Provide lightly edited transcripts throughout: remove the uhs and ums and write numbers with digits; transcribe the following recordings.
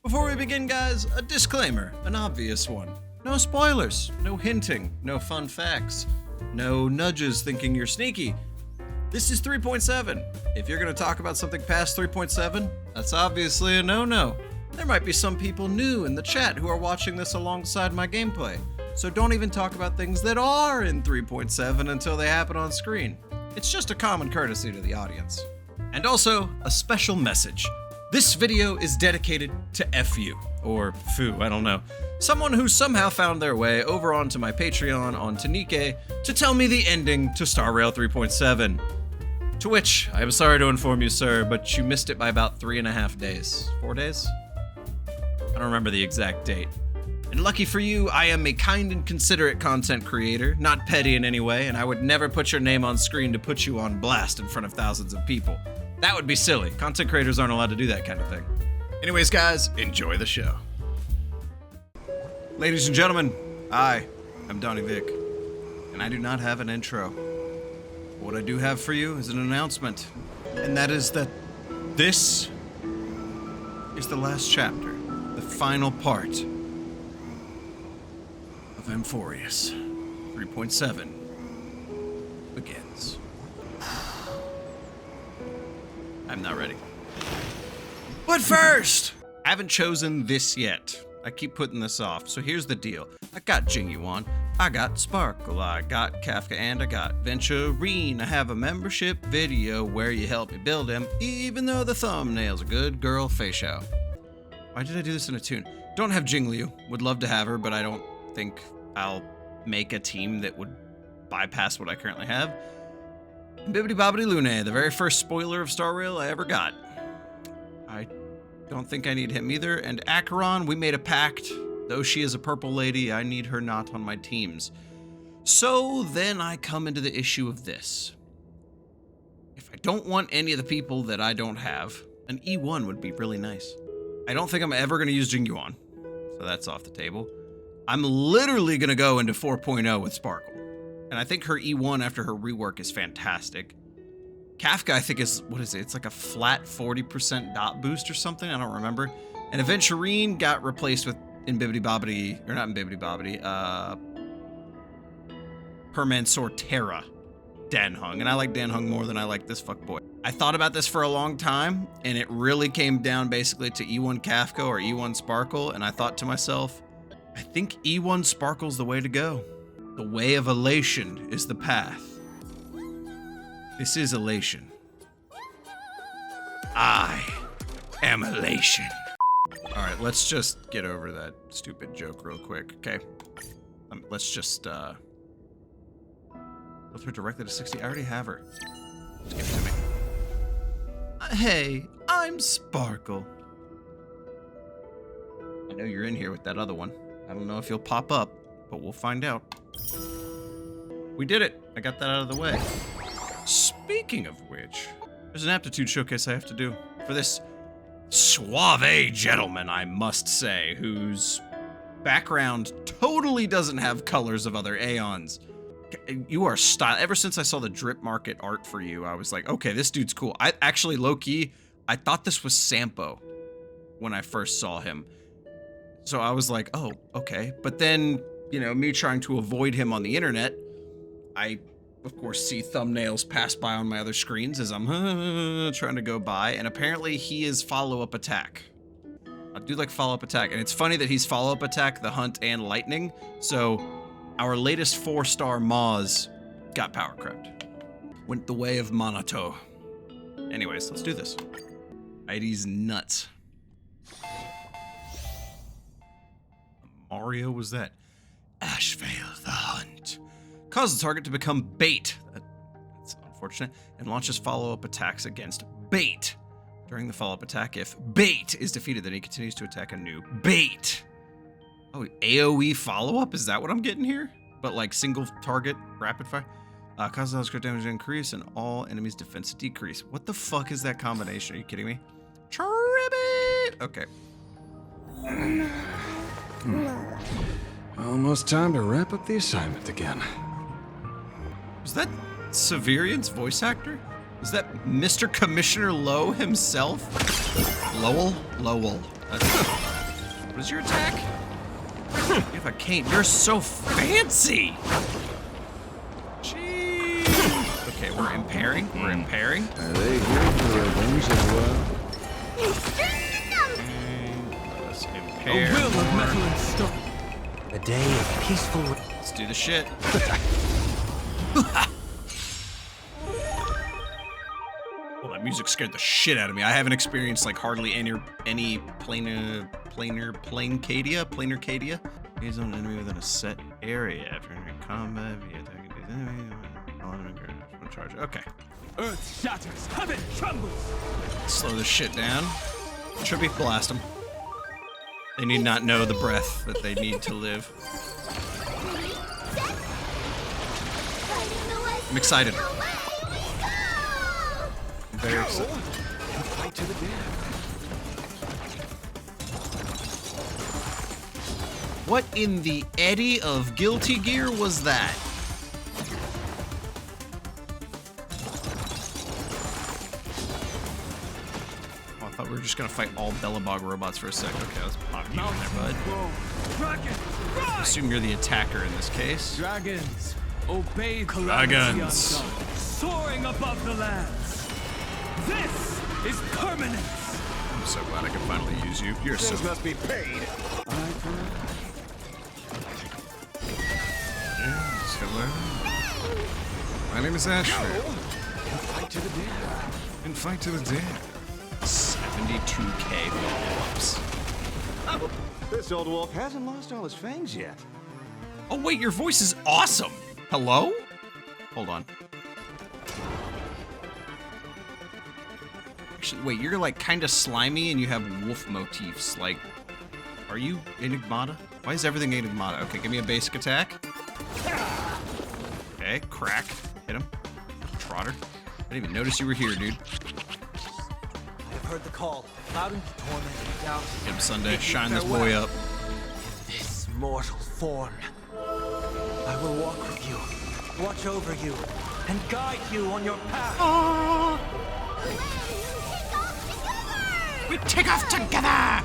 Before we begin, guys, a disclaimer, an obvious one. No spoilers, no hinting, no fun facts, no nudges thinking you're sneaky. This is 3.7. If you're going to talk about something past 3.7, that's obviously a no-no. There might be some people new in the chat who are watching this alongside my gameplay, so don't even talk about things that are in 3.7 until they happen on screen. It's just a common courtesy to the audience. And also, a special message. This video is dedicated to FU, or Foo, I don't know. Someone who somehow found their way over onto my Patreon on Tanike to tell me the ending to starrail 3.7. To which, I am sorry to inform you, sir, but you missed it by about 3.5 days. 4 days? I don't remember the exact date. And lucky for you, I am a kind and considerate content creator, not petty in any way, and I would never put your name on screen to put you on blast in front of thousands of people. That would be silly. Content creators aren't allowed to do that kind of thing. Anyways, guys, enjoy the show. Ladies and gentlemen, I am DonnyVick, and I do not have an intro. What I do have for you is an announcement, and that is that this is the last chapter, the final part of Amphoreus 3.7 begins. I'm not ready. But first, I haven't chosen this yet. I keep putting this off, so here's the deal. I got Jingyuan, I got Sparkle, I got Kafka, and I got Venturine. I have a membership video where you help me build him, even though the thumbnail's a good girl face out. Why did I do this in a tune? Don't have Jingliu. Would love to have her, but I don't think I'll make a team that would bypass what I currently have. And Bibbidi Bobbidi Lune, the very first spoiler of starrail I ever got. I don't think I need him either. And Acheron, we made a pact. Though she is a purple lady, I need her not on my teams. So then I come into the issue of this. If I don't want any of the people that I don't have, an E1 would be really nice. I don't think I'm ever going to use Jingyuan, so that's off the table. I'm literally going to go into 4.0 with Sparkle. And I think her E1 after her rework is fantastic. Kafka, I think, is, what is it? It's like a flat 40% dot boost or something. I don't remember. And Venturine got replaced with in Bibbidi Bobbidi, or not in Bibbidi Bobbidi, Hermansor Terra, Danhung. And I like Danhung more than I like this fuckboy. I thought about this for a long time, and it really came down basically to E1 Kafka or E1 Sparkle. And I thought to myself, I think E1 Sparkle's the way to go. The way of elation is the path. This is elation. I am elation. All right, let's just get over that stupid joke real quick, okay? Let's just, go through directly to 60. I already have her. Just give it to me. Hey, I'm Sparkle. I know you're in here with that other one. I don't know if you'll pop up, but we'll find out. We did it. I got that out of the way. Speaking of which, there's an aptitude showcase I have to do for this suave gentleman, I must say, whose background totally doesn't have colors of other Aeons. You are style. Ever since I saw the drip market art for you, I was like, okay, this dude's cool. I actually, low-key, I thought this was Sampo when I first saw him. So I was like, oh, okay. But then, you know, me trying to avoid him on the internet, I, of course, see thumbnails pass by on my other screens as I'm trying to go by, and apparently he is follow-up attack. I do like follow-up attack, and it's funny that he's follow-up attack, the hunt, and lightning, so our latest 4-star Moz got power crept. Went the way of Monato. Anyways, let's do this. ID's nuts. Mario was that? Ashvale the Hunt. Cause the target to become bait. That's unfortunate. And launches follow-up attacks against bait. During the follow-up attack, if bait is defeated, then he continues to attack a new bait. Oh, AoE follow-up? Is that what I'm getting here? But like single target, rapid fire? Causes crit damage to increase and all enemies' defense decrease. What the fuck is that combination? Are you kidding me? Tribbit! Okay. Almost time to wrap up the assignment again. Was that Severian's voice actor? Is that Mr. Commissioner Lowe himself? Lowell? Lowell. What is your attack? You have a cane. You're so fancy. Jeez. Okay, we're impairing. We're impairing. Are they here for revenge as well? Let's A impair. will of metal and stone. A day of peaceful. Let's do the shit. Well, that music scared the shit out of me. I haven't experienced like hardly any planar cadia. He's on an enemy within a set area after entering combat via attacking these enemies. Charge. Okay. Earth shatters, heaven trembles. Slow this shit down. Trippy, blast them. They need not know the breath that they need to live. I'm excited. I'm very excited. Fight to the death. What in the eddy of Guilty Gear was that? Oh, I thought we were just gonna fight all Bellabog robots for a second. Okay, let's pop you in there, bud. Dragons, I assume you're the attacker in this case. dragons, obey Dragons. soaring above the lands. This is permanence. I'm so glad I could finally use you. You're so. Must be paid. Hello. My name is Ashley. Fight to the death. And fight to the death. 72K follow-ups. This old wolf hasn't lost all his fangs yet. Oh wait, your voice is awesome. Hello? Hold on. Actually, wait, you're like kind of slimy and you have wolf motifs. Like, are you Enigmata? Why is everything Enigmata? Okay, give me a basic attack. Okay, crack. Hit him. Trotter. I didn't even notice you were here, dude. I've heard the call, loud and tormented down. Hit him, Sunday. Shine this boy up. This mortal form. I will walk with you, watch over you, and guide you on your path. We take off together!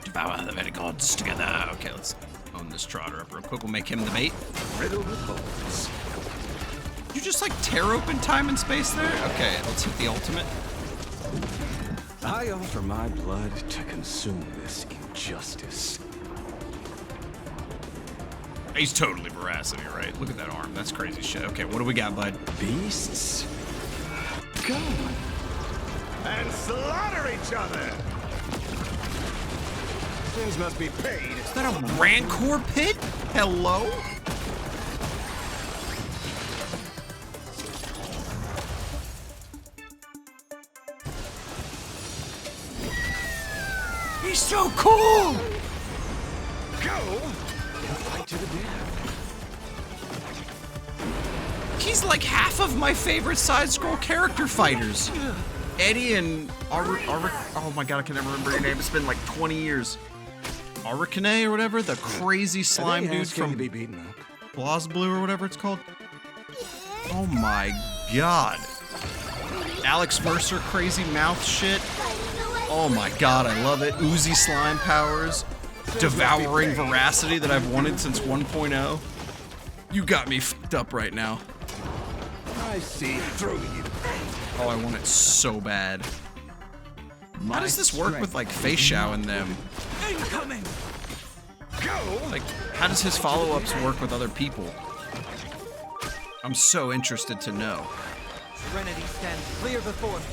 Devour the very gods together. Okay, let's own this Trotter up real quick. We'll make him the bait. Riddle with bones. You just like tear open time and space there? Okay, let's hit the ultimate. I offer my blood to consume this injustice. He's totally veracity, right? Look at that arm. That's crazy shit. Okay, what do we got, bud? Beasts? Come. And slaughter each other. Things must be paid. Is that a Rancor pit? Hello? He's so cool! Go. Fight to the death. He's like half of my favorite side-scroll character fighters. Eddie and oh my god, I can never remember your name. It's been like 20 years. Reconnecting or whatever, the crazy slime dude from to be beaten up. BlazBlue or whatever it's called. Oh my god. Alex Mercer crazy mouth shit. Oh my god, I love it. Oozy slime powers. Devouring veracity that I've wanted since 1.0. You got me f***ed up right now. I see through you. Oh, I want it so bad. How does this work with like Feixiao and them? Incoming! Go. Like, how does his follow-ups work with other people? I'm so interested to know. Serenity stands clear before me.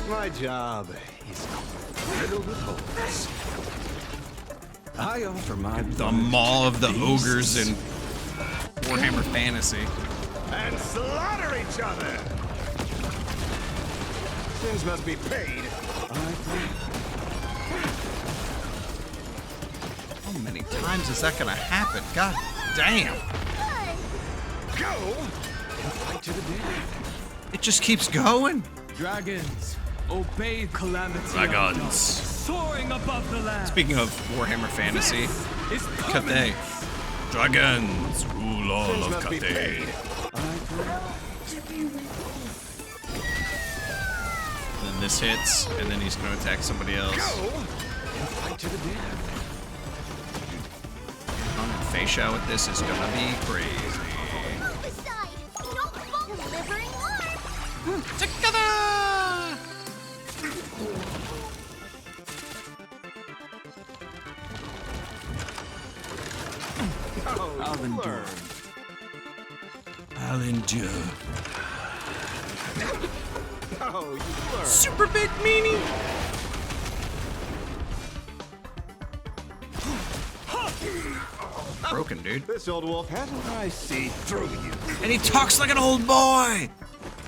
My job is riddled with holes. I offer my The blood maw of the to ogres beasts. in Warhammer Fantasy. And slaughter each other. Things must be paid. How many times is that gonna happen? God damn. Go. Fight to the death. It just keeps going. Dragons, obey calamity. Dragons. unknown, soaring above the land. Speaking of Warhammer Fantasy, Is Cathay. Dragons rule all Things of must be Cathay. paid. And then this hits, and then he's gonna attack somebody else. Go. Fight to the death. ratio with this is gonna be crazy. Move aside! Don't fall! Delivering arm! Together! I'll endure. I'll endure. Oh, you learn. Super big meanie! Broken, dude. This old wolf hasn't. I see through you. And he talks like an old boy!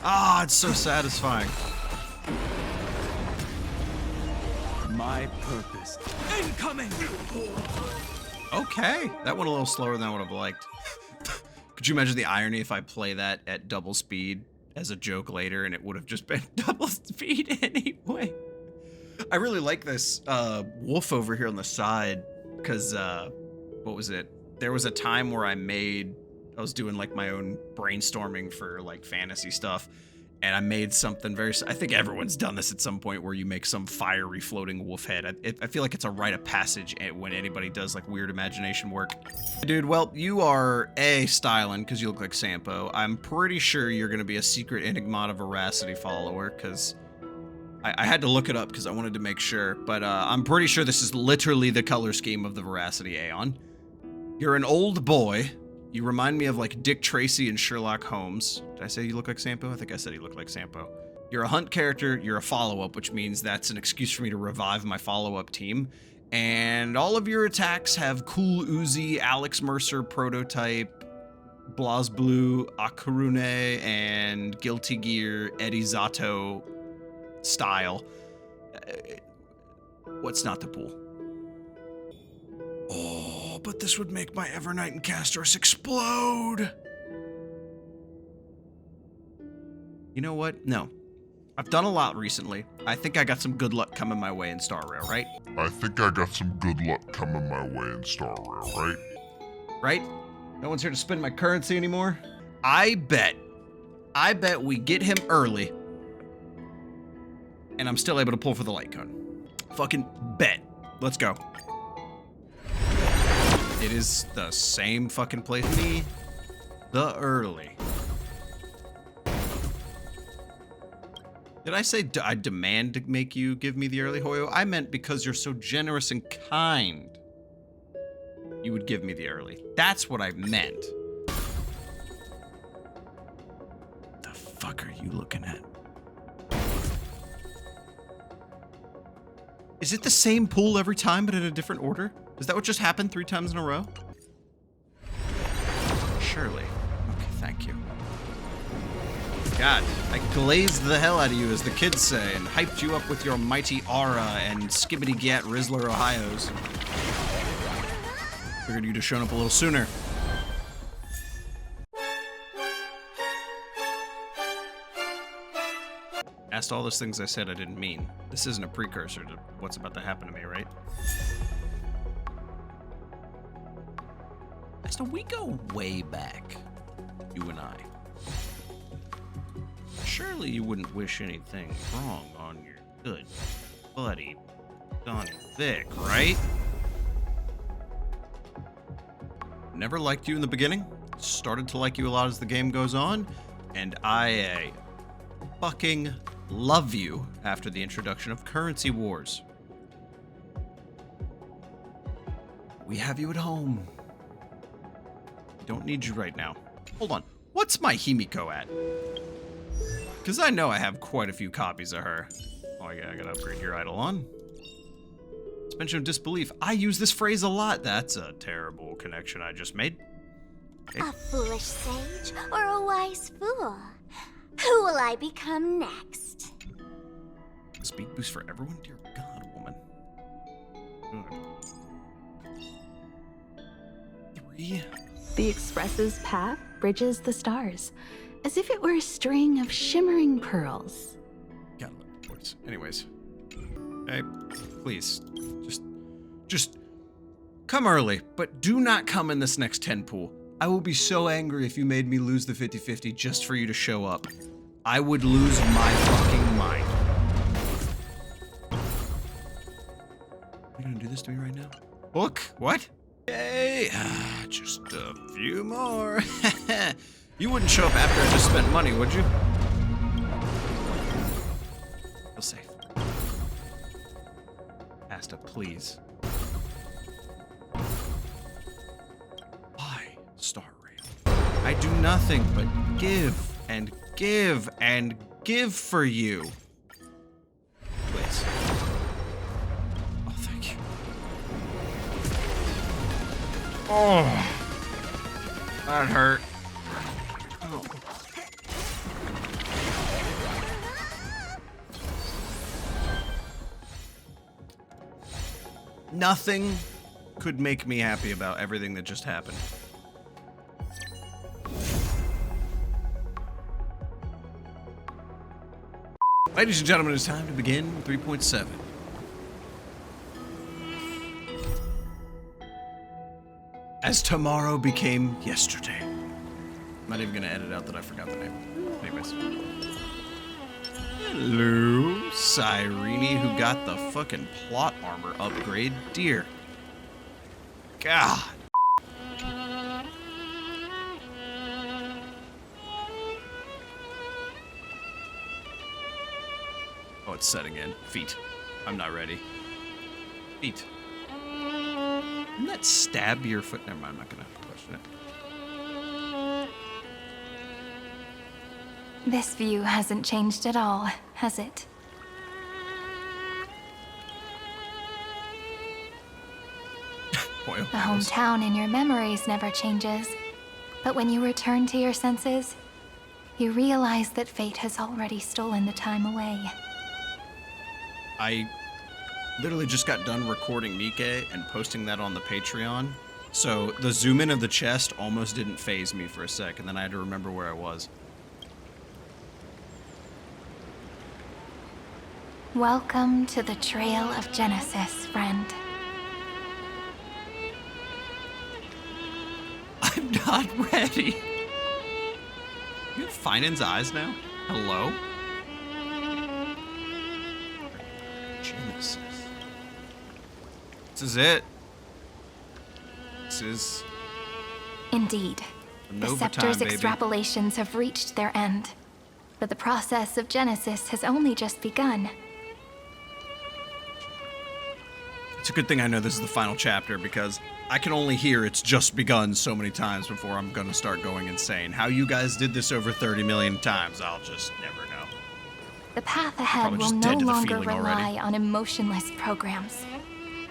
Ah, it's so satisfying. My purpose. Incoming! Okay, that went a little slower than I would have liked. Could you imagine the irony if I play that at double speed as a joke later and it would have just been double speed anyway? I really like this wolf over here on the side because, what was it? There was a time where I was doing like my own brainstorming for like fantasy stuff, and I made something I think everyone's done this at some point where you make some fiery floating wolf head. I feel like it's a rite of passage when anybody does like weird imagination work. Dude, well, you are styling because you look like Sampo. I'm pretty sure you're going to be a secret Enigmata Veracity follower because I had to look it up because I wanted to make sure, but I'm pretty sure this is literally the color scheme of the Veracity Aeon. You're an old boy. You remind me of like Dick Tracy and Sherlock Holmes. Did I say you look like Sampo? I think I said you look like Sampo. You're a hunt character, you're a follow-up, which means that's an excuse for me to revive my follow-up team. And all of your attacks have cool Uzi, Alex Mercer prototype, BlazBlue, Akarune, and Guilty Gear, Eddie Zato style. What's not to pull? Oh, but this would make my Evernight and Castorus explode. You know what? No. I've done a lot recently. I think I got some good luck coming my way in starrail, right? I think I got some good luck coming my way in starrail, right? Right? No one's here to spend my currency anymore? I bet we get him early, and I'm still able to pull for the light cone. Fucking bet. Let's go. It is the same fucking place. Me, the early. Did I say I demand to make you give me the early, Hoyo? I meant because you're so generous and kind, you would give me the early. That's what I meant. The fuck are you looking at? Is it the same pool every time, but in a different order? Is that what just happened 3 times in a row? Surely. Okay, thank you. God, I glazed the hell out of you, as the kids say, and hyped you up with your mighty aura and skibbity-gat Rizzler Ohios. Figured you'd have shown up a little sooner. Asked all those things I said I didn't mean. This isn't a precursor to what's about to happen to me, right? So we go way back, you and I. Surely you wouldn't wish anything wrong on your good buddy, DonnyVick, right? Never liked you in the beginning. Started to like you a lot as the game goes on. And I fucking love you after the introduction of Currency Wars. We have you at home. Don't need you right now. Hold on. What's my Himiko at? Because I know I have quite a few copies of her. Oh, yeah, I gotta upgrade your eidolon. Suspension of disbelief. I use this phrase a lot. That's a terrible connection I just made. Okay. A foolish sage or a wise fool? Who will I become next? Speed boost for everyone? Dear God, woman. Good. 3. The Express's path bridges the stars, as if it were a string of shimmering pearls. Gotta love the voice. Anyways. Hey, please. Just come early, but do not come in this next 10 pool. I will be so angry if you made me lose the 50-50 just for you to show up. I would lose my fucking mind. Are you gonna do this to me right now? Look, what? Okay, just a few more. You wouldn't show up after I just spent money, would you? Feel safe. Asta, please. Why, starrail? I do nothing but give and give and give for you. Please. Oh, thank you. Oh, that hurt. Oh. Nothing could make me happy about everything that just happened. Ladies and gentlemen, it's time to begin 3.7. As tomorrow became yesterday. I'm not even gonna edit out that I forgot the name. Anyways. Hello, Cyrene, who got the fucking plot armor upgrade. Dear God. Oh, it's setting in. Feet. I'm not ready. Feet. Didn't that stab your foot? Never mind, I'm not gonna question it. This view hasn't changed at all, has it? Boy, The hometown in your memories never changes. But when you return to your senses, you realize that fate has already stolen the time away. I literally just got done recording Nikke and posting that on the Patreon. So the zoom in of the chest almost didn't phase me for a sec, and then I had to remember where I was. Welcome to the Trail of Genesis, friend. I'm not ready. You have Finan's eyes now? Hello? Genesis. This is it. This is Indeed. The Nova Scepter's time, baby. extrapolations have reached their end. But the process of Genesis has only just begun. It's a good thing I know this is the final chapter because I can only hear it's just begun so many times before I'm gonna start going insane. How you guys did this over 30 million times, I'll just never know. The path ahead Probably will just no dead to the longer feeling rely already. on emotionless programs.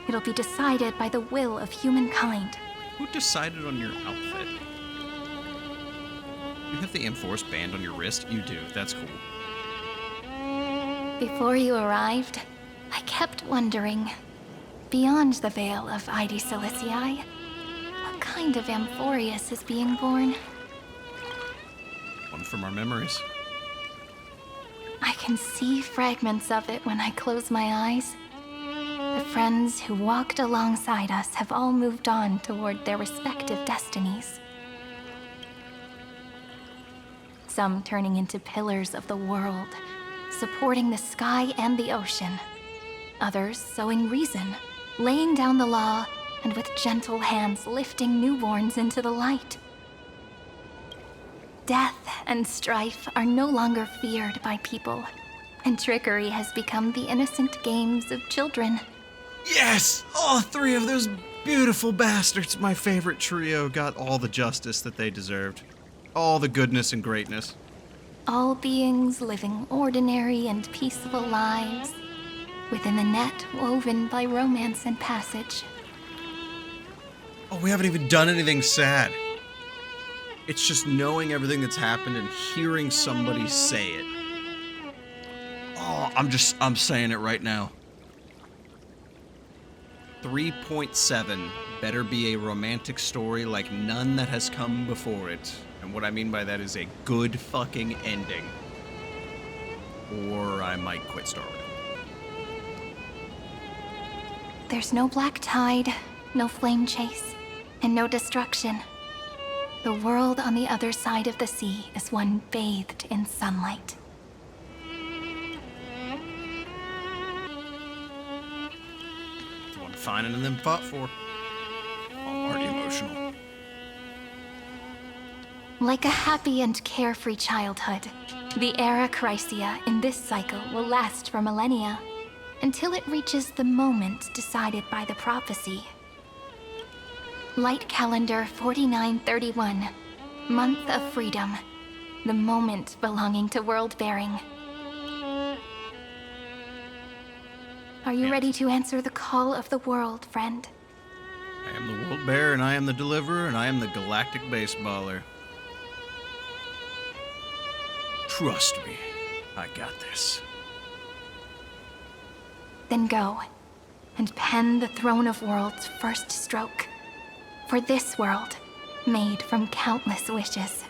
It'll be decided by the will of humankind. Who decided on your outfit? You have the Amphoreus band on your wrist? You do. That's cool. Before you arrived, I kept wondering, beyond the veil of idisolicii, what kind of Amphoreus is being born? One from our memories. I can see fragments of it when I close my eyes. The friends who walked alongside us have all moved on toward their respective destinies. Some turning into pillars of the world, supporting the sky and the ocean. Others sowing reason, laying down the law, and with gentle hands lifting newborns into the light. Death and strife are no longer feared by people, and trickery has become the innocent games of children. Yes! All three of those beautiful bastards, my favorite trio, got all the justice that they deserved. All the goodness and greatness. All beings living ordinary and peaceful lives, within the net woven by romance and passage. Oh, we haven't even done anything sad. It's just knowing everything that's happened and hearing somebody say it. Oh, I'm saying it right now. 3.7 better be a romantic story like none that has come before it. And what I mean by that is a good fucking ending. Or I might quit Star Rail. There's no black tide, no flame chase, and no destruction. The world on the other side of the sea is one bathed in sunlight. The one Finan and them fought for. I'm already emotional. Like a happy and carefree childhood, the era Chrysia in this cycle will last for millennia, until it reaches the moment decided by the prophecy. Light calendar 4931, month of freedom, the moment belonging to world-bearing. Are you ready to answer the call of the world, friend? I am the world bearer, and I am the deliverer, and I am the galactic baseballer. Trust me, I got this. Then go, and pen the Throne of Worlds' first stroke. For this world, made from countless wishes.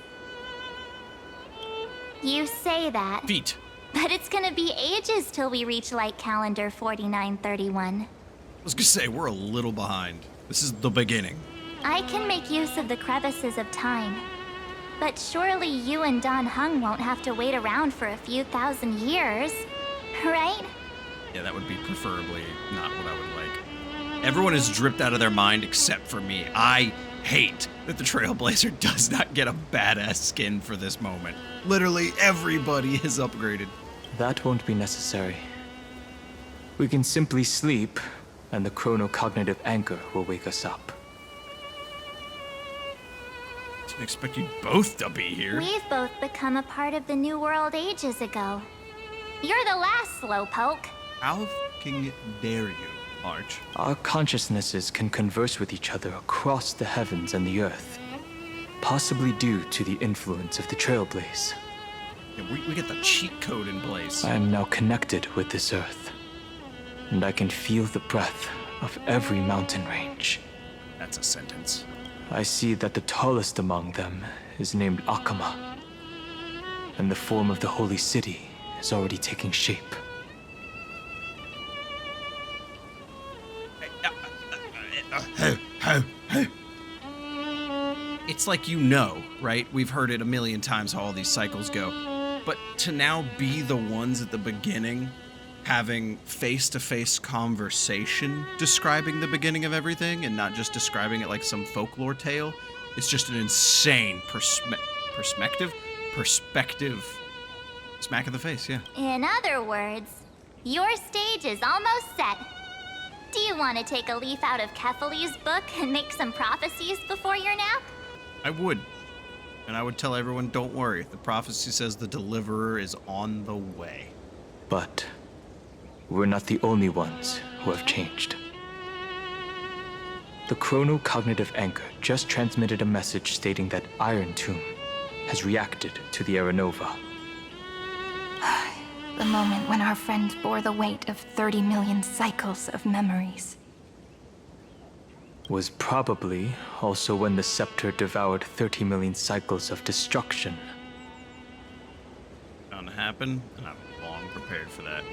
You say that, Feet. but it's gonna be ages till we reach light calendar 4931. I was gonna say, we're a little behind. This is the beginning. I can make use of the crevices of time. But surely you and Don Hung won't have to wait around for a few thousand years, right? Yeah, that would be preferably not what I would like. Everyone is dripped out of their mind except for me. I hate that the Trailblazer does not get a badass skin for this moment. Literally everybody is upgraded. That won't be necessary. We can simply sleep, and the chronocognitive anchor will wake us up. Didn't expect you both to be here. We've both become a part of the New World ages ago. You're the last slowpoke. How fucking dare you, March? Our consciousnesses can converse with each other across the heavens and the earth, possibly due to the influence of the Trailblaze. Yeah, we get the cheat code in place. I am now connected with this earth, and I can feel the breath of every mountain range. That's a sentence. I see that the tallest among them is named Akama, and the form of the holy city is already taking shape. It's like you know, right? We've heard it a million times how all these cycles go. But to now be the ones at the beginning having face-to-face conversation describing the beginning of everything and not just describing it like some folklore tale, it's just an insane perspective. Smack in the face, yeah. In other words, your stage is almost set. Do you want to take a leaf out of Kefali's book and make some prophecies before your nap? I would. And I would tell everyone, don't worry. The prophecy says the deliverer is on the way. But we're not the only ones who have changed. The chronocognitive anchor just transmitted a message stating that irontomb has reacted to the Aranova. The moment when our friend bore the weight of 30 million cycles of memories. Was probably also when the Scepter devoured 30 million cycles of destruction. Bound to happen, and I'm long prepared for that.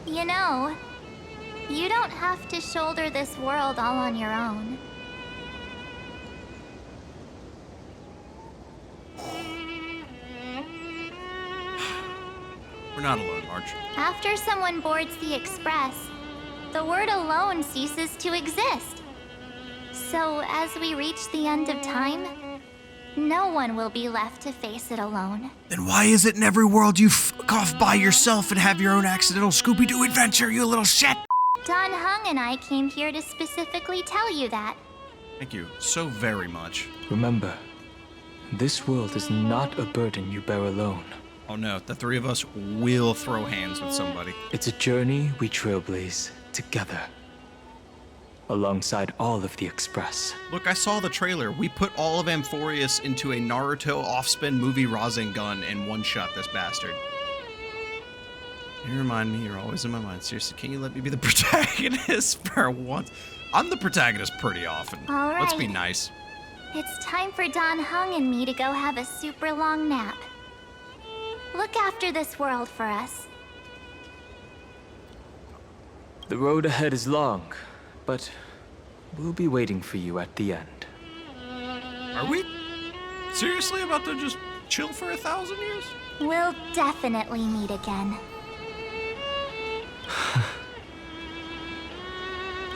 You know, you don't have to shoulder this world all on your own. We're not alone, March. After someone boards the Express, the word alone ceases to exist. So as we reach the end of time, no one will be left to face it alone. Then why is it in every world you fuck off by yourself and have your own accidental Scooby-Doo adventure, you little shit? Don Hung and I came here to specifically tell you that. Thank you so very much. Remember, this world is not a burden you bear alone. Oh no, the three of us will throw hands with somebody. It's a journey we trailblaze together, alongside all of the Express. Look, I saw the trailer. We put all of Amphoreus into a Naruto off-spin movie Rasengan and one-shot this bastard. You remind me, you're always in my mind. Seriously, can you let me be the protagonist for once? I'm the protagonist pretty often. All right. Let's be nice. It's time for Don Hung and me to go have a super long nap. Look after this world for us. The road ahead is long, but we'll be waiting for you at the end. Are we seriously about to just chill for 1,000 years? We'll definitely meet again.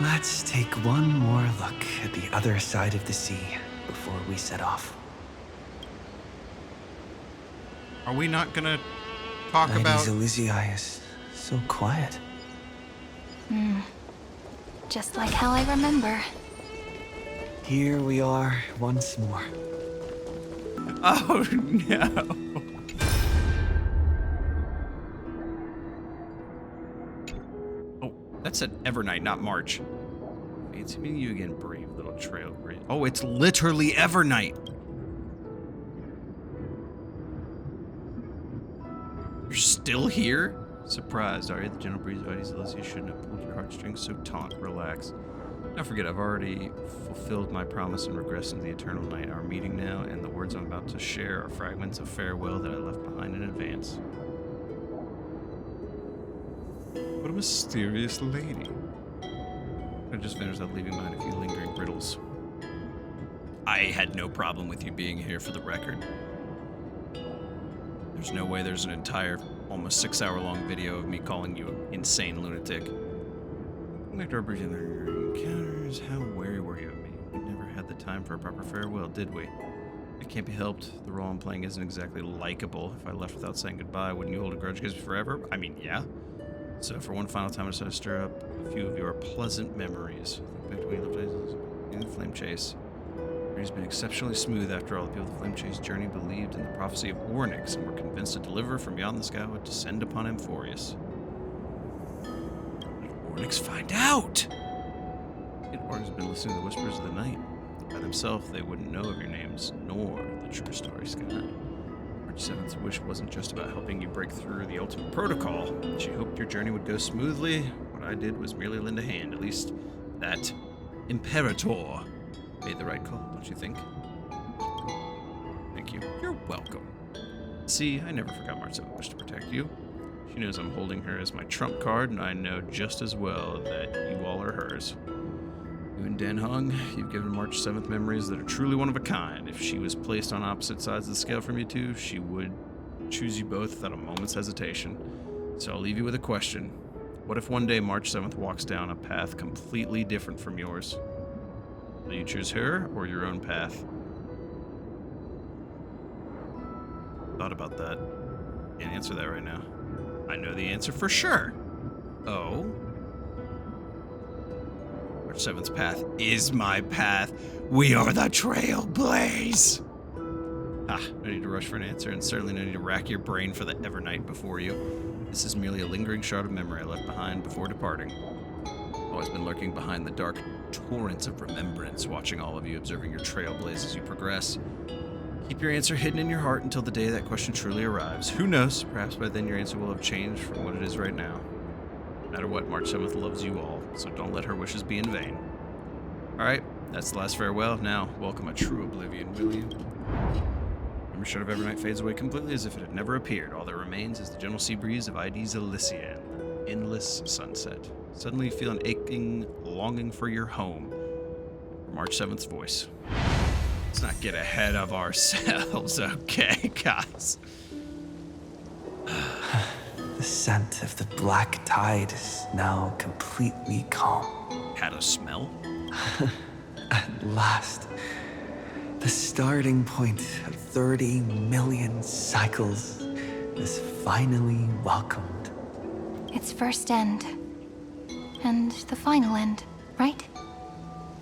Let's take one more look at the other side of the sea before we set off. Are we not gonna talk about... Zelizii is so quiet. Just like how I remember. Here we are once more. Oh, no. Oh, that said Evernight, not March. Fancy meeting you again, brave little Trailblaze. Oh, it's literally Evernight. You're still here? Surprised, are you? The gentle breeze of Ides shouldn't have pulled your heartstrings, so taunt, relax. Don't forget, I've already fulfilled my promise and regressed into the eternal night. Our meeting now, and the words I'm about to share are fragments of farewell that I left behind in advance. What a mysterious lady. I just finished up leaving behind a few lingering riddles. I had no problem with you being here, for the record. There's no way there's an entire, almost 6-hour-long video of me calling you an insane lunatic. After our briefing encounters, how wary were you of me? We never had the time for a proper farewell, did we? It can't be helped. The role I'm playing isn't exactly likable. If I left without saying goodbye, wouldn't you hold a grudge against me forever? I mean, yeah. So for one final time, I decided to stir up a few of your pleasant memories. Think back to when you left the flame chase. It's been exceptionally smooth after all. The people of the Flame Chase journey believed in the prophecy of Ornyx and were convinced a deliverer from beyond the sky would descend upon Amphoreus. What did Ornyx find out? Ornyx has been listening to the whispers of the night. By themselves, they wouldn't know of your names, nor the true story, Sky. March 7th's wish wasn't just about helping you break through the ultimate protocol. She hoped your journey would go smoothly. What I did was merely lend a hand, at least that Imperator made the right call, don't you think? Thank you. You're welcome. See, I never forgot March 7th wished to protect you. She knows I'm holding her as my trump card, and I know just as well that you all are hers. You and Dan Hung, you've given March 7th memories that are truly one of a kind. If she was placed on opposite sides of the scale from you two, she would choose you both without a moment's hesitation. So I'll leave you with a question. What if one day March 7th walks down a path completely different from yours? Will you choose her or your own path? Thought about that. Can't answer that right now. I know the answer for sure. Oh? March 7th's path is my path. We are the Trailblaze! No need to rush for an answer, and certainly no need to rack your brain for the Evernight before you. This is merely a lingering shard of memory I left behind before departing. I've always been lurking behind the dark torrents of remembrance, watching all of you, observing your Trailblaze as you progress. Keep your answer hidden in your heart until the day that question truly arrives. Who knows? Perhaps by then your answer will have changed from what it is right now. No matter what, March 7th loves you all, so don't let her wishes be in vain. Alright, that's the last farewell. Now, welcome a true oblivion, will you? Memory shard of Evernight fades away completely as if it had never appeared. All that remains is the gentle sea breeze of Ides Elysian, the endless sunset. Suddenly you feel an aching longing for your home. March 7th's voice. Let's not get ahead of ourselves, okay, guys? The scent of the black tide is now completely calm. Had a smell? At last, the starting point of 30 million cycles is finally welcomed. Its first end. And the final end, right?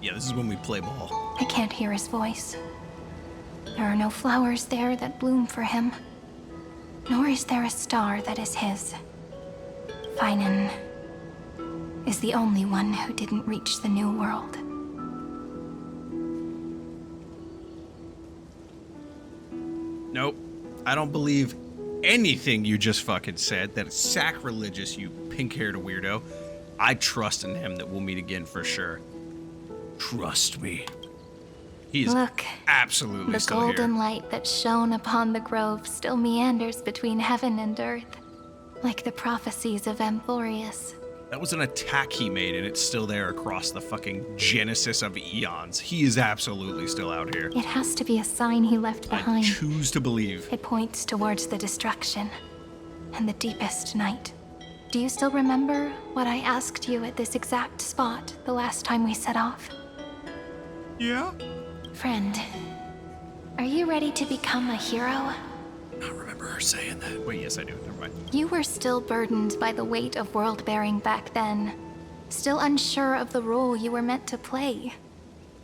Yeah, this is when we play ball. I can't hear his voice. There are no flowers there that bloom for him. Nor is there a star that is his. Finan is the only one who didn't reach the new world. Nope. I don't believe anything you just fucking said. That is sacrilegious, you pink-haired weirdo. I trust in him that we'll meet again for sure. Trust me. He's absolutely the still here. golden light that shone upon the grove still meanders between heaven and earth, like the prophecies of Amphoreus. That was an attack he made, and it's still there across the fucking genesis of eons. He is absolutely still out here. It has to be a sign he left behind. I choose to believe. It points towards the destruction and the deepest night. Do you still remember what I asked you at this exact spot the last time we set off? Yeah? Friend, are you ready to become a hero? I don't remember her saying that. Wait, yes, I do. Never mind. You were still burdened by the weight of world-bearing back then, still unsure of the role you were meant to play.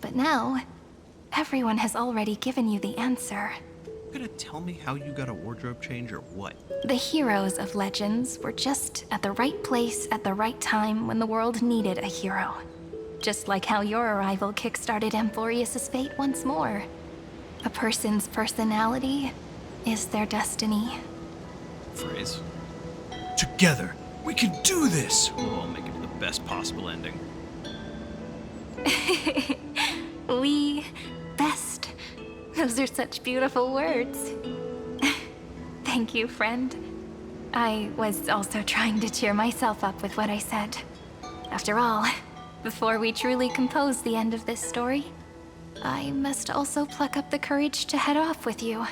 But now, everyone has already given you the answer. You gonna tell me how you got a wardrobe change or what? The heroes of Legends were just at the right place at the right time when the world needed a hero. Just like how your arrival kickstarted Amphoreus' fate once more. A person's personality is their destiny. Phrase. Together, we can do this! We'll make it the best possible ending. We best. Those are such beautiful words. Thank you, friend. I was also trying to cheer myself up with what I said. After all, before we truly compose the end of this story, I must also pluck up the courage to head off with you.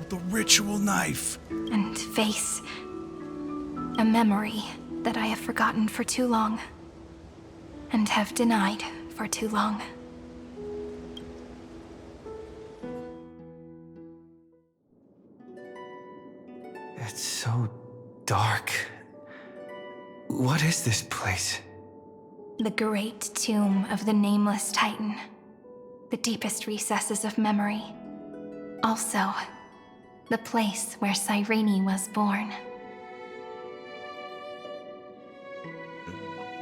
The ritual knife! And face a memory that I have forgotten for too long. And have denied for too long. It's so dark. What is this place? The great tomb of the Nameless Titan. The deepest recesses of memory. Also, the place where Cyrene was born.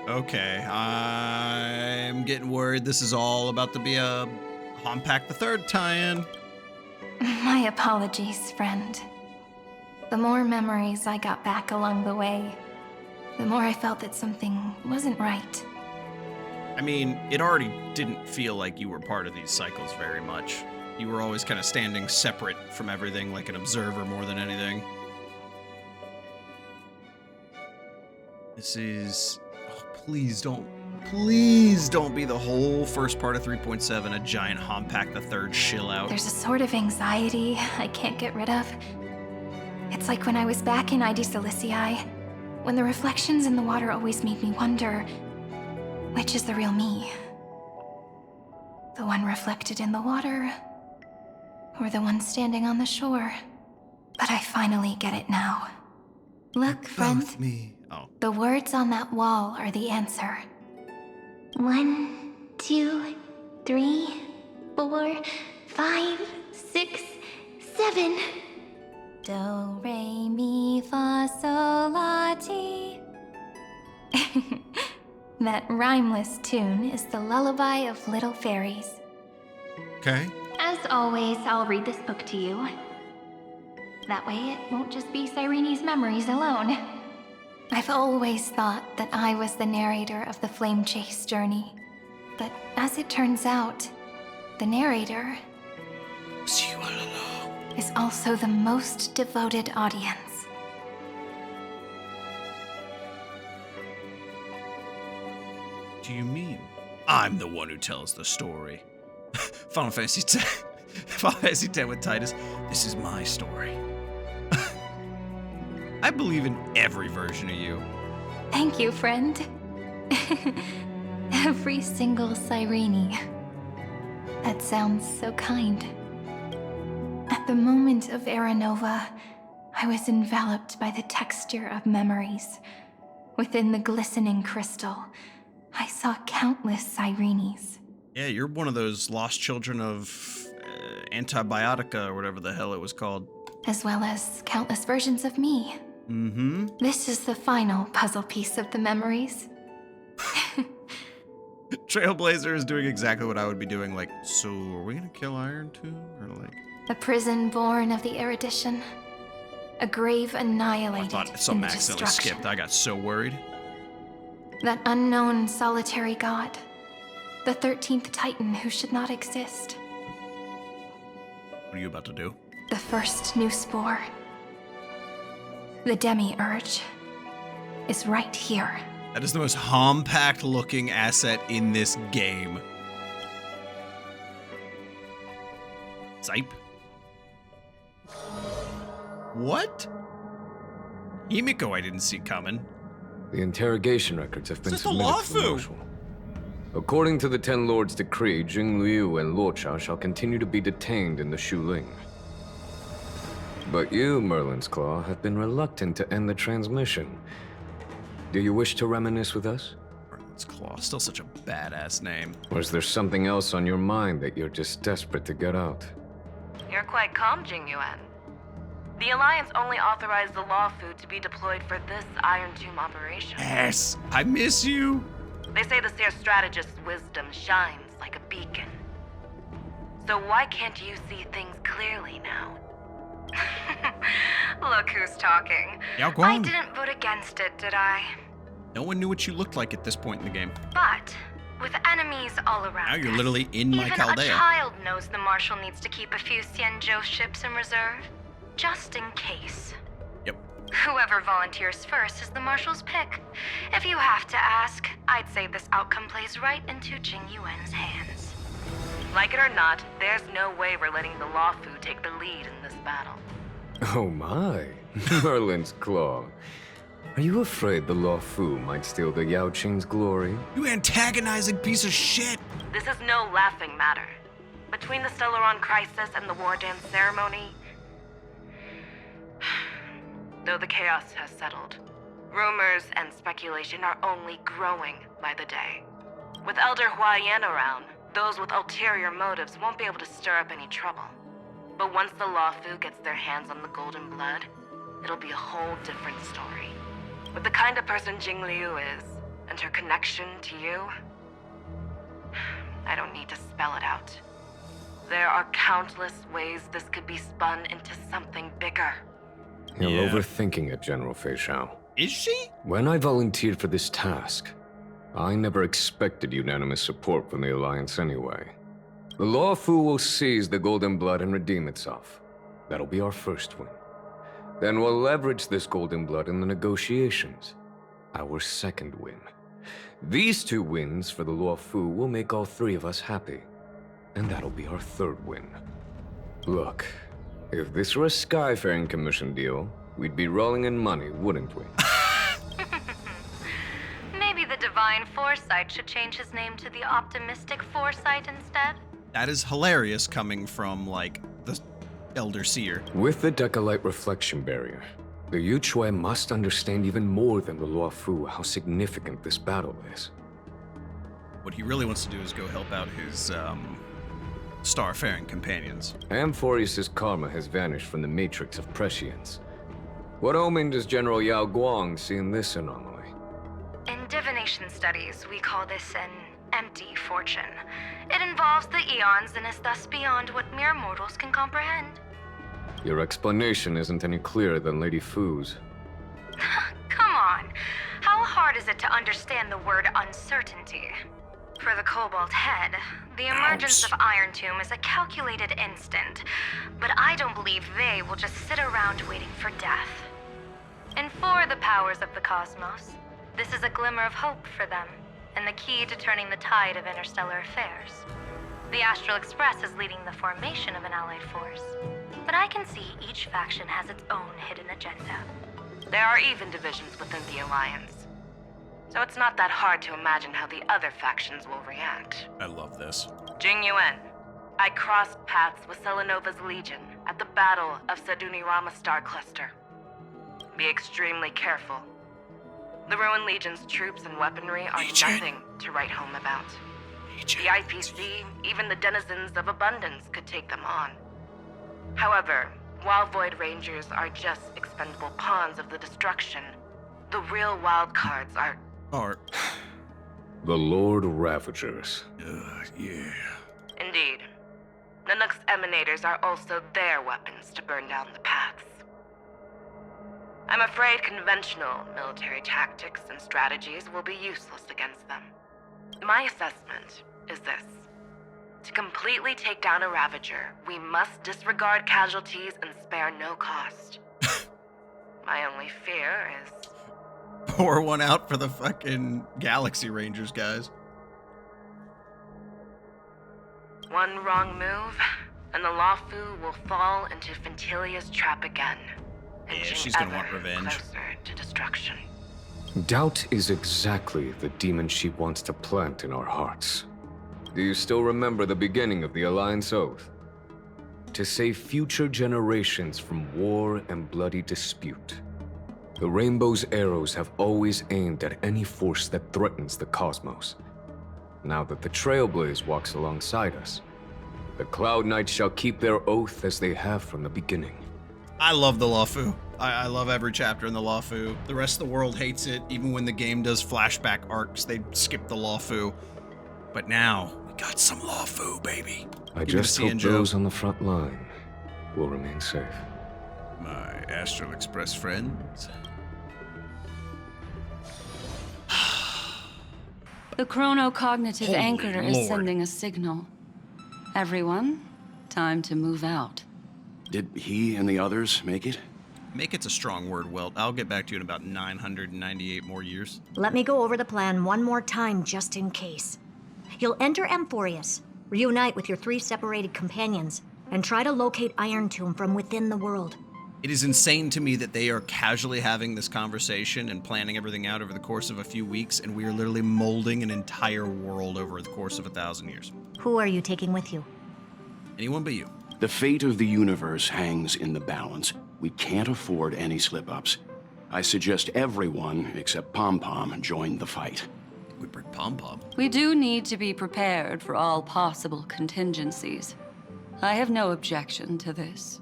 Okay, I'm getting worried this is all about to be a Honkai the Third tie-in. My apologies, friend. The more memories I got back along the way, the more I felt that something wasn't right. I mean, it already didn't feel like you were part of these cycles very much. You were always kind of standing separate from everything, like an observer more than anything. This is... Oh, please don't be the whole first part of 3.7 a giant Honkai the Third shill out. There's a sort of anxiety I can't get rid of. It's like when I was back in Silicii, when the reflections in the water always made me wonder, which is the real me? The one reflected in the water, or the one standing on the shore? But I finally get it now. Look, friend. Both me. Oh. The words on that wall are the answer. 1, 2, 3, 4, 5, 6, 7. Do, re, mi, fa, sol, la, ti. That rhymeless tune is the lullaby of little fairies. Okay. As always, I'll read this book to you. That way it won't just be Cyrene's memories alone. I've always thought that I was the narrator of the Flame Chase journey. But as it turns out, the narrator Was you all along? is also the most devoted audience. Do you mean I'm the one who tells the story? Final Fantasy X. Final Fantasy X with Titus. This is my story. I believe in every version of you. Thank you, friend. Every single Cyrene. That sounds so kind. At the moment of Era Nova, I was enveloped by the texture of memories. Within the glistening crystal, I saw countless Cyrenes. Yeah, you're one of those lost children of Antibiotica or whatever the hell it was called. As well as countless versions of me. Mm-hmm. This is the final puzzle piece of the memories. Trailblazer is doing exactly what I would be doing. Like, so are we gonna kill irontomb? Or like... A prison born of the erudition. A grave I annihilated thought in something the accidentally destruction. skipped. I got so worried. That unknown solitary god. The 13th Titan who should not exist. What are you about to do? The first new spore. The demiurge is right here. That is the most compact looking asset in this game. Zipe. What? Himiko I didn't see coming. The interrogation records have been Is that the submitted to the Lawfu? Marshal. According to the Ten Lords' decree, Jing Liu and Luocha shall continue to be detained in the Shuling. But you, Merlin's Claw, have been reluctant to end the transmission. Do you wish to reminisce with us? Merlin's Claw, still such a badass name. Or is there something else on your mind that you're just desperate to get out? You're quite calm, Jing Yuan. The Alliance only authorized the Lawfu to be deployed for this irontomb operation. Yes, I miss you. They say the Seer Strategist's wisdom shines like a beacon. So why can't you see things clearly now? Look who's talking. Yao I Guang. didn't vote against it, did I? No one knew what you looked like at this point in the game. But with enemies all around Now you're us, literally in my even Chaldea. a child knows the Marshal needs to keep a few Xianzhou ships in reserve, just in case. Yep. Whoever volunteers first is the Marshal's pick. If you have to ask, I'd say this outcome plays right into Jing Yuan's hands. Like it or not, there's no way we're letting the Lawfu take the lead in this battle. Oh my, Merlin's Claw. Are you afraid the Lawfu might steal the Yao Qing's glory? You antagonizing piece of shit. This is no laughing matter. Between the Stellaron crisis and the War Dance ceremony, though the chaos has settled, rumors and speculation are only growing by the day. With Elder Huaiyan around, those with ulterior motives won't be able to stir up any trouble. But once the Lawfu gets their hands on the golden blood, it'll be a whole different story. With the kind of person Jing Liu is, and her connection to you, I don't need to spell it out. There are countless ways this could be spun into something bigger. You're Yeah. overthinking it, General Fei Shao. Is she? When I volunteered for this task, I never expected unanimous support from the Alliance anyway. The Lawfu will seize the Golden Blood and redeem itself. That'll be our first win. Then we'll leverage this Golden Blood in the negotiations. Our second win. These two wins for the Lawfu will make all three of us happy. And that'll be our third win. Look, if this were a Skyfaring Commission deal, we'd be rolling in money, wouldn't we? Maybe the Divine Foresight should change his name to the Optimistic Foresight instead? That is hilarious coming from, like, the Elder Seer. With the Decalite reflection barrier, the Yuchue must understand even more than the Luofu how significant this battle is. What he really wants to do is go help out his, starfaring companions. Amphoreus' karma has vanished from the matrix of prescience. What omen does General Yao Guang see in this anomaly? In divination studies, we call this an empty fortune. It involves the eons and is thus beyond what mere mortals can comprehend. Your explanation isn't any clearer than Lady Fu's. Come on. How hard is it to understand the word uncertainty? For the Cobalt Head, the emergence Ouch. of Irontomb is a calculated instant, but I don't believe they will just sit around waiting for death. And for the powers of the cosmos, this is a glimmer of hope for them, and the key to turning the tide of interstellar affairs. The Astral Express is leading the formation of an allied force, but I can see each faction has its own hidden agenda. There are even divisions within the Alliance, so it's not that hard to imagine how the other factions will react. I love this. Jing Yuan, I crossed paths with Selenova's Legion at the Battle of Sadunirama Star Cluster. Be extremely careful. The Ruined Legion's troops and weaponry are Legion. nothing to write home about. The IPC, even the denizens of Abundance, could take them on. However, while Void Rangers are just expendable pawns of the destruction, the real wild cards are... The Lord Ravagers. Yeah. Indeed. Nanook's emanators are also their weapons to burn down the paths. I'm afraid conventional military tactics and strategies will be useless against them. My assessment is this. To completely take down a Ravager, we must disregard casualties and spare no cost. My only fear is... Pour one out for the fucking Galaxy Rangers, guys. one wrong move, and the Lawfu will fall into Fintilia's trap again. inching she's gonna ever want revenge. closer to destruction. Doubt is exactly the demon she wants to plant in our hearts. Do you still remember the beginning of the Alliance Oath? To save future generations from war and bloody dispute. The Rainbow's arrows have always aimed at any force that threatens the cosmos. Now that the Trailblaze walks alongside us, the Cloud Knights shall keep their oath as they have from the beginning. I love the Lawfu. I love every chapter in the Lawfu. The rest of the world hates it. Even when the game does flashback arcs, they skip the Lawfu. But now, we got some Lawfu, baby. I Give me just the hope Cian Joe. those on the front line will remain safe. My Astral Express friends. The chronocognitive Holy anchor is Lord. sending a signal. Everyone, time to move out. Did he and the others make it? Make it's a strong word, Welt. I'll get back to you in about 998 more years. Let me go over the plan one more time just in case. You'll enter Amphoreus, reunite with your 3 separated companions, and try to locate Irontomb from within the world. It is insane to me that they are casually having this conversation and planning everything out over the course of a few weeks, and we are literally molding an entire world over the course of 1,000 years. Who are you taking with you? Anyone but you. The fate of the universe hangs in the balance. We can't afford any slip-ups. I suggest everyone, except Pom Pom, join the fight. We bring Pom Pom. We do need to be prepared for all possible contingencies. I have no objection to this.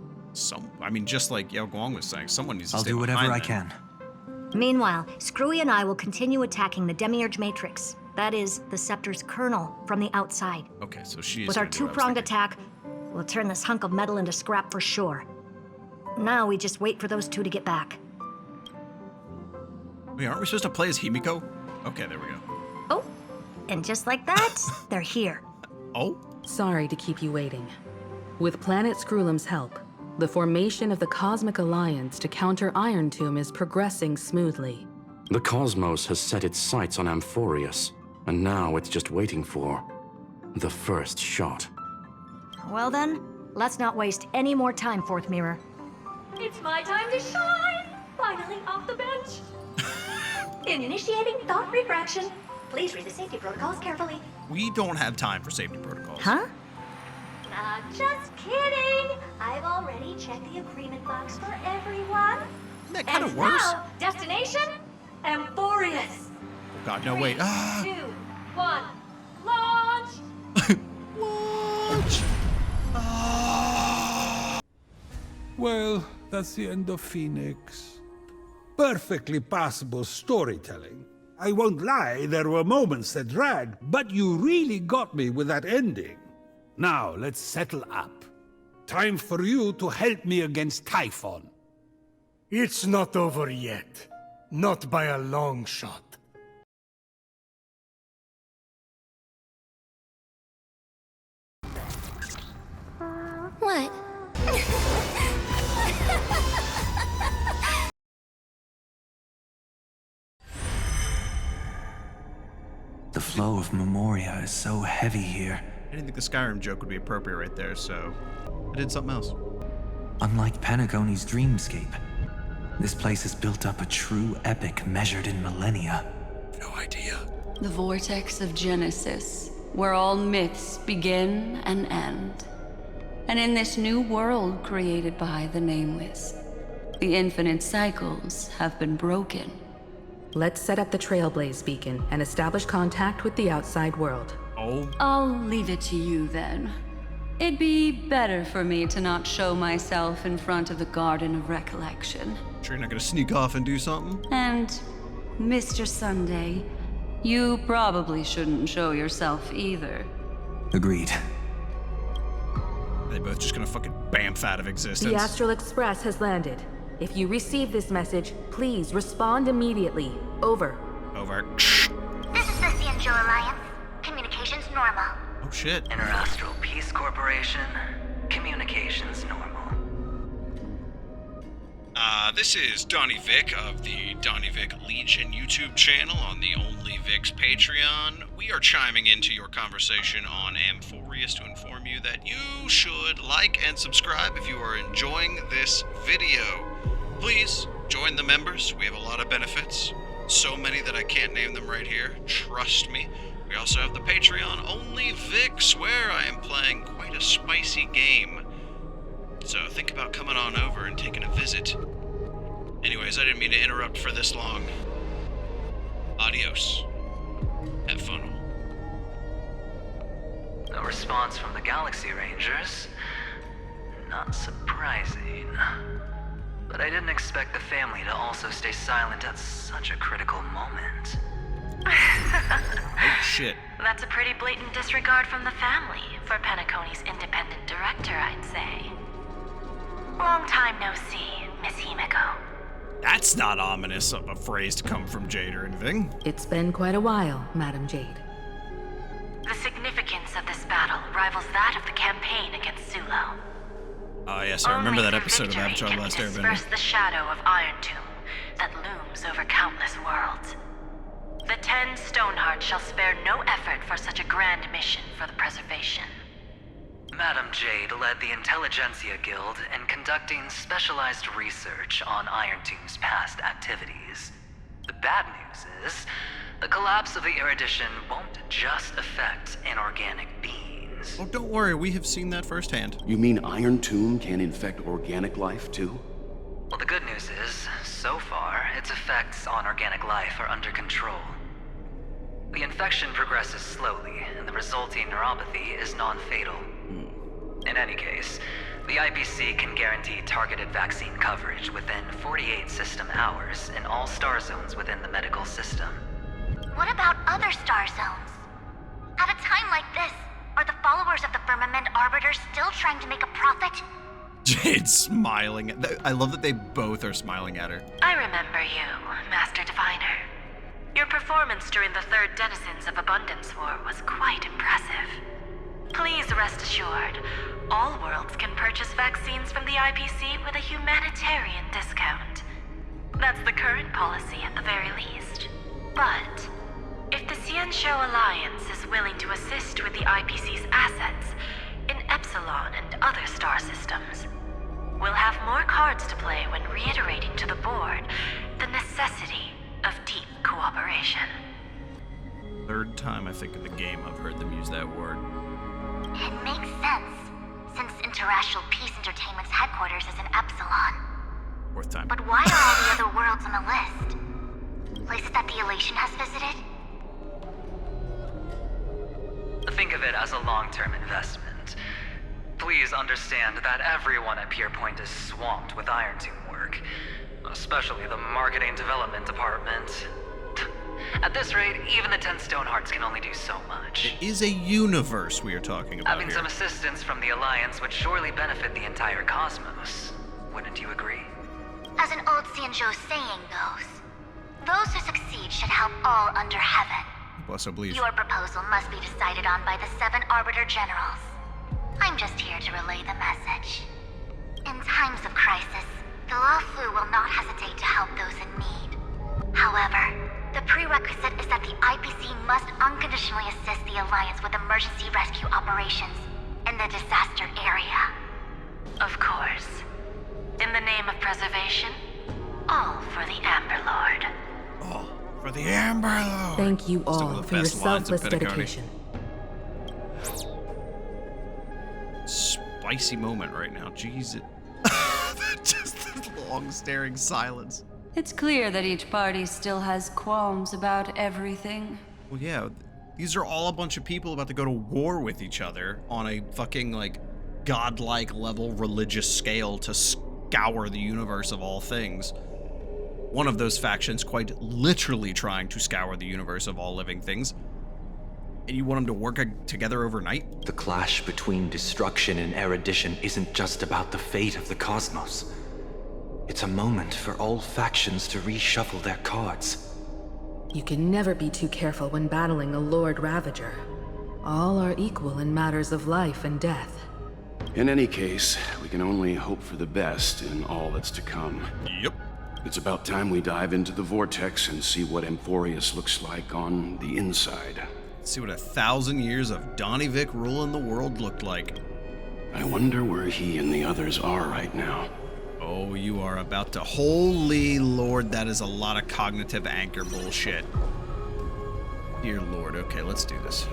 Just like Yao Guang was saying, someone needs to I'll stay do whatever behind I them. can. Meanwhile, Screwy and I will continue attacking the Demiurge Matrix. That is, the Scepter's kernel, from the outside. Okay, so she is With our gonna do what I was two-pronged thinking. attack, we'll turn this hunk of metal into scrap for sure. Now we just wait for those 2 to get back. Wait, aren't we supposed to play as Himiko? Okay, there we go. Oh, and just like that, they're here. Oh? Sorry to keep you waiting. With Planet Screwlum's help, the formation of the Cosmic Alliance to counter Irontomb is progressing smoothly. The cosmos has set its sights on Amphoreus, and now it's just waiting for the first shot. Well then, let's not waste any more time, Fourth Mirror. It's my time to shine! Finally off the bench! Initiating thought refraction. Please read the safety protocols carefully. We don't have time for safety protocols. Huh? Just kidding! I've already checked the agreement box for everyone. Isn't that kind of And worse? now, destination? Emporius. Oh God, no, wait. 3, 2, 1, launch! Launch! Well, that's the end of Phoenix. Perfectly passable storytelling. I won't lie, there were moments that dragged, but you really got me with that ending. Now, let's settle up. Time for you to help me against Typhon. It's not over yet. Not by a long shot. What? The flow of Memoria is so heavy here. I didn't think the Skyrim joke would be appropriate right there, so I did something else. Unlike Pentagoni's dreamscape, this place has built up a true epic measured in millennia. No idea. The vortex of Genesis, where all myths begin and end. And in this new world created by the Nameless, the infinite cycles have been broken. Let's set up the Trailblaze beacon and establish contact with the outside world. Oh. I'll leave it to you then. It'd be better for me to not show myself in front of the Garden of Recollection. Sure you're not gonna sneak off and do something? And, Mr. Sunday, you probably shouldn't show yourself either. Agreed. Are they both just gonna fucking bamf out of existence? The Astral Express has landed. If you receive this message, please respond immediately. Over. Over. This is the Cian Joe Alliance. Communications normal. Oh shit. Interastral Peace Corporation. Communications normal. This is DonnyVick of the DonnyVick Legion YouTube channel on the Only Vic's Patreon. We are chiming into your conversation on Amphoreus to inform you that you should like and subscribe if you are enjoying this video. Please join the members. We have a lot of benefits. So many that I can't name them right here. Trust me. We also have the Patreon. Only Vic. Swear I am playing quite a spicy game. So think about coming on over and taking a visit. Anyways, I didn't mean to interrupt for this long. Adios. Have fun. No response from the Galaxy Rangers. Not surprising. But I didn't expect the family to also stay silent at such a critical moment. Oh shit. That's a pretty blatant disregard from the family for Penacony's independent director, I'd say. Long time no see, Miss Himiko. That's not ominous of a phrase to come from Jade or anything. It's been quite a while, Madam Jade. The significance of this battle rivals that of the campaign against Sulo. Yes, I remember that Only episode of victory Avatar: can The Last Airbender. disperse the shadow of Irontomb that looms over countless worlds. The 10 Stonehearts shall spare no effort for such a grand mission for the preservation. Madam Jade led the Intelligentsia Guild in conducting specialized research on Irontomb's past activities. The bad news is, the collapse of the erudition won't just affect inorganic beings. Oh, don't worry, we have seen that firsthand. You mean Irontomb can infect organic life, too? Well, the good news is, so far, its effects on organic life are under control. The infection progresses slowly, and the resulting neuropathy is non-fatal. In any case, the IPC can guarantee targeted vaccine coverage within 48 system hours in all star zones within the medical system. What about other star zones? At a time like this, are the followers of the Firmament Arbiter still trying to make a profit? Jade's smiling. I love that they both are smiling at her. I remember you, Master Diviner. Your performance during the Third Denizens of Abundance War was quite impressive. Please rest assured, all worlds can purchase vaccines from the IPC with a humanitarian discount. That's the current policy at the very least. But if the Xianzhou Alliance is willing to assist with the IPC's assets in Epsilon and other star systems, we'll have more cards to play when reiterating to the board the necessity of deep cooperation. Third time I think in the game I've heard them use that word. It makes sense, since Interracial Peace Entertainment's headquarters is in Epsilon. Fourth time. But why are all the other worlds on the list? Places that the Elation has visited? Think of it as a long-term investment. Please understand that everyone at Pierpoint is swamped with Irontomb work, especially the marketing development department. At this rate, even the 10 Stonehearts can only do so much. It is a universe we are talking about Having here. some assistance from the Alliance would surely benefit the entire cosmos. Wouldn't you agree? As an old Xianzhou saying goes, those who succeed should help all under heaven. Bless I believe. Your proposal must be decided on by the 7 Arbiter Generals. I'm just here to relay the message. In times of crisis, the Luofu will not hesitate to help those in need. However, the prerequisite is that the IPC must unconditionally assist the Alliance with emergency rescue operations in the disaster area. Of course. In the name of preservation, all for the Amber Lord. All for the Amber Lord. Thank you Still one all of the for your best lines of selfless Penacony. dedication. Spicy moment right now. Jesus. Just the long staring silence. It's clear that each party still has qualms about everything. Well, yeah, these are all a bunch of people about to go to war with each other on a fucking, like, godlike level religious scale to scour the universe of all things. One of those factions quite literally trying to scour the universe of all living things. And you want them to work together overnight? The clash between destruction and erudition isn't just about the fate of the cosmos. It's a moment for all factions to reshuffle their cards. You can never be too careful when battling a Lord Ravager. All are equal in matters of life and death. In any case, we can only hope for the best in all that's to come. Yep. It's about time we dive into the vortex and see what Amphoreus looks like on the inside. See what 1,000 years of DonnyVick ruling the world looked like. I wonder where he and the others are right now. Oh Oh, you are about to... Holy Lord, that is a lot of cognitive anchor bullshit. Dear Lord. Okay, let's do this.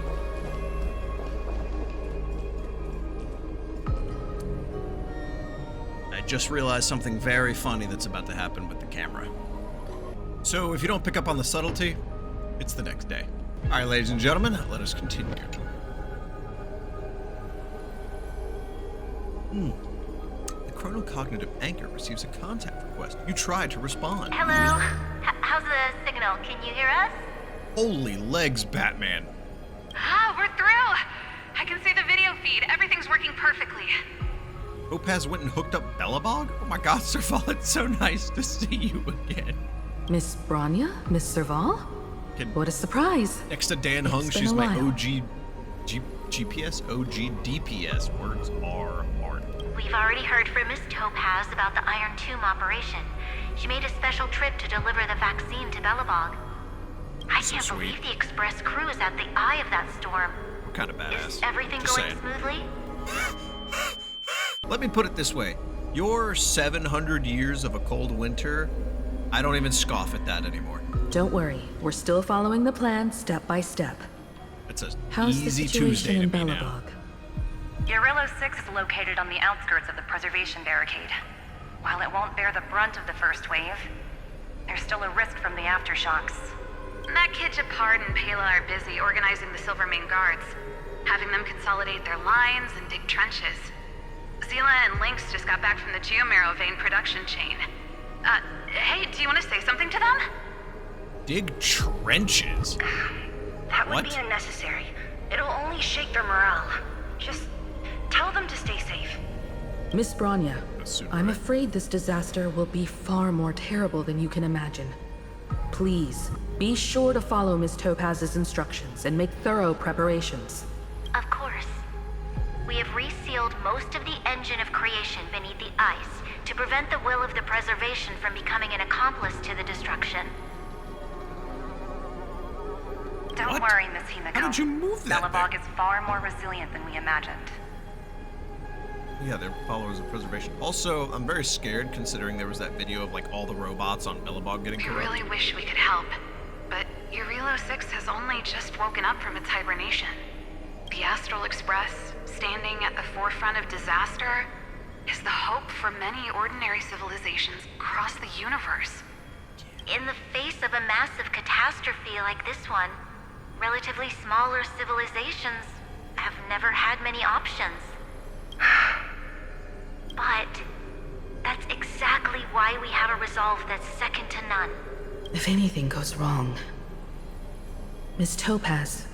I just realized something very funny that's about to happen with the camera. So, if you don't pick up on the subtlety, it's the next day. All right, ladies and gentlemen, let us continue. The chronocognitive anchor receives a contact request. You try to respond. Hello? How's the signal? Can you hear us? Holy legs, Batman. Ah, we're through! I can see the video feed. Everything's working perfectly. Topaz went and hooked up Belobog? Oh my god, Serval, it's so nice to see you again. Miss Bronya? Miss Serval? What a surprise. Next to Dan Hung, she's my OG GPS, OG DPS. Words are hard. We've already heard from Miss Topaz about the Iron Tomb operation. She made a special trip to deliver the vaccine to Belobog. I can't believe the Express crew is at the eye of that storm. We're kind of badass. Is everything Just going saying. smoothly? Let me put it this way. Your 700 years of a cold winter, I don't even scoff at that anymore. Don't worry, we're still following the plan step by step. It's a How's easy the situation Tuesday to in me now. Belobog? Eurillo 6 is located on the outskirts of the preservation barricade. While it won't bear the brunt of the first wave, there's still a risk from the aftershocks. Matt, Japard, and Pela are busy organizing the Silvermane Guards, having them consolidate their lines and dig trenches. Zila and Lynx just got back from the Geomarrow vein production chain. Hey, do you want to say something to them? Dig trenches? That What? would be unnecessary. It'll only shake their morale. Just tell them to stay safe. Miss Bronya, I'm afraid this disaster will be far more terrible than you can imagine. Please, be sure to follow Miss Topaz's instructions and make thorough preparations. Of course. We have resealed most of the engine of creation beneath the ice to prevent the will of the preservation from becoming an accomplice to the destruction. Don't worry, Miss Himiko. How did you move that Belobog is far more resilient than we imagined. Yeah, they're followers of preservation. Also, I'm very scared considering there was that video of like all the robots on Belobog getting We corrupted. really wish we could help, but Eurillo 6 has only just woken up from its hibernation. The Astral Express, standing at the forefront of disaster, is the hope for many ordinary civilizations across the universe. In the face of a massive catastrophe like this one, relatively smaller civilizations have never had many options. But that's exactly why we have a resolve that's second to none. If anything goes wrong... Miss Topaz,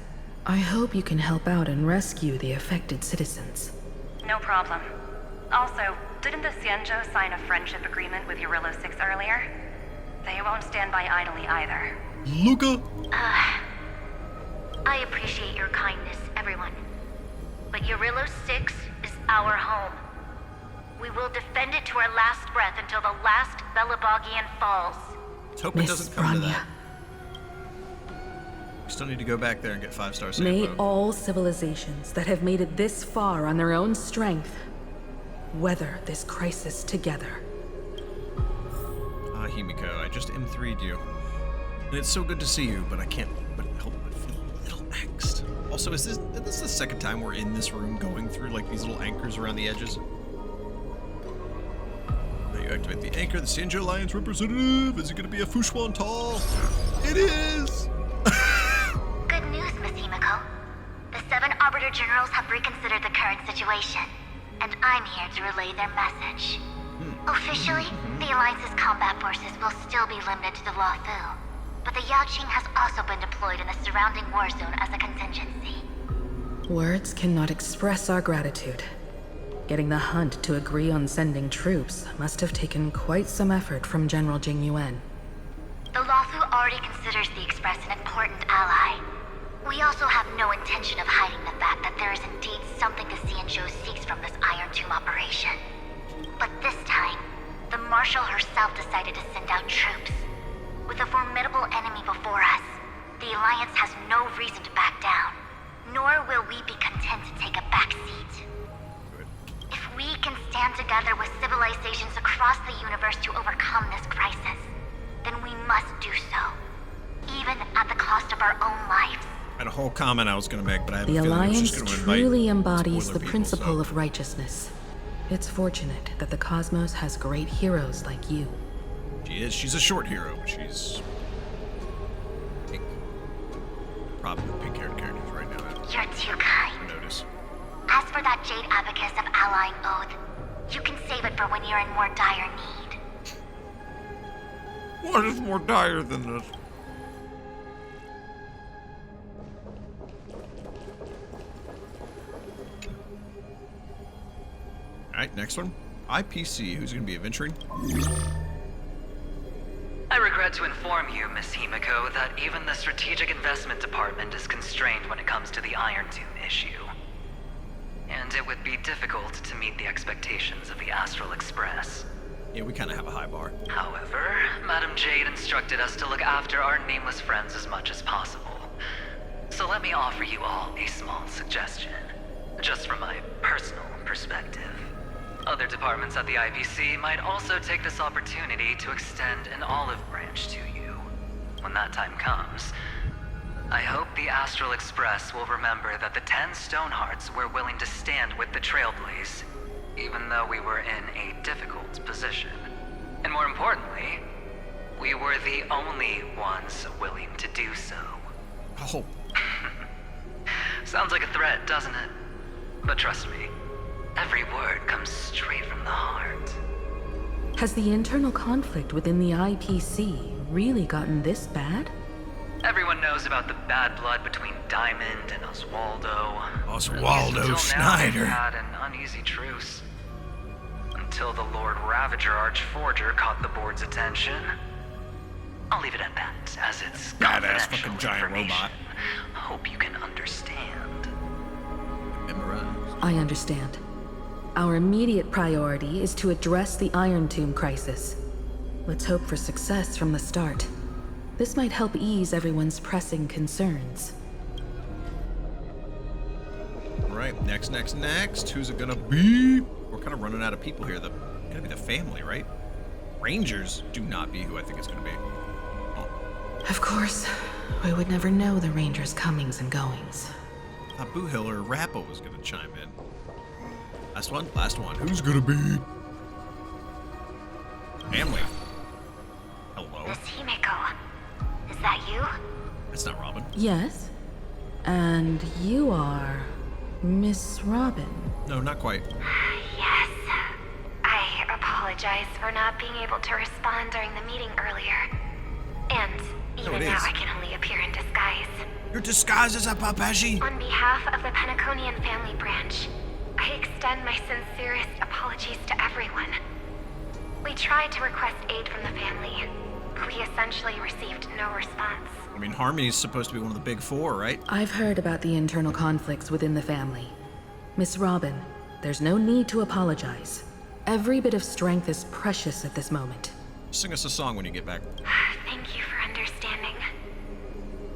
I hope you can help out and rescue the affected citizens. No problem. Also, didn't the Xianzhou sign a friendship agreement with Eurillo 6 earlier? They won't stand by idly either. Luca? I appreciate your kindness, everyone. But Eurillo 6 is our home. We will defend it to our last breath until the last Belobogian falls. Let's hope it doesn't come to that. We still need to go back there and get 5-star save. May mode. all civilizations that have made it this far on their own strength weather this crisis together. Himiko, I just M3'd you. And it's so good to see you, but I can't but help but feel a little angst. Also, is this the second time we're in this room going through like these little anchors around the edges? Now you activate the anchor, the Xianzhou Alliance representative. Is it gonna be a Fushuan Tall? It is! Good news, Miss Himiko. The 7 Arbiter Generals have reconsidered the current situation, and I'm here to relay their message. Officially, the Alliance's combat forces will still be limited to the Luofu, but the Yaoqing has also been deployed in the surrounding war zone as a contingency. Words cannot express our gratitude. Getting the Hunt to agree on sending troops must have taken quite some effort from General Jing Yuan. The Luofu already considers the Express an important ally. We also have no intention of hiding the fact that there is indeed something the Xianzhou seeks from this Iron Tomb operation. But this time, the Marshal herself decided to send out troops. With a formidable enemy before us, the Alliance has no reason to back down, nor will we be content to take a back seat. If we can stand together with civilizations across the universe hoyoverse to overcome this crisis, then we must do so, even at the cost of our own lives. I had a whole comment I was going to make, but I have The a feeling it's Alliance just going to invite truly embodies the people, principle so. of righteousness. It's fortunate that the cosmos has great heroes like you. She is. She's a short hero. She's pink. Probably pink-haired characters right now. You're too kind. Notice. As for that Jade Abacus of Allying Oath, you can save it for when you're in more dire need. What is more dire than this? Alright, next one. IPC, who's going to be adventuring? I regret to inform you, Miss Himiko, that even the Strategic Investment Department is constrained when it comes to the irontomb issue. And it would be difficult to meet the expectations of the Astral Express. Yeah, we kind of have a high bar. However, Madam Jade instructed us to look after our nameless friends as much as possible. So let me offer you all a small suggestion, just from my personal perspective. Other departments at the IPC might also take this opportunity to extend an olive branch to you. When that time comes, I hope the Astral Express will remember that the 10 Stonehearts were willing to stand with the Trailblaze, even though we were in a difficult position. And more importantly, we were the only ones willing to do so. Oh. Sounds like a threat, doesn't it? But trust me, every word comes straight from the heart. Has the internal conflict within the IPC really gotten this bad? Everyone knows about the bad blood between Diamond and Oswaldo. Oswaldo Until now, they've Schneider. had an uneasy truce. Until the Lord Ravager Archforger caught the board's attention. I'll leave it at that, as it's Badass confidential fucking giant information. robot. Hope you can understand. Memorize. I understand. Our immediate priority is to address the Irontomb crisis. Let's hope for success from the start. This might help ease everyone's pressing concerns. Alright, next. Who's it gonna be? We're kind of running out of people here. Gonna be the family, right? Rangers do not be who I think it's gonna be. Oh. Of course, we would never know the Rangers' comings and goings. I thought Boo Hill or Rappo was gonna chime in. Last one. Who's gonna be? Family. Hello. Miss Himiko, is that you? That's not Robin. Yes? And you are Miss Robin. No, not quite. Yes. I apologize for not being able to respond during the meeting earlier. And even now I can only appear in disguise. Your disguise is a papashi. On behalf of the Penaconian family branch, I extend my sincerest apologies to everyone. We tried to request aid from the family. We essentially received no response. I mean, Harmony's supposed to be one of the big four, right? I've heard about the internal conflicts within the family. Miss Robin, there's no need to apologize. Every bit of strength is precious at this moment. Sing us a song when you get back. Thank you for understanding.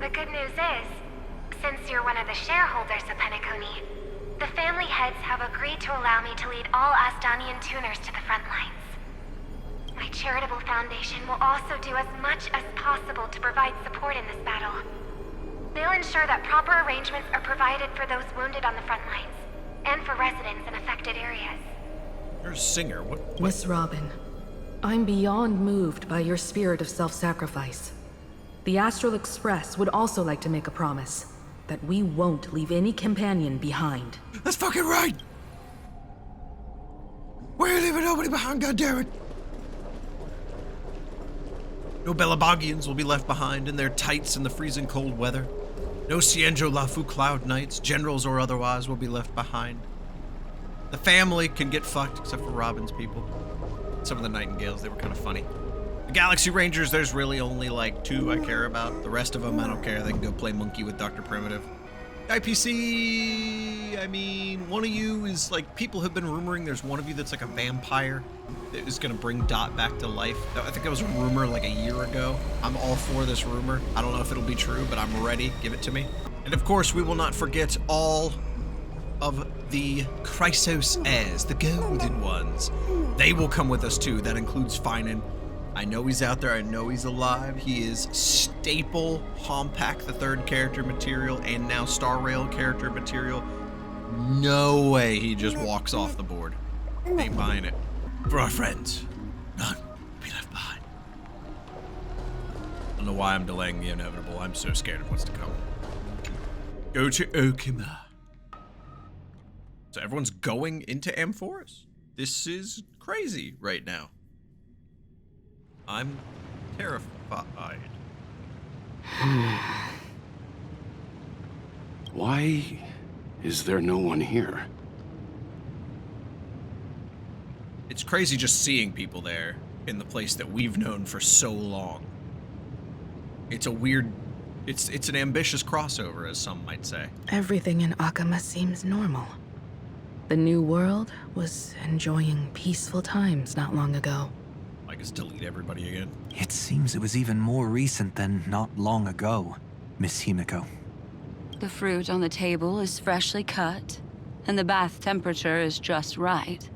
The good news is, since you're one of the shareholders of Penacony, the family heads have agreed to allow me to lead all Asdanian tuners to the front lines. My charitable foundation will also do as much as possible to provide support in this battle. They'll ensure that proper arrangements are provided for those wounded on the front lines, and for residents in affected areas. You're a singer. What? Miss Robin, I'm beyond moved by your spirit of self-sacrifice. The Astral Express would also like to make a promise that we won't leave any companion behind. That's fucking right! We're leaving nobody behind, goddammit! No Belabogians will be left behind in their tights in the freezing cold weather. No Cienjo Lafu Cloud Knights, generals or otherwise, will be left behind. The family can get fucked, except for Robin's people. Some of the Nightingales, they were kind of funny. The Galaxy Rangers, there's really only like 2 I care about. The rest of them, I don't care. They can go play monkey with Dr. Primitive. IPC, I mean, one of you is like, people have been rumoring there's one of you that's like a vampire that is gonna bring Dot back to life. I think that was a rumor like a year ago. I'm all for this rumor. I don't know if it'll be true, but I'm ready. Give it to me. And of course, we will not forget all of the Chrysos heirs, the golden ones. They will come with us too. That includes Finan. I know he's out there. I know he's alive. He is staple Hompack the third character material and now Starrail character material. No way he just walks off the board. Ain't buying it. For our friends, none will be left behind. I don't know why I'm delaying the inevitable. I'm so scared of what's to come. Go to Okima. So everyone's going into Amphoreus. This is crazy right now. I'm terrified. Why is there no one here? It's crazy just seeing people there in the place that we've known for so long. It's a weird, it's an ambitious crossover, as some might say. Everything in Akama seems normal. The new world was enjoying peaceful times not long ago. Like, just delete everybody again. It seems it was even more recent than not long ago, Miss Himiko. The fruit on the table is freshly cut, and the bath temperature is just right.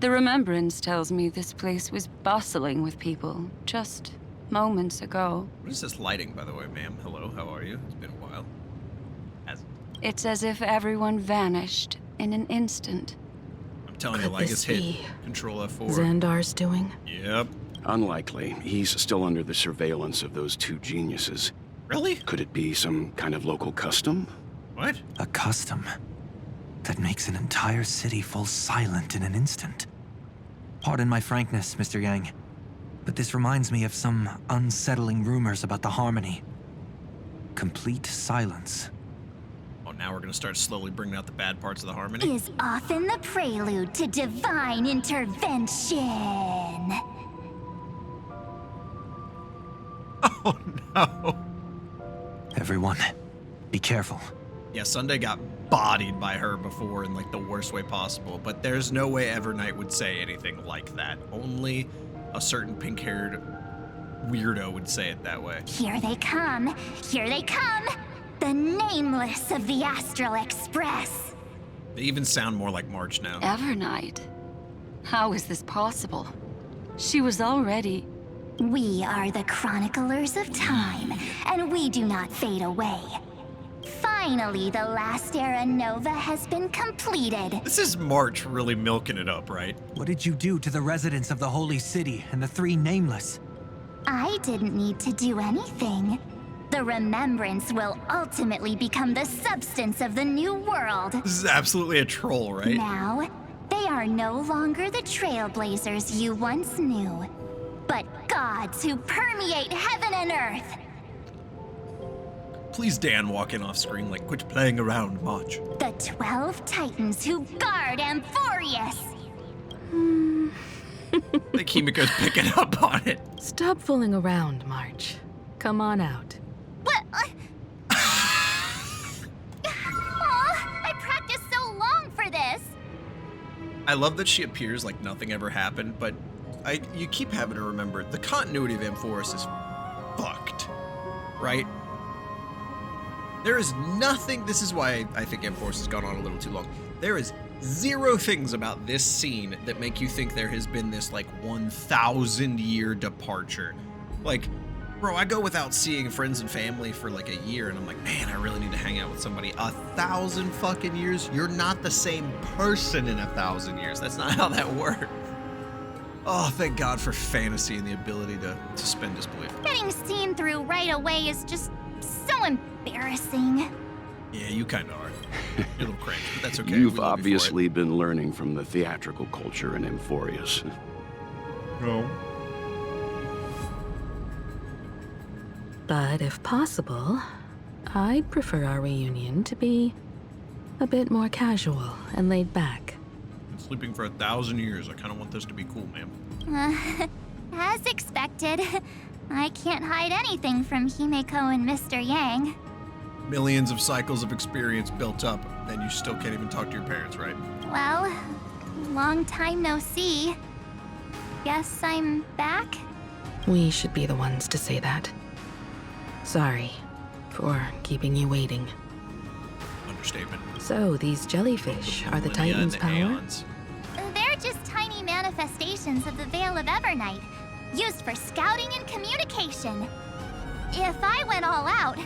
The remembrance tells me this place was bustling with people just moments ago. What is this lighting, by the way, ma'am? Hello, how are you? It's been a while. It's as if everyone vanished in an instant. I'm telling you, like, it's hit Control F4. Xandar's doing? Yep. Unlikely. He's still under the surveillance of those two geniuses. Really? Could it be some kind of local custom? What? A custom that makes an entire city fall silent in an instant. Pardon my frankness, Mr. Yang, but this reminds me of some unsettling rumors about the Harmony. Complete silence. Oh, now we're gonna start slowly bringing out the bad parts of the Harmony? Is often the prelude to divine intervention. Oh no. Everyone, be careful. Yeah, Sunday got bodied by her before in like the worst way possible, but there's no way Evernight would say anything like that. Only a certain pink-haired weirdo would say it that way. Here they come. Here they come. The Nameless of the Astral Express. They even sound more like March now. Evernight? How is this possible? She was already... We are the chroniclers of time, and we do not fade away. Finally, the last era Nova has been completed. This is March really milking it up, right? What did you do to the residents of the Holy City and the three Nameless? I didn't need to do anything. The remembrance will ultimately become the substance of the new world. This is absolutely a troll, right? Now, they are no longer the Trailblazers you once knew, but gods who permeate heaven and earth. Please, Dan, walk in off screen like, quit playing around, March. The 12 Titans who guard Amphoreus. I think Himiko's picking up on it. Stop fooling around, March. Come on out. What? I practiced so long for this. I love that she appears like nothing ever happened, but you keep having to remember the continuity of Amphoreus is fucked, right? There is nothing. This is why I think Emporius has gone on a little too long. There is zero things about this scene that make you think there has been this like 1,000-year departure. Like, bro, I go without seeing friends and family for like a year, and I'm like, man, I really need to hang out with somebody. 1,000 fucking years? You're not the same person in 1,000 years. That's not how that works. Oh, thank God for fantasy and the ability to suspend disbelief. Getting seen through right away is just so embarrassing. Yeah, you kind of are. You're a little cringe, but that's okay. You've obviously been learning from the theatrical culture in Amphorius. No. But if possible, I'd prefer our reunion to be a bit more casual and laid back. Been sleeping for 1,000 years. I kind of want this to be cool, ma'am. As expected, I can't hide anything from Himiko and Mr. Yang. Millions of cycles of experience built up, and you still can't even talk to your parents, right? Well, long time no see. Guess I'm back? We should be the ones to say that. Sorry for keeping you waiting. understatement. So, these jellyfish are the Millennia Titan's and power? aeons. They're just tiny manifestations of the Veil of Evernight, used for scouting and communication. If I went all out,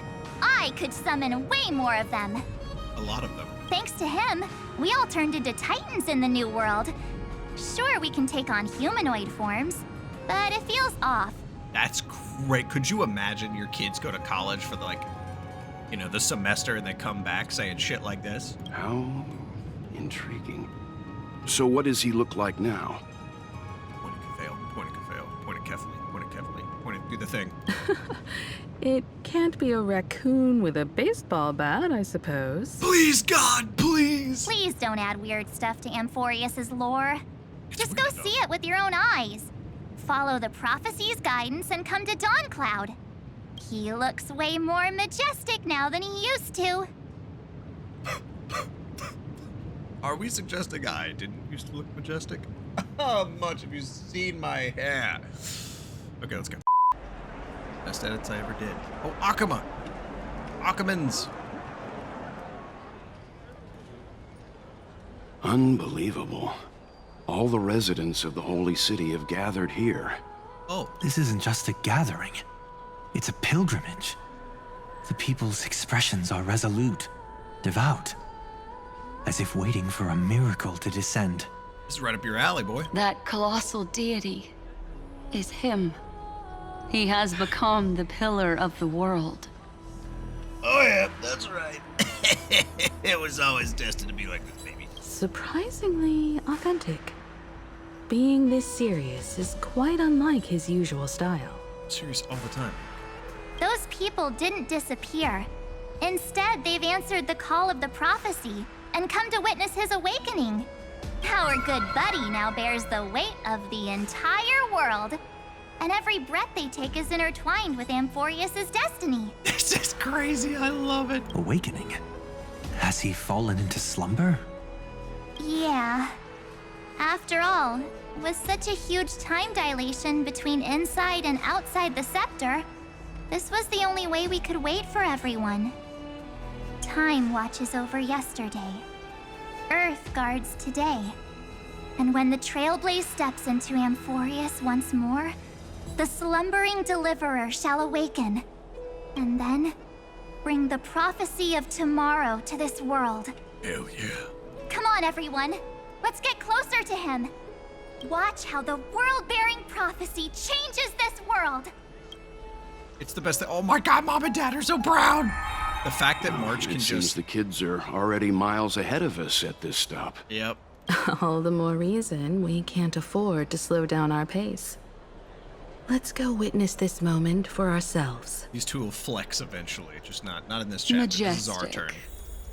I could summon way more of them. A lot of them. Thanks to him, we all turned into Titans in the New World. Sure, we can take on humanoid forms, but it feels off. That's great. Could you imagine your kids go to college for the, like, you know, the semester and they come back saying shit like this? How intriguing. So what does he look like now? Point it, fail. Point it, fail. Point it carefully. Point it carefully. Point it. Do the thing. It can't be a raccoon with a baseball bat, I suppose. Please, God, please! Please don't add weird stuff to Amphoreus' lore. Just go see it with your own eyes. Follow the prophecy's guidance and come to Dawncloud. He looks way more majestic now than he used to. Are we suggesting I didn't used to look majestic? How much have you seen my hair? Okay, let's go. Best edits I ever did. Oh, Akama! Akamans! Unbelievable. All the residents of the Holy City have gathered here. Oh. This isn't just a gathering. It's a pilgrimage. The people's expressions are resolute, devout, as if waiting for a miracle to descend. This is right up your alley, boy. That colossal deity is him. He has become the pillar of the world. Oh yeah, that's right. It was always destined to be like this, baby. Surprisingly authentic. Being this serious is quite unlike his usual style. Serious all the time. Those people didn't disappear. Instead, they've answered the call of the prophecy and come to witness his awakening. Our good buddy now bears the weight of the entire world. And every breath they take is intertwined with Amphoreus' destiny. This is crazy, I love it. Awakening? Has he fallen into slumber? Yeah. After all, with such a huge time dilation between inside and outside the Scepter, this was the only way we could wait for everyone. Time watches over yesterday. Earth guards today. And when the Trailblaze steps into Amphoreus once more, the slumbering deliverer shall awaken, and then bring the prophecy of tomorrow to this world. Hell yeah. Come on, everyone. Let's get closer to him. Watch how the world-bearing prophecy changes this world. It's the best thing. Oh my God, Mom and Dad are so proud. The fact that March can It seems just... the kids are already miles ahead of us at this stop. Yep. All the more reason we can't afford to slow down our pace. Let's go witness this moment for ourselves. These two will flex eventually, just not in this chapter. This is our turn.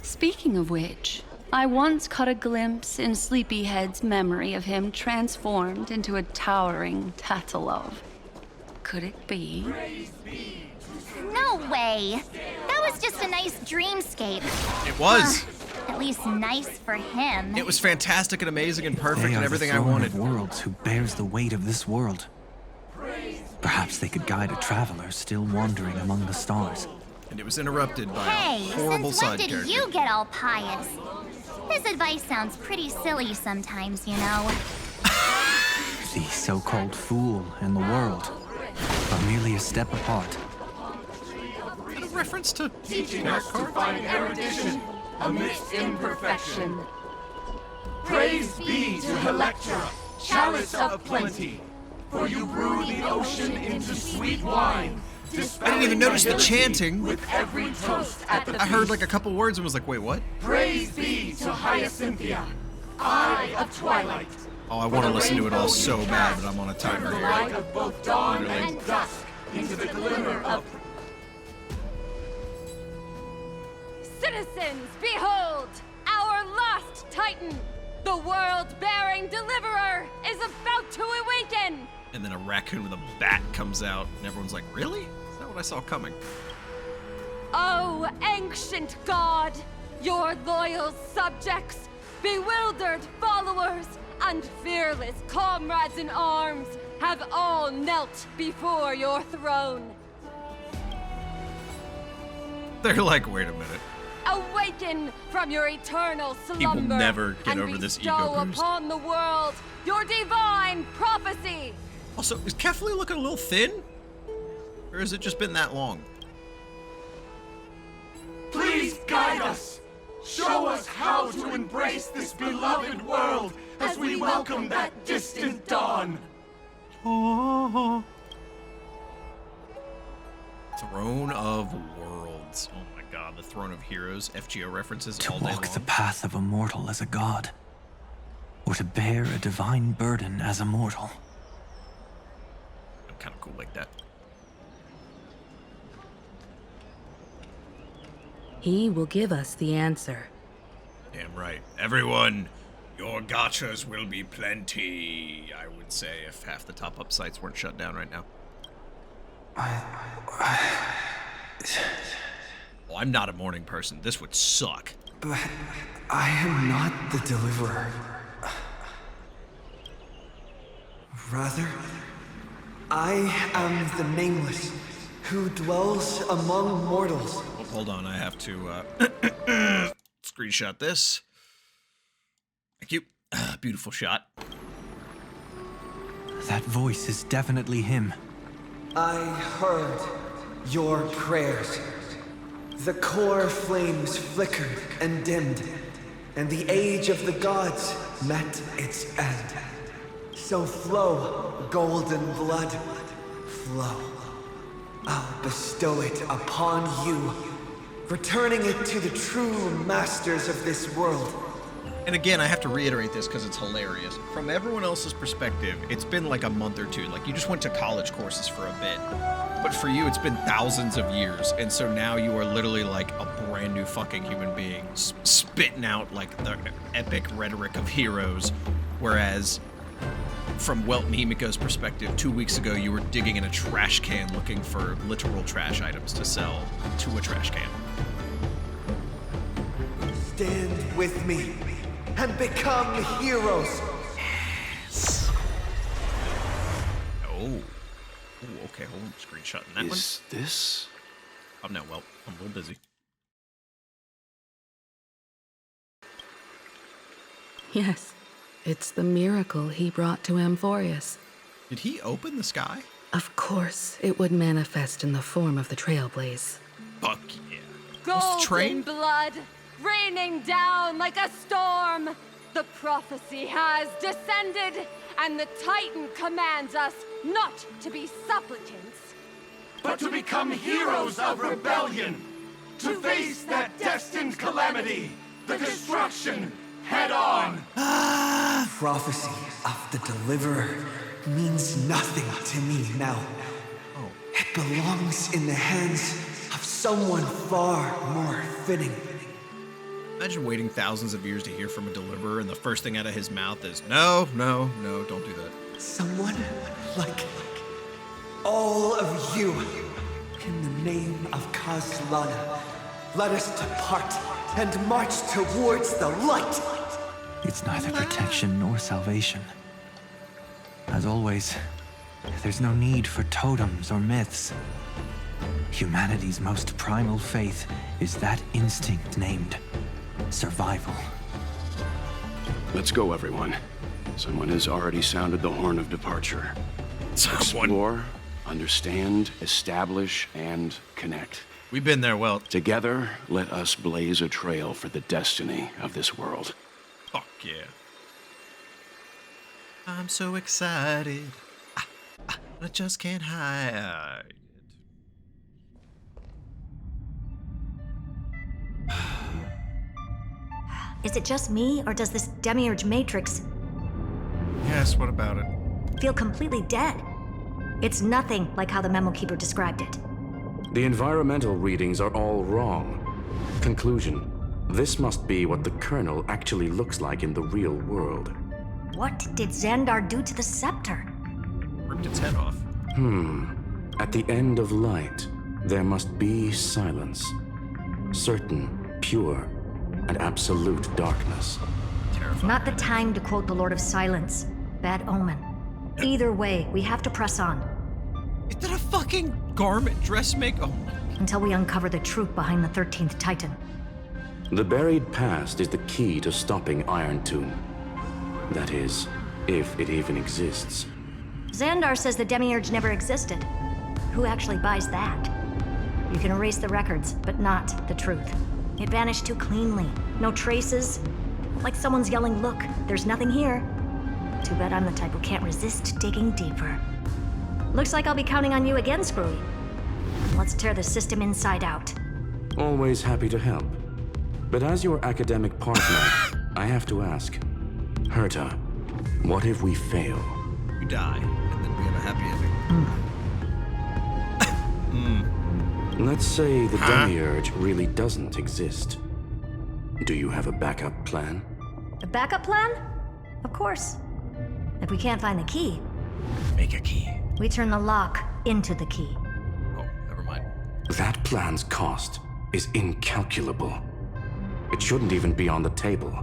Speaking of which, I once caught a glimpse in Sleepyhead's memory of him transformed into a towering Tatalov. Could it be? No way. That was just a nice dreamscape. It was. At least nice for him. It was fantastic and amazing and perfect They and are everything the I throne wanted. of worlds who bears the weight of this world. Perhaps they could guide a traveler still wandering among the stars. And it was interrupted by Hey, a horrible since when side did character. you get all pious? His advice sounds pretty silly sometimes, you know. The so-called fool and the world are merely a step apart. A reference to Teaching us to find erudition amidst imperfection. Praise be to Electra, chalice of plenty, for you brew the ocean into sweet wine. I didn't even notice the chanting. With every toast at the I heard feast. like a couple words and was like, wait, what? Praise be to Hyacinthia, eye of twilight. Oh, I want to listen to it all so bad, but I'm on a timer The here. light of both dawn Literally. and dusk into the glimmer of... Citizens, behold! Our last Titan! The world-bearing deliverer is about to awaken! And then a raccoon with a bat comes out, and everyone's like, really? Is that what I saw coming? Oh, ancient god! Your loyal subjects, bewildered followers, and fearless comrades in arms have all knelt before your throne. They're like, wait a minute. Awaken from your eternal slumber. He will never get over this ego bestow boost. upon the world your divine prophecy. Also, is Kefli looking a little thin? Or has it just been that long? Please guide us. Show us how to embrace this beloved world as we welcome that distant dawn. Throne of Worlds. Oh my god, the Throne of Heroes. FGO references To all day walk long. the path of a mortal as a god, or to bear a divine burden as a mortal. I'm kind of cool like that. He will give us the answer. Damn right. Everyone, your gachas will be plenty, I would say, if half the top-up sites weren't shut down right now. Well, I'm not a morning person. This would suck. But I am not the deliverer. Rather, I am the Nameless, who dwells among mortals. Well, hold on, I have to screenshot this. Thank you. Beautiful shot. That voice is definitely him. I heard your prayers. The core flames flickered and dimmed, and the age of the gods met its end. So flow, golden blood, flow. I'll bestow it upon you, returning it to the true masters of this world. And again, I have to reiterate this because it's hilarious. From everyone else's perspective, it's been like a month or two. Like, you just went to college courses for a bit. But for you, it's been thousands of years. And so now you are literally like a brand new fucking human being, spitting out like the epic rhetoric of heroes. Whereas from Welt Mimiko's perspective, 2 weeks ago, you were digging in a trash can looking for literal trash items to sell to a trash can. Stand with me and become heroes. Oh. Ooh, okay, hold on. Screenshotting that one. Is this? Oh, no, well, I'm a little busy. Yes, it's the miracle he brought to Amphoreus. Did he open the sky? Of course, it would manifest in the form of the Trailblaze. Fuck yeah. Golden blood, raining down like a storm. The prophecy has descended, and the Titan commands us not to be supplicants, but to become heroes of rebellion, to face that destined calamity, the destruction, head on. Prophecy of the Deliverer means nothing to me now. It belongs in the hands of someone far more fitting. Imagine waiting thousands of years to hear from a deliverer, and the first thing out of his mouth is, no, no, no, don't do that. Someone like all of you. In the name of Kazlana, let us depart and march towards the light. It's neither protection nor salvation. As always, there's no need for totems or myths. Humanity's most primal faith is that instinct named survival. Let's go, everyone. Someone has already sounded the horn of departure. Explore, understand, establish, and connect. We've been there, well. Together, let us blaze a trail for the destiny of this world. Fuck yeah. I'm so excited. I just can't hide it. Is it just me, or does this demiurge matrix Yes, what about it? feel completely dead? It's nothing like how the memo keeper described it. The environmental readings are all wrong. Conclusion. This must be what the kernel actually looks like in the real world. What did Xandar do to the Scepter? Ripped its head off. At the end of light, there must be silence. Certain, pure, and absolute darkness. Not the time to quote the Lord of Silence. Bad omen. Either way, we have to press on. Is that a fucking garment dressmaker? Oh. Until we uncover the truth behind the 13th Titan. The buried past is the key to stopping Irontomb. That is, if it even exists. Xandar says the Demiurge never existed. Who actually buys that? You can erase the records, but not the truth. It vanished too cleanly. No traces. Like someone's yelling, look, there's nothing here. Too bad I'm the type who can't resist digging deeper. Looks like I'll be counting on you again, Screwy. Let's tear the system inside out. Always happy to help. But as your academic partner, I have to ask, Herta, what if we fail? You die, and then we have a happy ending. Let's say the Demiurge really doesn't exist. Do you have a backup plan? A backup plan? Of course. If we can't find the key, make a key. We turn the lock into the key. Oh, never mind. That plan's cost is incalculable. It shouldn't even be on the table.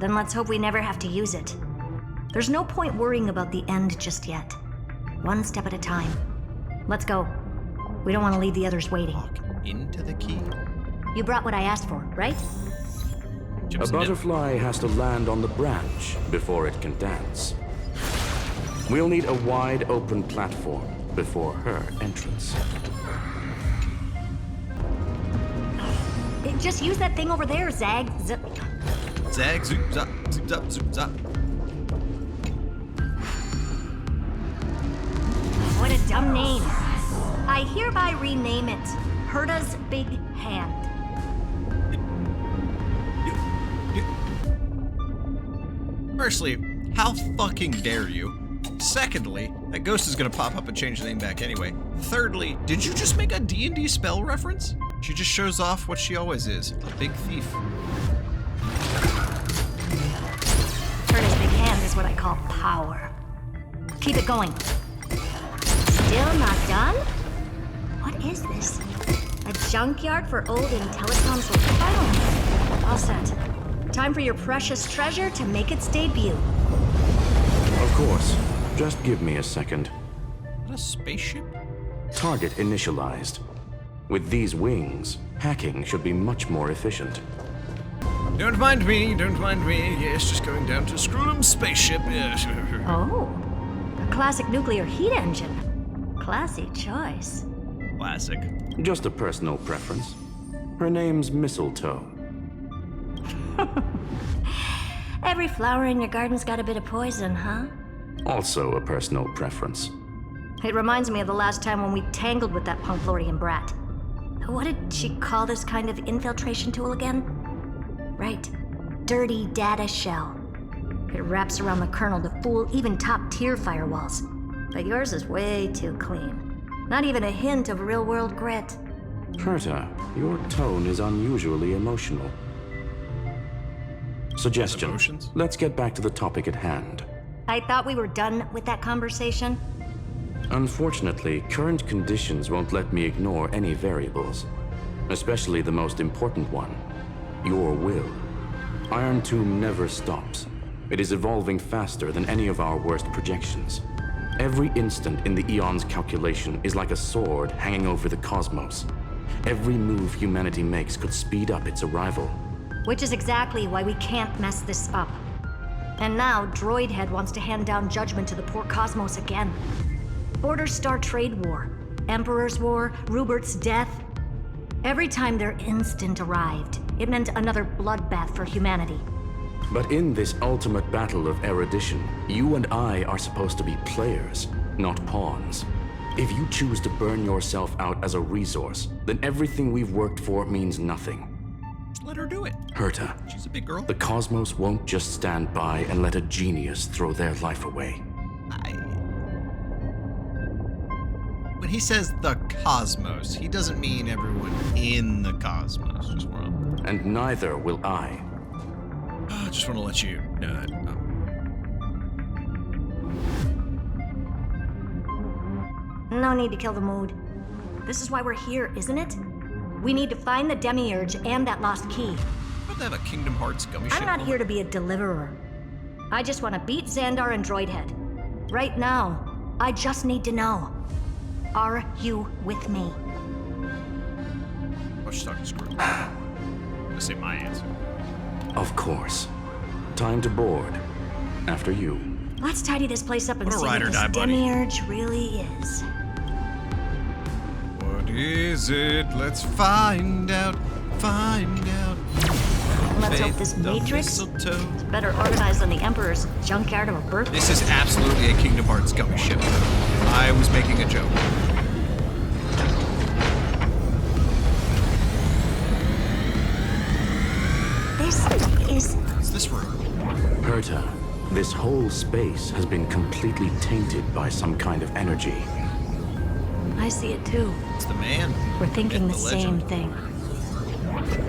Then let's hope we never have to use it. There's no point worrying about the end just yet. One step at a time. Let's go. We don't want to leave the others waiting. Lock into the key. You brought what I asked for, right? A butterfly has to land on the branch before it can dance. We'll need a wide open platform before her entrance. Just use that thing over there, Zag. Zag, zoop, zap, zoop, zap, zoop, zap. What a dumb name. I hereby rename it Herta's Big Hand. Firstly, how fucking dare you? Secondly, that ghost is gonna pop up and change the name back anyway. Thirdly, did you just make a D&D spell reference? She just shows off what she always is, a big thief. Herta's Big Hand is what I call power. Keep it going. Still not done? What is this? A junkyard for old Intellicoms with phones. All set. Time for your precious treasure to make its debut. Of course. Just give me a second. What, a spaceship? Target initialized. With these wings, hacking should be much more efficient. Don't mind me, don't mind me. Yes, just going down to Screwlum's spaceship. Yes. Oh, a classic nuclear heat engine. Classy choice. Classic. Just a personal preference. Her name's Mistletoe. Every flower in your garden's got a bit of poison, huh? Also a personal preference. It reminds me of the last time when we tangled with that punk Lordian brat. What did she call this kind of infiltration tool again? Right. Dirty data shell. It wraps around the kernel to fool even top-tier firewalls. But yours is way too clean. Not even a hint of real-world grit. Herta, your tone is unusually emotional. Suggestion. Emotions? Let's get back to the topic at hand. I thought we were done with that conversation. Unfortunately, current conditions won't let me ignore any variables. Especially the most important one. Your will. Irontomb never stops. It is evolving faster than any of our worst projections. Every instant in the Eon's calculation is like a sword hanging over the cosmos. Every move humanity makes could speed up its arrival. Which is exactly why we can't mess this up. And now, Droidhead wants to hand down judgment to the poor cosmos again. Border Star Trade War, Emperor's War, Rupert's death. Every time their instant arrived, it meant another bloodbath for humanity. But in this ultimate battle of erudition, you and I are supposed to be players, not pawns. If you choose to burn yourself out as a resource, then everything we've worked for means nothing. Just let her do it. Herta. She's a big girl. The cosmos won't just stand by and let a genius throw their life away. When he says the cosmos, he doesn't mean everyone in the cosmos. Just want And neither will I. Just want to let you know that. No need to kill the mood. This is why we're here, isn't it? We need to find the Demiurge and that lost key. Don't they have a Kingdom Hearts gummy ship? I'm not here to be a deliverer. I just want to beat Xandar and Droidhead. Right now, I just need to know. Are you with me? Oh, she's talking screw. gonna say my answer. Of course. Time to board. After you. Let's tidy this place up and What a see ride what or this die, buddy. demiurge really is. What is it? Let's find out. Find out. Let's hope this matrix is better organized than the Emperor's junkyard of a birth. This is absolutely a Kingdom Hearts gummy ship. I was making a joke. What's this room? Herta, this whole space has been completely tainted by some kind of energy. I see it too. It's the man. We're thinking the legend. same thing.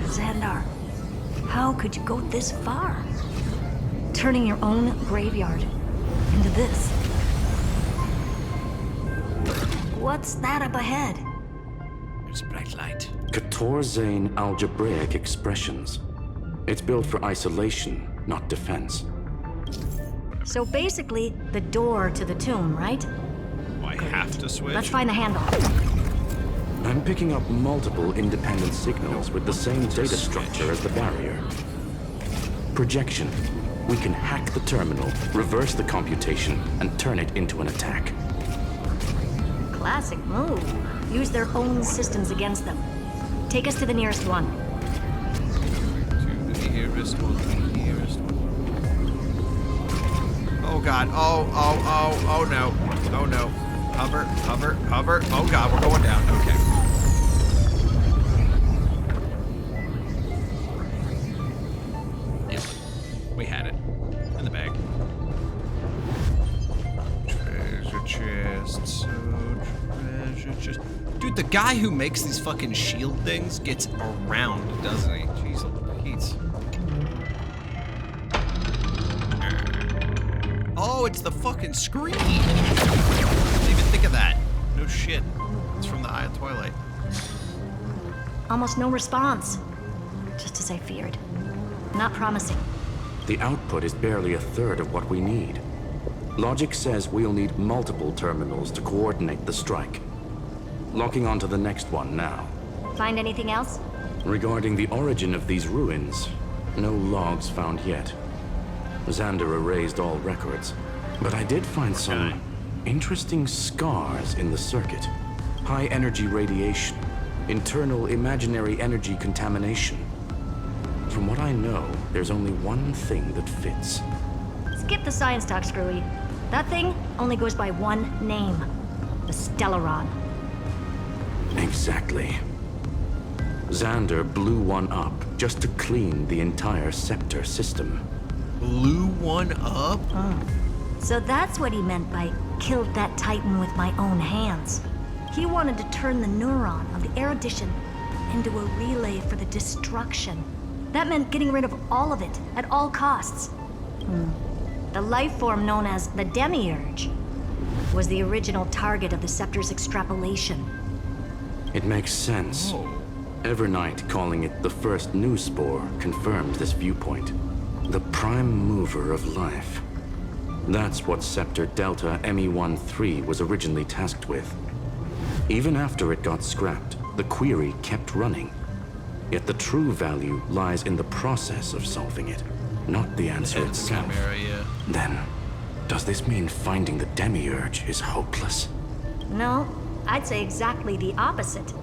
Xandar, how could you go this far? Turning your own graveyard into this. What's that up ahead? There's a bright light. Katorzane algebraic expressions. It's built for isolation, not defense. So basically, the door to the tomb, right? I have to switch. Let's find the handle. I'm picking up multiple independent signals with the same data structure as the barrier. Projection. We can hack the terminal, reverse the computation, and turn it into an attack. Classic move. Use their own systems against them. Take us to the nearest one. To the nearest one. Oh god. Oh no. Oh no. Hover. Oh god, we're going down. Okay. Yep. We had it. In the bag. Treasure chest. Treasure chest. Dude, the guy who makes these fucking shield things gets around, doesn't he? Jeez, Pete's. Oh, it's the fucking screen. I didn't even think of that. No shit. It's from the Eye of Twilight. Almost no response. Just as I feared. Not promising. The output is barely a third of what we need. Logic says we'll need multiple terminals to coordinate the strike. Locking onto the next one now. Find anything else? Regarding the origin of these ruins, no logs found yet. Xander erased all records, but I did find some interesting scars in the circuit. High energy radiation, internal imaginary energy contamination. From what I know, there's only one thing that fits. Skip the science talk, Screwy. That thing only goes by one name. The Stellaron. Exactly. Xander blew one up just to clean the entire Scepter system. Blew one up? So that's what he meant by killed that Titan with my own hands. He wanted to turn the neuron of the erudition into a relay for the destruction. That meant getting rid of all of it at all costs. The life form known as the Demiurge was the original target of the Scepter's extrapolation. It makes sense. Evernight calling it the first new spore confirmed this viewpoint. The prime mover of life. That's what Scepter Delta ME-13 was originally tasked with. Even after it got scrapped, the query kept running. Yet the true value lies in the process of solving it, not the answer itself. Then, does this mean finding the Demiurge is hopeless? No, I'd say exactly the opposite.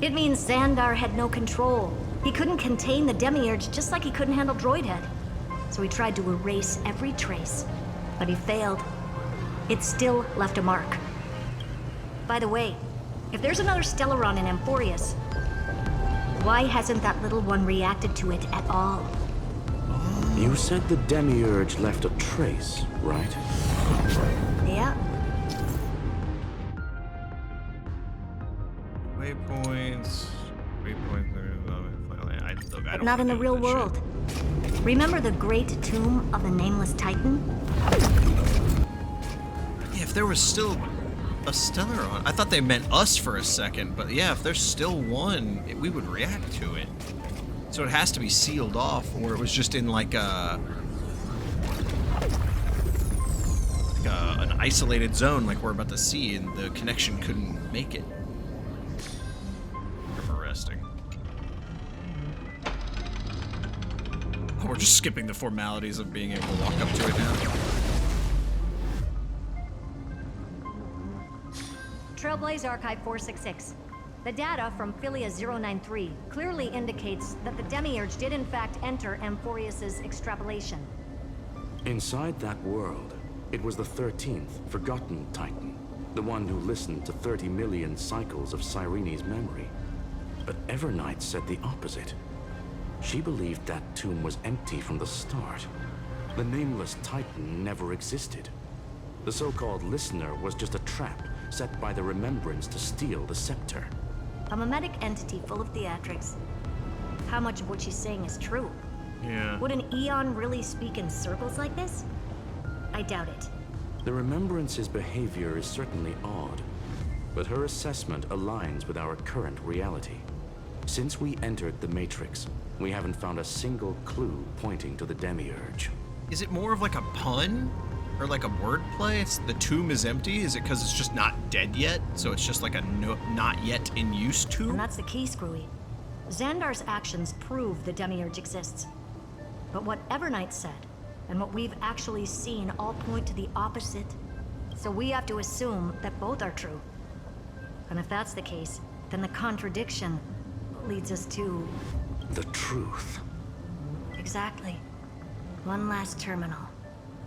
It means Xandar had no control. He couldn't contain the Demiurge just like he couldn't handle Droidhead. So he tried to erase every trace, but he failed. It still left a mark. By the way, if there's another Stellaron in Emporius, why hasn't that little one reacted to it at all? You said the Demiurge left a trace, right? Yeah. Waypoints. I don't Not in the real world. Remember the great tomb of the Nameless Titan? Yeah, if there was still a Stellaron, I thought they meant us for a second, but yeah, if there's still one, we would react to it. So it has to be sealed off, or it was just in like an isolated zone like we're about to see, and the connection couldn't make it. Interesting. Or just skipping the formalities of being able to walk up to it now. Trailblaze Archive 466. The data from Philia 093 clearly indicates that the Demiurge did in fact enter Amphoreus' extrapolation. Inside that world, it was the 13th, forgotten Titan, the one who listened to 30 million cycles of Cyrene's memory. But Evernight said the opposite. She believed that tomb was empty from the start. The Nameless Titan never existed. The so-called listener was just a trap set by the Remembrance to steal the Scepter. A mimetic entity full of theatrics. How much of what she's saying is true? Yeah. Would an Eon really speak in circles like this? I doubt it. The Remembrance's behavior is certainly odd, but her assessment aligns with our current reality. Since we entered the Matrix, we haven't found a single clue pointing to the Demiurge. Is it more of like a pun? Or like a wordplay? It's the tomb is empty? Is it because it's just not dead yet? So it's just like a not yet in use tomb? And that's the key, Screwy. Xandar's actions prove the Demiurge exists. But what Evernight said, and what we've actually seen all point to the opposite. So we have to assume that both are true. And if that's the case, then the contradiction leads us to... the truth. Exactly. One last terminal.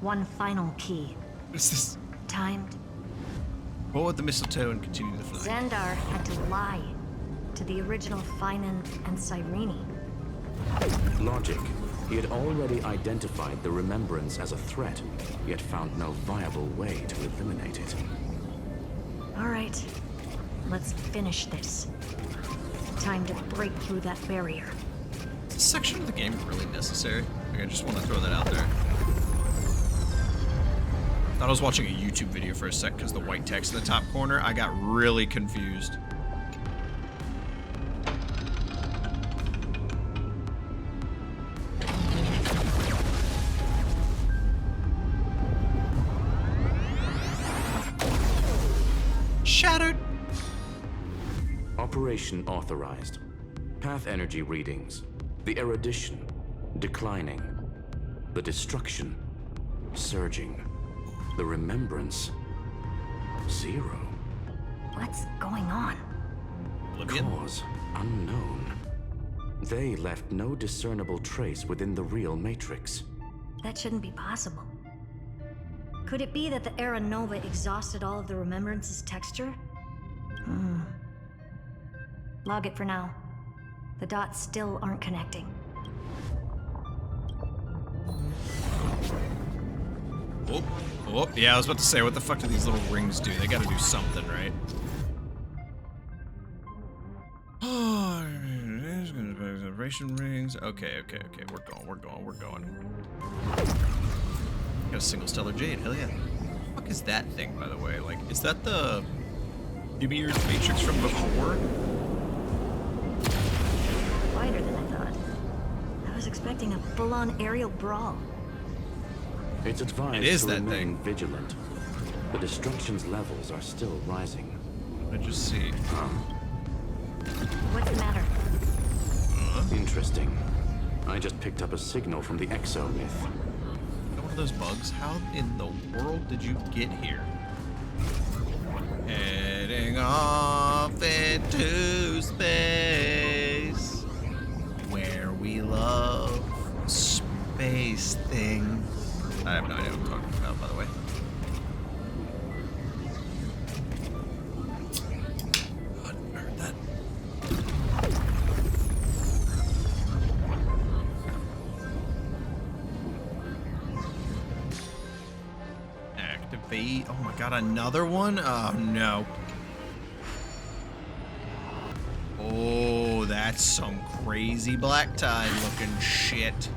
One final key. What's this? Timed. Forward the mistletoe and continue the flight. Xandar had to lie to the original Finan and Cyrene. Logic. He had already identified the Remembrance as a threat, yet found no viable way to eliminate it. All right. Let's finish this. Time to break through that barrier. Is this section of the game really necessary? Like, I just want to throw that out there. Thought I was watching a YouTube video for a sec because the white text in the top corner, I got really confused. Shattered! Operation authorized. Path energy readings. The erudition, declining. The destruction, surging. The remembrance, 0. What's going on? Cause unknown. They left no discernible trace within the real Matrix. That shouldn't be possible. Could it be that the Era Nova exhausted all of the Remembrance's texture? Log it for now. The dots still aren't connecting. Oh, yeah, I was about to say, what the fuck do these little rings do? They gotta do something, right? Observation rings. Okay. We're going. Got a single stellar jade, hell yeah. What the fuck is that thing, by the way? Like, is that the Demiurge Matrix from before? Wider than I thought. I was expecting a full-on aerial brawl. It's advised It is to that remain vigilant. The destruction's levels are still rising. I just see. What's the matter? Interesting. I just picked up a signal from the exomyth. One of those bugs? How in the world did you get here? Heading off into space, where we love space things. I have no idea what I'm talking about, by the way. God, I heard that. Activate. Oh my god, another one? Oh no. Oh, that's some crazy black tide looking shit.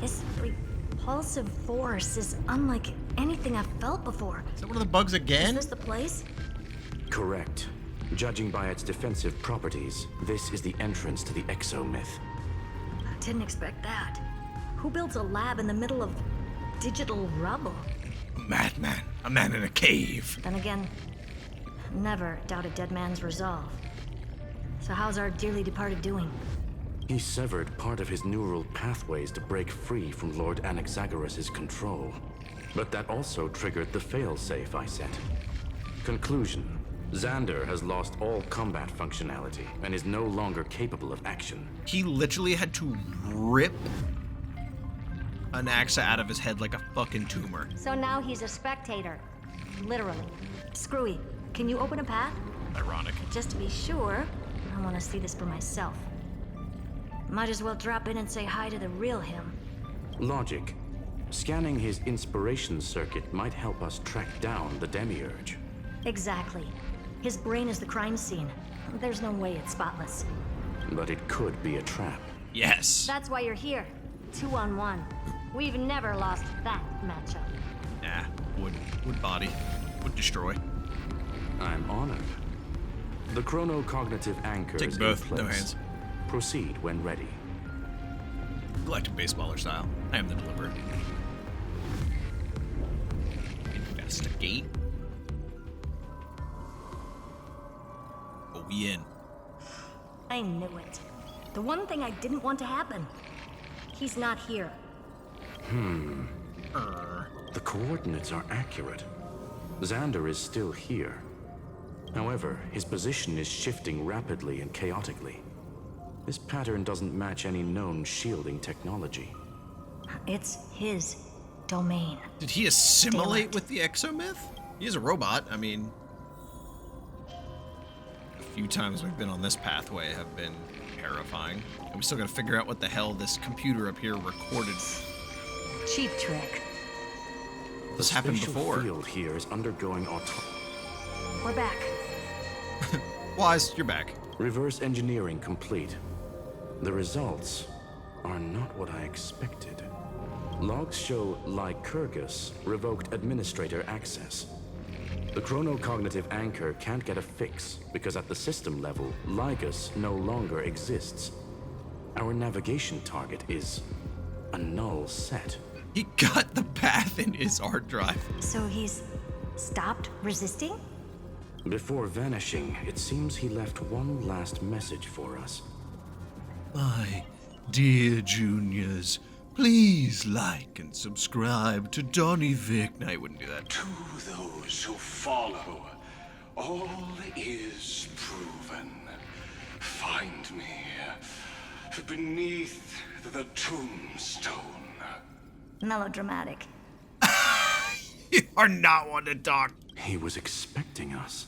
This repulsive force is unlike anything I've felt before. Is that one of the bugs again? Is this the place? Correct. Judging by its defensive properties, this is the entrance to the exomyth. I didn't expect that. Who builds a lab in the middle of digital rubble? Madman. A man in a cave. Then again, never doubt a dead man's resolve. So how's our dearly departed doing? He severed part of his neural pathways to break free from Lord Anaxagoras' control. But that also triggered the failsafe I set. Conclusion. Xander has lost all combat functionality and is no longer capable of action. He literally had to rip an axe out of his head like a fucking tumor. So now he's a spectator. Literally. Screwy, can you open a path? Ironic. Just to be sure, I want to see this for myself. Might as well drop in and say hi to the real him. Logic. Scanning his inspiration circuit might help us track down the Demiurge. Exactly. His brain is the crime scene. There's no way it's spotless. But it could be a trap. Yes. That's why you're here. 2-on-1. We've never lost that matchup. Nah, would body. Would destroy. I'm honored. The chronocognitive anchor Take is both, in place. no hands. Proceed when ready. Galactic baseballer style. I am the deliverer. Investigate. Oh, we in. I knew it. The one thing I didn't want to happen. He's not here. The coordinates are accurate. Xander is still here. However, his position is shifting rapidly and chaotically. This pattern doesn't match any known shielding technology. It's his domain. Did he assimilate with the exomyth? He is a robot. I mean, a few times we've been on this pathway have been terrifying. And we still gotta figure out what the hell this computer up here recorded. Cheap trick. This happened before. The field here is undergoing We're back. Wise, you're back. Reverse engineering complete. The results are not what I expected. Logs show Lycurgus revoked administrator access. The chronocognitive anchor can't get a fix because at the system level, Lygus no longer exists. Our navigation target is a null set. He got the path in his hard drive. So he's stopped resisting? Before vanishing, it seems he left one last message for us. My dear juniors, please like and subscribe to DonnyVick. No, he wouldn't do that. To those who follow, all is proven. Find me beneath the tombstone. Melodramatic. You are not one to talk. He was expecting us.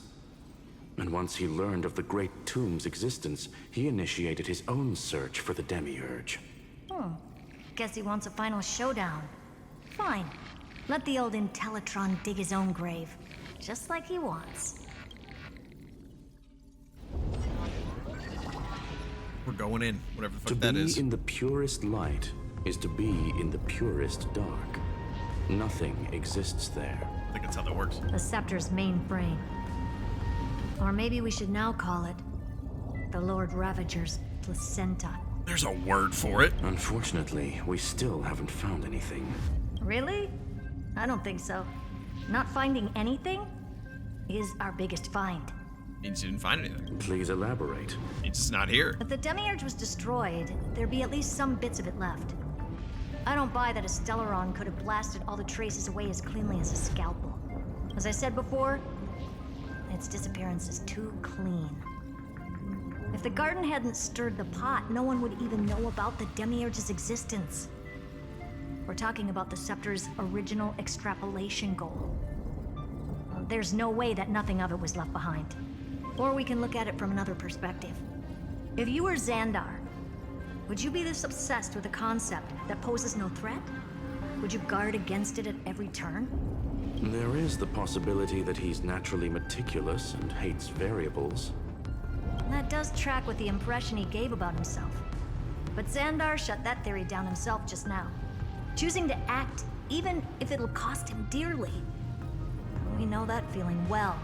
And once he learned of the Great Tomb's existence, he initiated his own search for the Demiurge. Guess he wants a final showdown. Fine. Let the old Intellitron dig his own grave. Just like he wants. We're going in, whatever the To fuck that is. be in the purest light is to be in the purest dark. Nothing exists there. I think that's how that works. The Scepter's main brain. Or maybe we should now call it the Lord Ravager's placenta. There's a word for it. Unfortunately, we still haven't found anything. Really? I don't think so. Not finding anything is our biggest find. Means you didn't find anything. Please elaborate. Means it's not here. If the Demiurge was destroyed, there'd be at least some bits of it left. I don't buy that a Stellaron could have blasted all the traces away as cleanly as a scalpel. As I said before, its disappearance is too clean. If the garden hadn't stirred the pot, no one would even know about the Demiurge's existence. We're talking about the Scepter's original extrapolation goal. There's no way that nothing of it was left behind. Or we can look at it from another perspective. If you were Xandar, would you be this obsessed with a concept that poses no threat? Would you guard against it at every turn? There is the possibility that he's naturally meticulous and hates variables. That does track with the impression he gave about himself. But Xandar shut that theory down himself just now. Choosing to act, even if it'll cost him dearly. We know that feeling well.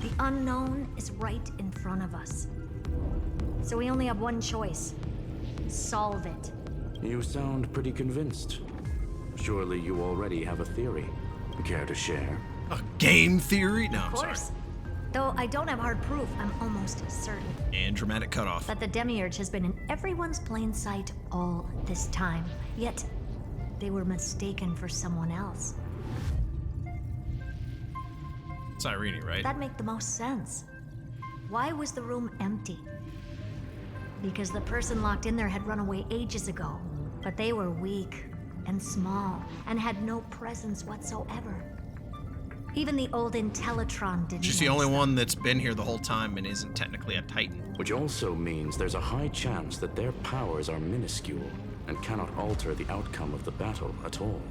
The unknown is right in front of us. So we only have one choice. Solve it. You sound pretty convinced. Surely you already have a theory. Care to share? A game theory? No, Of I'm course. sorry. Though I don't have hard proof, I'm almost certain And dramatic cutoff. that the Demiurge has been in everyone's plain sight all this time. Yet, they were mistaken for someone else. Cyrene, right? That'd make the most sense. Why was the room empty? Because the person locked in there had run away ages ago. But they were weak and small and had no presence whatsoever. Even the old Intellitron didn't. She's the only one that's been here the whole time and isn't technically a Titan. Which also means there's a high chance that their powers are minuscule and cannot alter the outcome of the battle at all.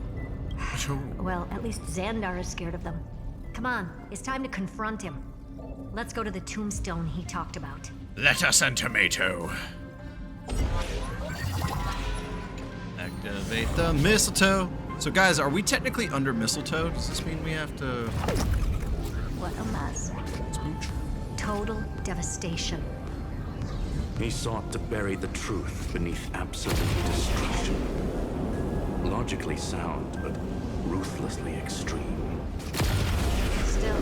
Well, at least Xandar is scared of them. Come on, it's time to confront him. Let's go to the tombstone he talked about. Let us and tomato. Activate the mistletoe. So guys, are we technically under mistletoe? Does this mean we have to... What a mess. Total devastation. He sought to bury the truth beneath absolute destruction. Logically sound, but ruthlessly extreme. Still,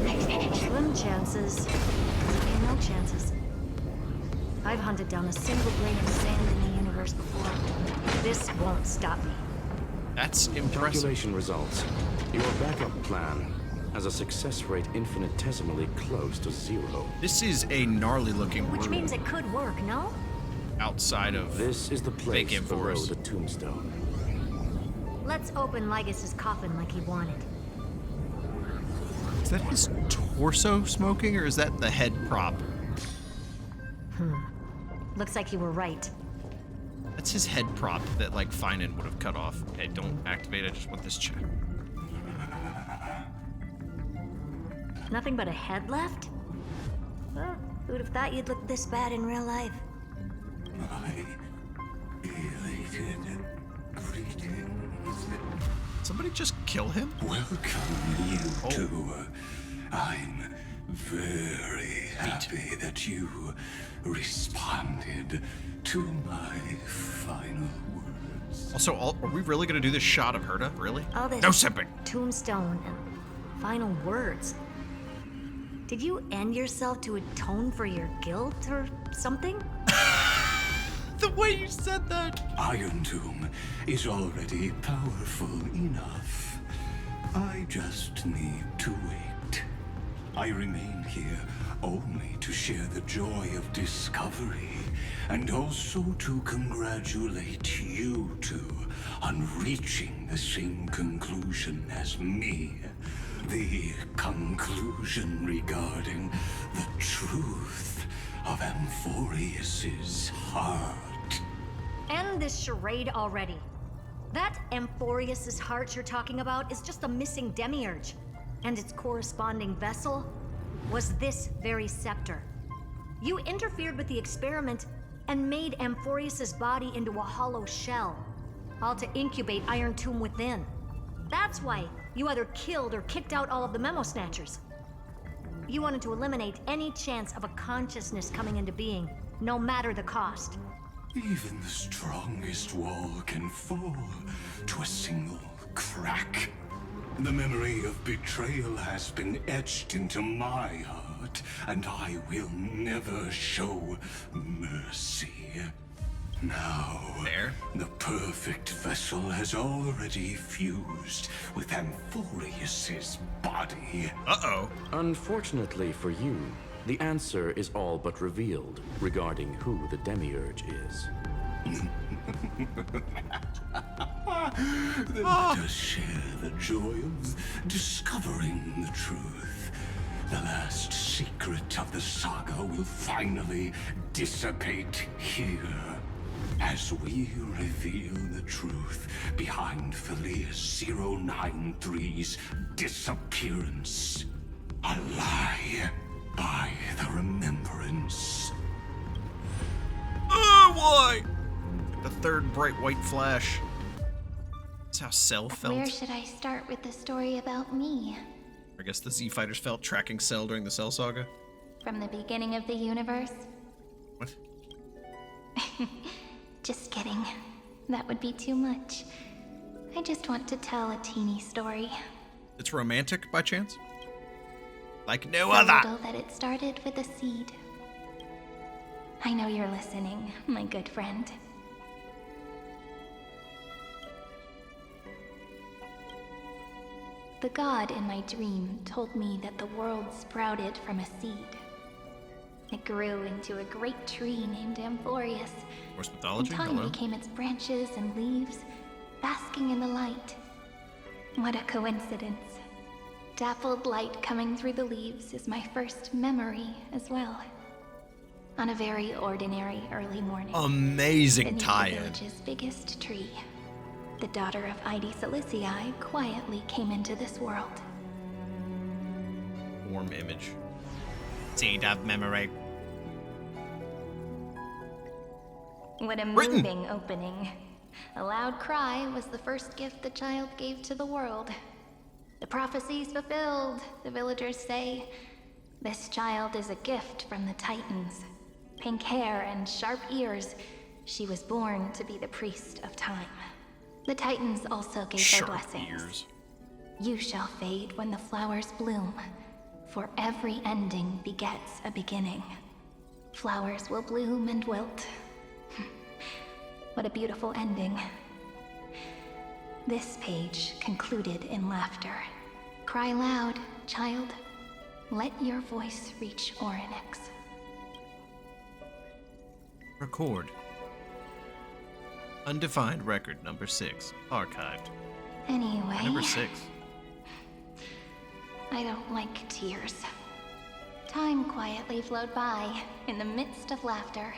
slim chances. Doesn't mean no chances. I've hunted down a single grain of sand in the universe before. This won't stop me. That's impressive. Calculation results. Your backup plan has a success rate infinitesimally close to 0. This is a gnarly looking room. Which means it could work, no? Outside of this is the place below Amphoreus. the tombstone. Let's open Lygas's coffin like he wanted. Is that his torso smoking, or is that the head prop? Looks like you were right. That's his head prop that, like, Finan would have cut off. Hey, don't activate, I just want this check. Nothing but a head left? Well, who'd have thought you'd look this bad in real life? Somebody just kill him? Welcome you two. I'm very happy that you responded to my final words. Also, are we really gonna do this shot of Herta? Really? All this No sipping. tombstone and final words. Did you end yourself to atone for your guilt or something? The way you said that. Irontomb is already powerful enough. I just need to wait. I remain here only to share the joy of discovery, and also to congratulate you two on reaching the same conclusion as me. The conclusion regarding the truth of Amphoreus's heart. End this charade already. That Emporius' heart you're talking about is just a missing demiurge. And its corresponding vessel was this very scepter. You interfered with the experiment and made Amphoreus' body into a hollow shell, all to incubate Irontomb within. That's why you either killed or kicked out all of the Memo Snatchers. You wanted to eliminate any chance of a consciousness coming into being, no matter the cost. Even the strongest wall can fall to a single crack. The memory of betrayal has been etched into my heart, and I will never show mercy. Now, the perfect vessel has already fused with Amphoreus' body. Uh-oh. Unfortunately for you, the answer is all but revealed regarding who the Demiurge is. Then let us share the joy of discovering the truth. The last secret of the saga will finally dissipate here, as we reveal the truth behind Phileas 093's disappearance. A lie by the remembrance. Why? The third bright white flash. That's how Cell felt. Where should I start with the story about me? I guess the Z-Fighters felt tracking Cell during the Cell saga. From the beginning of the universe? What? Just kidding. That would be too much. I just want to tell a teeny story. It's romantic by chance? Like no So other. little that it started with a seed. I know you're listening, my good friend. The god in my dream told me that the world sprouted from a seed. It grew into a great tree named Amphoreus. Norse mythology, And time hello. became its branches and leaves, basking in the light. What a coincidence. Dappled light coming through the leaves is my first memory as well. On a very ordinary early morning. Amazing beneath tie-in. the village's biggest tree, the daughter of Eidolon quietly came into this world. Warm image. Seed of memory. What a Written. moving opening. A loud cry was the first gift the child gave to the world. The prophecy's fulfilled, the villagers say. This child is a gift from the Titans. Pink hair and sharp ears, she was born to be the priest of time. The Titans also gave their blessings. Ears. You shall fade when the flowers bloom, for every ending begets a beginning. Flowers will bloom and wilt. What a beautiful ending. This page concluded in laughter. Cry loud, child. Let your voice reach Orynyx. Record. Undefined record number 6. Archived. Anyway, Number 6. I don't like tears. Time quietly flowed by in the midst of laughter.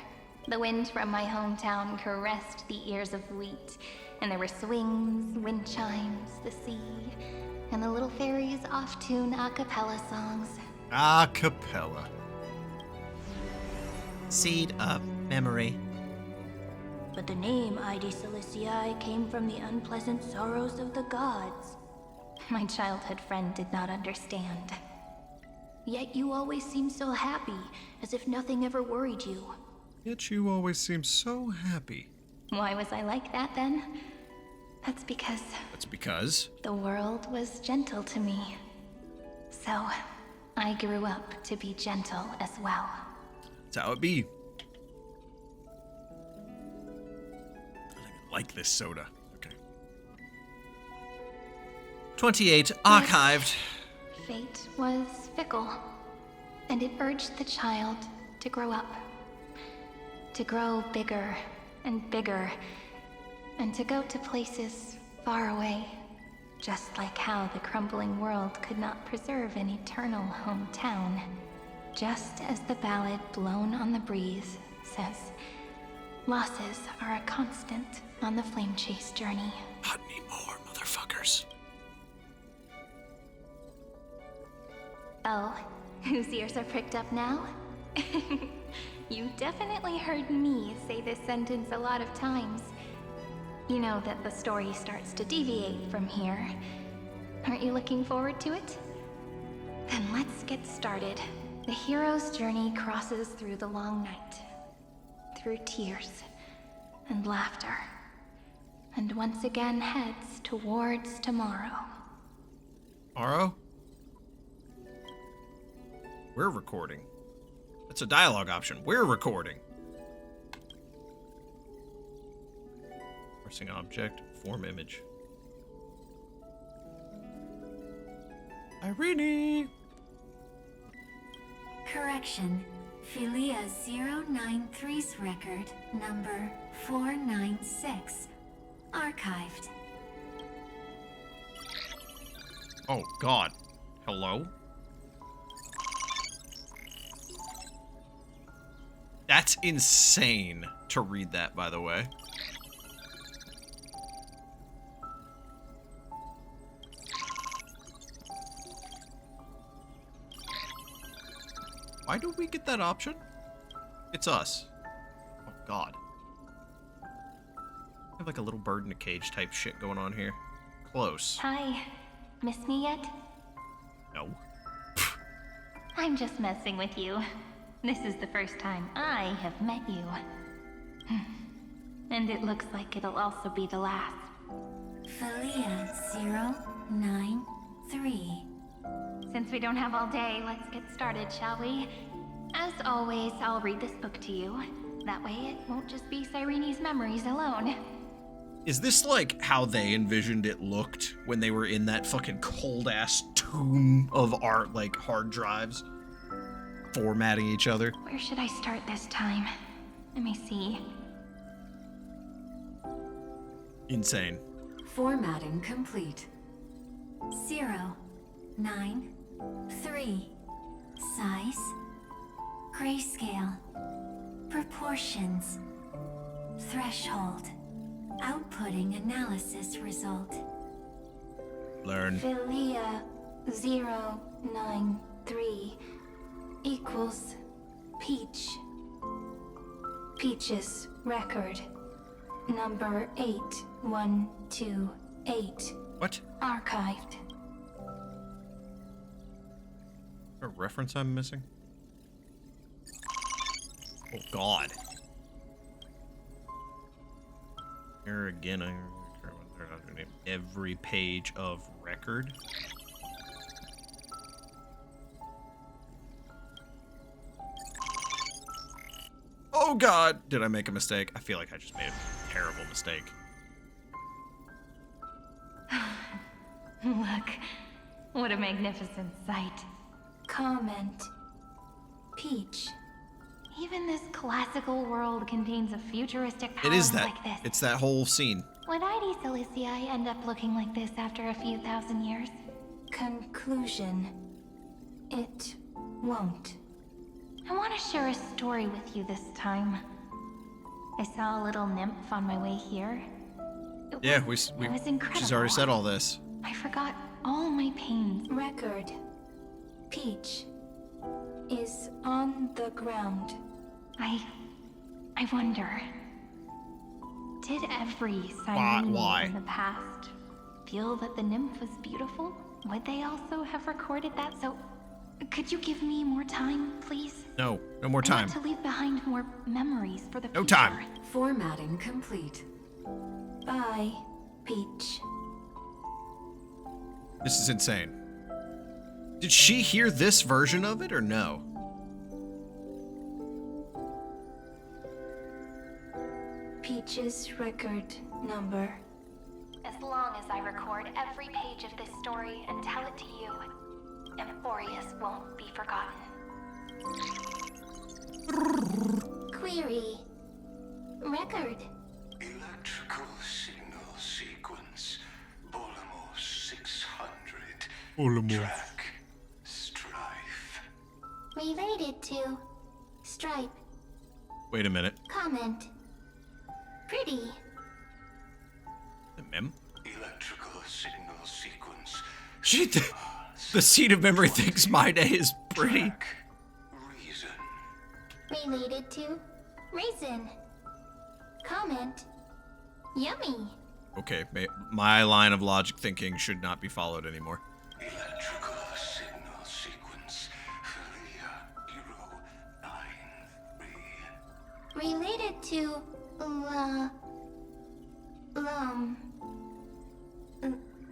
The wind from my hometown caressed the ears of wheat, and there were swings, wind chimes, the sea, and the little fairies off-tune a cappella songs. A cappella. Seed of memory. But the name Eidolon came from the unpleasant sorrows of the gods. My childhood friend did not understand. Yet you always seemed so happy, as if nothing ever worried you. Yet you always seem so happy. Why was I like that then? That's because the world was gentle to me. So, I grew up to be gentle as well. That's how it be. I like this soda. Okay. 28. Archived. Fate was fickle, and it urged the child to grow up. To grow bigger and bigger, and to go to places far away, just like how the crumbling world could not preserve an eternal hometown. Just as the ballad blown on the breeze says, losses are a constant on the flame chase journey. Not anymore, motherfuckers. Oh, whose ears are pricked up now? You definitely heard me say this sentence a lot of times. You know that the story starts to deviate from here. Aren't you looking forward to it? Then let's get started. The hero's journey crosses through the long night, through tears and laughter, and once again heads towards tomorrow. Tomorrow? We're recording. It's a dialogue option. We're recording. Parsing object, form image. Irene! Correction. Philia 093's record number 496. Archived. Oh, God. Hello? That's insane to read that, by the way. Why do we get that option? It's us. Oh, God. I have like a little bird in a cage type shit going on here. Close. Hi. Miss me yet? No. I'm just messing with you. This is the first time I have met you. And it looks like it'll also be the last. Philia 093. Since Since we don't have all day, let's get started, shall we? As always, I'll read this book to you. That way it won't just be Cyrene's memories alone. Is this like how they envisioned it looked when they were in that fucking cold-ass tomb of art, like hard drives, formatting each other? Where should I start this time? Let me see. Insane. Formatting complete. 0, 9, 3. Size. Grayscale. Proportions. Threshold. Outputting analysis result. Learn. Philia 093 equals Peach. Peach's record. Number 8128. What? Archived. A reference I'm missing? Oh God. Here again, I name every page of record. Oh God, did I make a mistake? I feel like I just made a terrible mistake. Look, what a magnificent sight. Comment. Peach. Even this classical world contains a futuristic It palace is that. like this. It's that whole scene. Would ID Silicii end up looking like this after a few thousand years? Conclusion. It won't. I want to share a story with you this time. I saw a little nymph on my way here. Yeah, it was incredible. she's already said all this. I forgot all my pains. Record. Peach is on the ground. I wonder. Did every Cyrene in the past feel that the nymph was beautiful? Would they also have recorded that? So, could you give me more time, please? No more time. I want to leave behind more memories for the future. No time. Formatting complete. Bye, Peach. This is insane. Did she hear this version of it or no? Peach's record number. As long as I record every page of this story and tell it to you, Emporius won't be forgotten. Query. Record. Electrical signal sequence. Bolamos 600. Track. Strife. Related to Stripe. Wait a minute. Comment. Pretty. The mem? Electrical signal sequence. The seed of memory thinks my day is pretty. Related to Raisin. Comment. Yummy. Okay, my line of logic thinking should not be followed anymore. Electrical signal sequence. Philia 093. Related to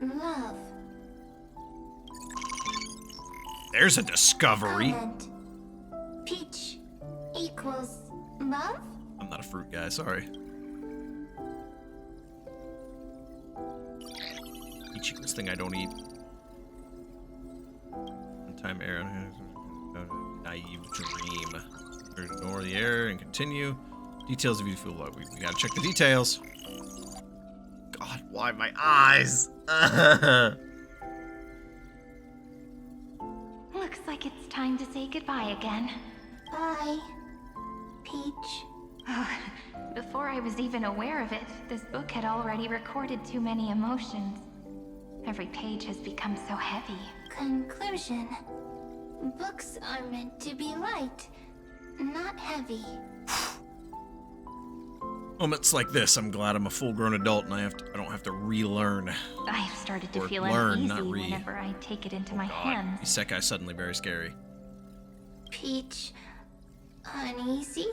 love. There's a discovery. Comment. Peach equals love? I'm not a fruit guy, sorry. Peach equals thing I don't eat. Time error. Naive dream. Ignore the error and continue. Details of you feel low. We gotta check the details. God, why my eyes? Looks like it's time to say goodbye again. Bye, Peach. Before I was even aware of it, this book had already recorded too many emotions. Every page has become so heavy. Conclusion. Books are meant to be light, not heavy. Moments like this, I'm glad I'm a full-grown adult and I don't have to relearn. I have started to Or feel learn, uneasy not read. whenever I take it into my God, hands. Isekai's suddenly very scary. Peach, uneasy?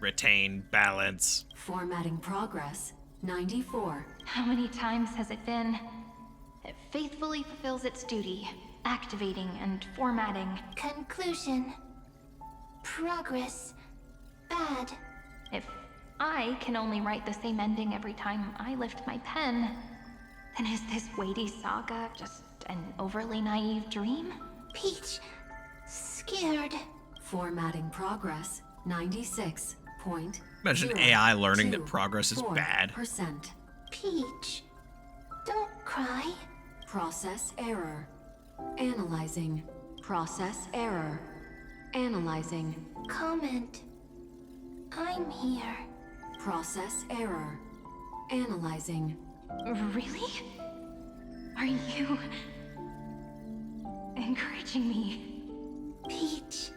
Retain balance. Formatting progress. 94. How many times has it been? It faithfully fulfills its duty. activating and formatting. Conclusion. Progress. Bad. If I can only write the same ending every time I lift my pen, then is this weighty saga just an overly naive dream? Peach. Scared. Formatting progress 96. Imagine AI learning that progress is bad. Peach. Don't cry. Process error. Analyzing. Process error. Analyzing. Comment. I'm here. Process error. Analyzing. Really? Are you encouraging me? Peach.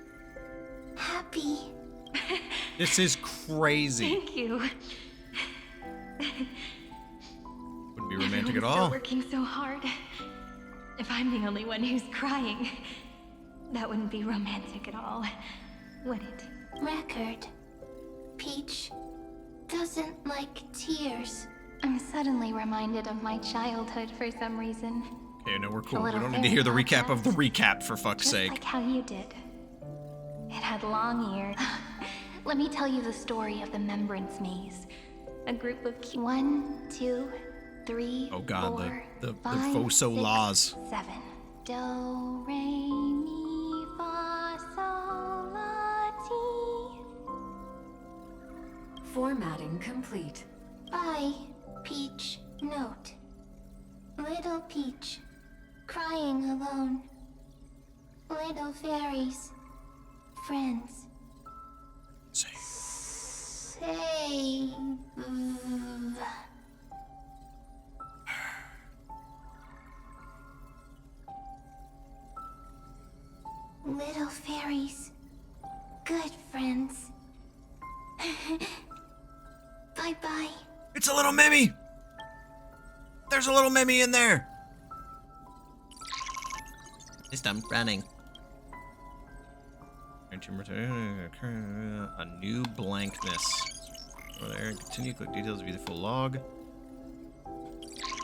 Happy. This is crazy. Thank you. Wouldn't be romantic at Everyone's all. still working so hard. If I'm the only one who's crying, that wouldn't be romantic at all, would it? Record. Peach doesn't like tears. I'm suddenly reminded of my childhood for some reason. Okay, no, we're The cool. We little don't need to hear the fairy recap of the recap, for fuck's Just sake. like how you did. It had long ears. Let me tell you the story of the Membrance Maze. A group of 1, 2, 3, Oh god, 4, the 5, Foso 6, laws. 7. Do, re, mi, fa, sol, la, ti. Formatting complete. Bye, Peach. Note. Little Peach. Crying alone. Little fairies. Friends. Save. Little fairies. Good friends. Bye-bye. It's a little Mimi! There's a little Mimi in there! At least I'm running. A new blankness. Over there, continue, click details, view the full log.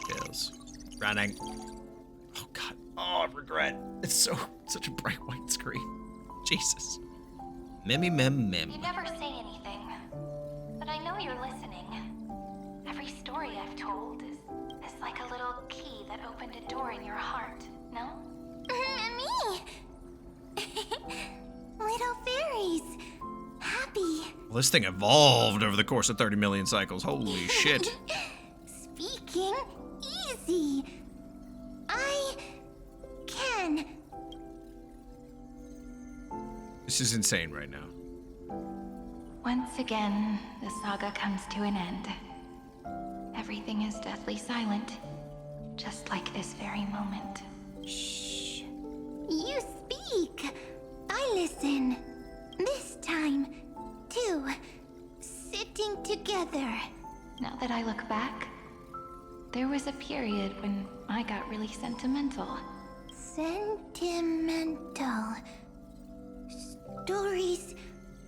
Details. Running. Oh god. Oh, I regret. It's such a bright white screen. Jesus. Mimi mem mem. You never say anything, but I know you're listening. Every story I've told is like a little key that opened a door in your heart, no? Me! Little fairies. Happy. Well, this thing evolved over the course of 30 million cycles. Holy shit. Speaking easy. I can. This is insane right now. Once again, the saga comes to an end. Everything is deathly silent, just like this very moment. Shh. You speak. I listen. This time, too. Sitting together. Now that I look back, there was a period when I got really sentimental. Sentimental. Stories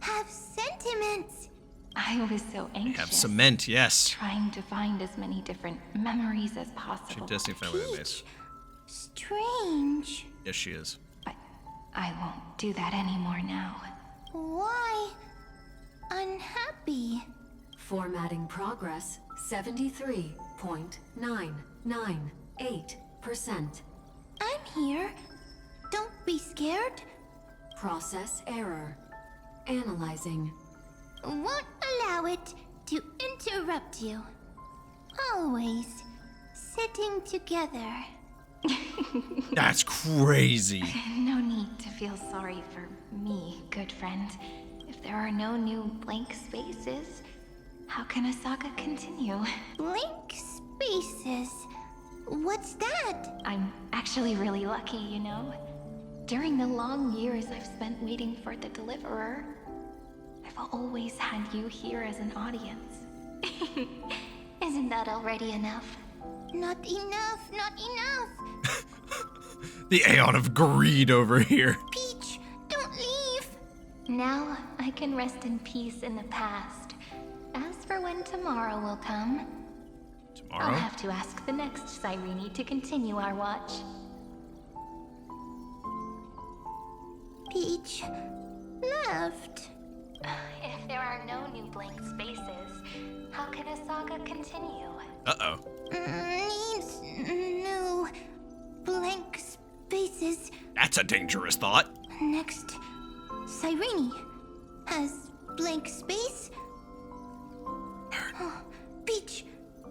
have sentiments. I was so anxious. Have cement, yes. Trying to find as many different memories as possible. Destiny family base. Strange. Yes, she is. I won't do that anymore now. Why unhappy? Formatting progress 73.998%. I'm here. Don't be scared. Process error. Analyzing. Won't allow it to interrupt you. Always sitting together. That's crazy. No need to feel sorry for me, good friend. If there are no new blank spaces, how can a saga continue? Blank spaces? What's that? I'm actually really lucky, you know? During the long years I've spent waiting for the deliverer, I've always had you here as an audience. Isn't that already enough? Not enough, not enough. The Aeon of Greed over here. Peach, don't leave. Now I can rest in peace in the past. As for when tomorrow will come, Tomorrow? I'll have to ask the next Cyrene to continue our watch. Peach left. If there are no new blank spaces, how can a saga continue? Uh-oh. Needs new blank spaces. That's a dangerous thought. Next, Cyrene has blank space. Oh, Peach,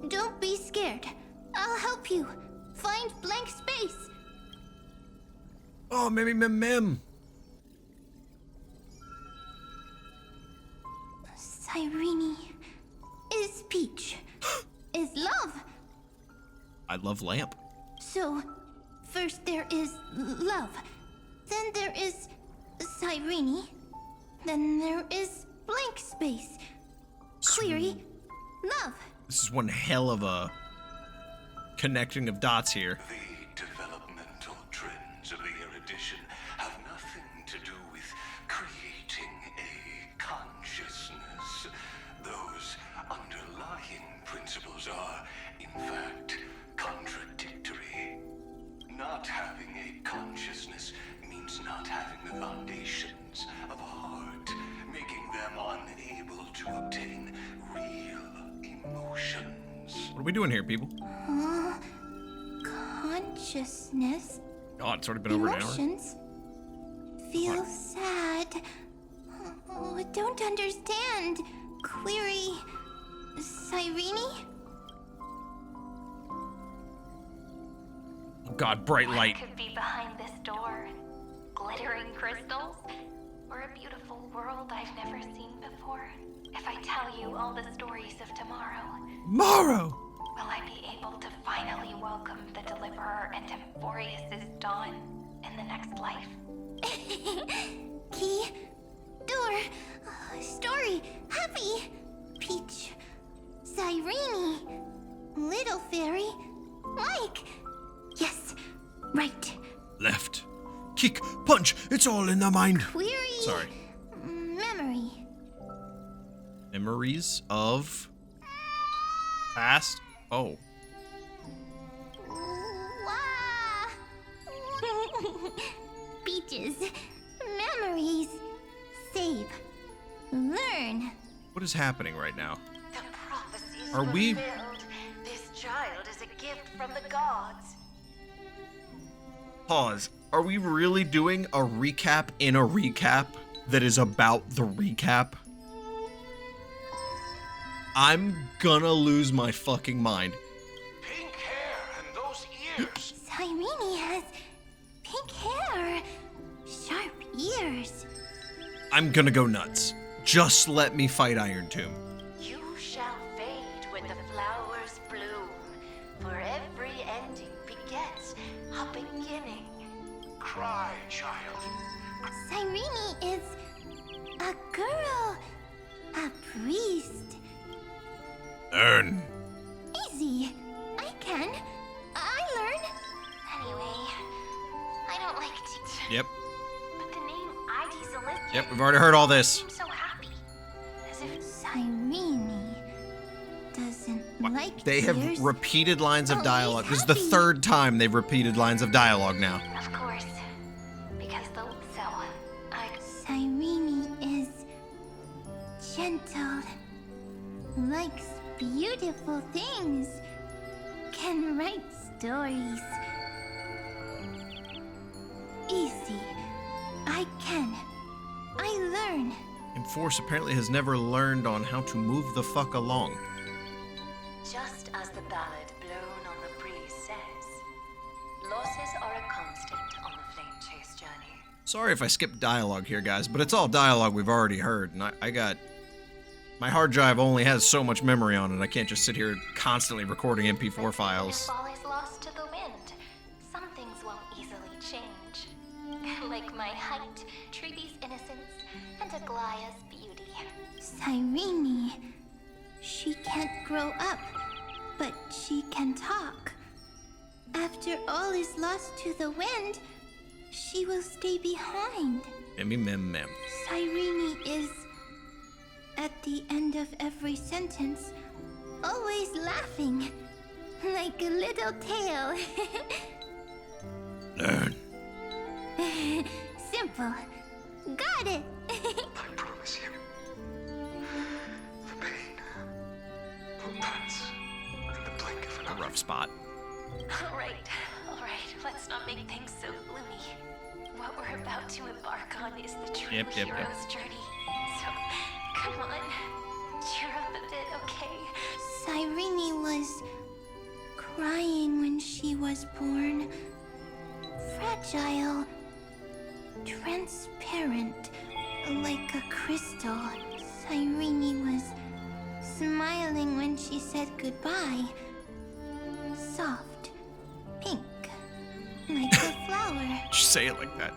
don't be scared. I'll help you find blank space. Oh, Mim. Cyrene is Peach, is love. I love Lamp. So, first there is love, then there is Cyrene, then there is blank space. Query, love. This is one hell of a connecting of dots here. The developmental trends of the erudition have nothing to do with creating a consciousness. Those underlying principles are, in fact, contradictory. Not having a consciousness means not having the foundations of a heart, making them unable to obtain real emotions. What are we doing here, people? Consciousness. God, it's already been over an hour. Emotions. Feel sad. Oh, I don't understand. Query, Cyrene? Oh God, bright light. What could be behind this door? Glittering crystals? Or a beautiful world I've never seen before? If I tell you all the stories of tomorrow, Morrow! will I be able to finally welcome the Deliverer and Emporius' dawn in the next life? Key, door, story, happy, Peach, Cyrene, little fairy, Mike. Yes, right. Left. Kick, punch, it's all in the mind. Query. Sorry. Memory. Memories of past. Oh. Peaches. Memories. Save. Learn. What is happening right now? The prophecies Are we- fulfilled. This child is a gift from the gods. Pause. Are we really doing a recap in a recap that is about the recap? I'm gonna lose my fucking mind. Pink hair and those ears. Cyrene has pink hair. Sharp ears. I'm gonna go nuts. Just let me fight Irontomb. You shall fade when the flowers bloom, for every ending begets a beginning. Cry, child. Cyrene is a girl. A priest. Learn. Easy. I can. I learn. Anyway, I don't like to. Yep. But the name Ides Yep, we've already heard all this. I'm so happy. As if Cyrene doesn't like They have tears. repeated lines of Oh, dialogue. he's This is the happy. third time they've repeated lines of dialogue now. Of course. Because Cyrene is gentle, likes beautiful things, can write stories. Easy. I can. I learn. Emporius apparently has never learned on how to move the fuck along. Just as the ballad blown on the breeze says, losses are a constant on the flame chase journey. Sorry if I skipped dialogue here, guys, but it's all dialogue we've already heard, and I got... My hard drive only has so much memory on it. I can't just sit here constantly recording MP4 files. all is lost to the wind, some things won't easily change. Like my height, Treeby's innocence, and Aglaya's beauty. Cyrene. She can't grow up, but she can talk. After all is lost to the wind, she will stay behind. Mem. Cyrene is, at the end of every sentence, always laughing, like a little tail. Learn. Simple. Got it! I promise you. The pain will pass in the blink of an eye. A rough spot. Alright, let's not make things so gloomy. What we're about to embark on is the true hero's journey. So, come on, cheer up a bit, okay? Cyrene was crying when she was born. Fragile. Transparent. Like a crystal. Cyrene was smiling when she said goodbye. Soft. Pink. Like a flower. Just say it like that.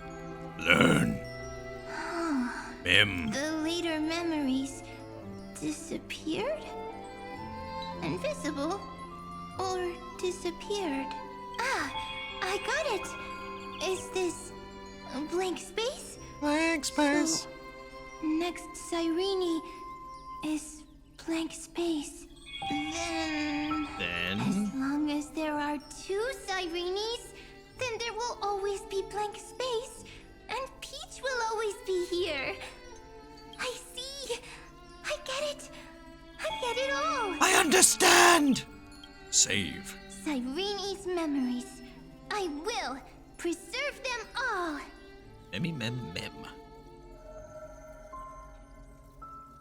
Learn. Mem. The later memories disappeared? Invisible? Or disappeared? Ah, I got it! Is this a blank space? Blank space. So, next Cyrene is blank space. Then... As long as there are two Cyrenes, then there will always be blank space, and Peach will always be here. I see. I get it. I get it all. I understand. Save. Cyrene's memories. I will preserve them all. Mem.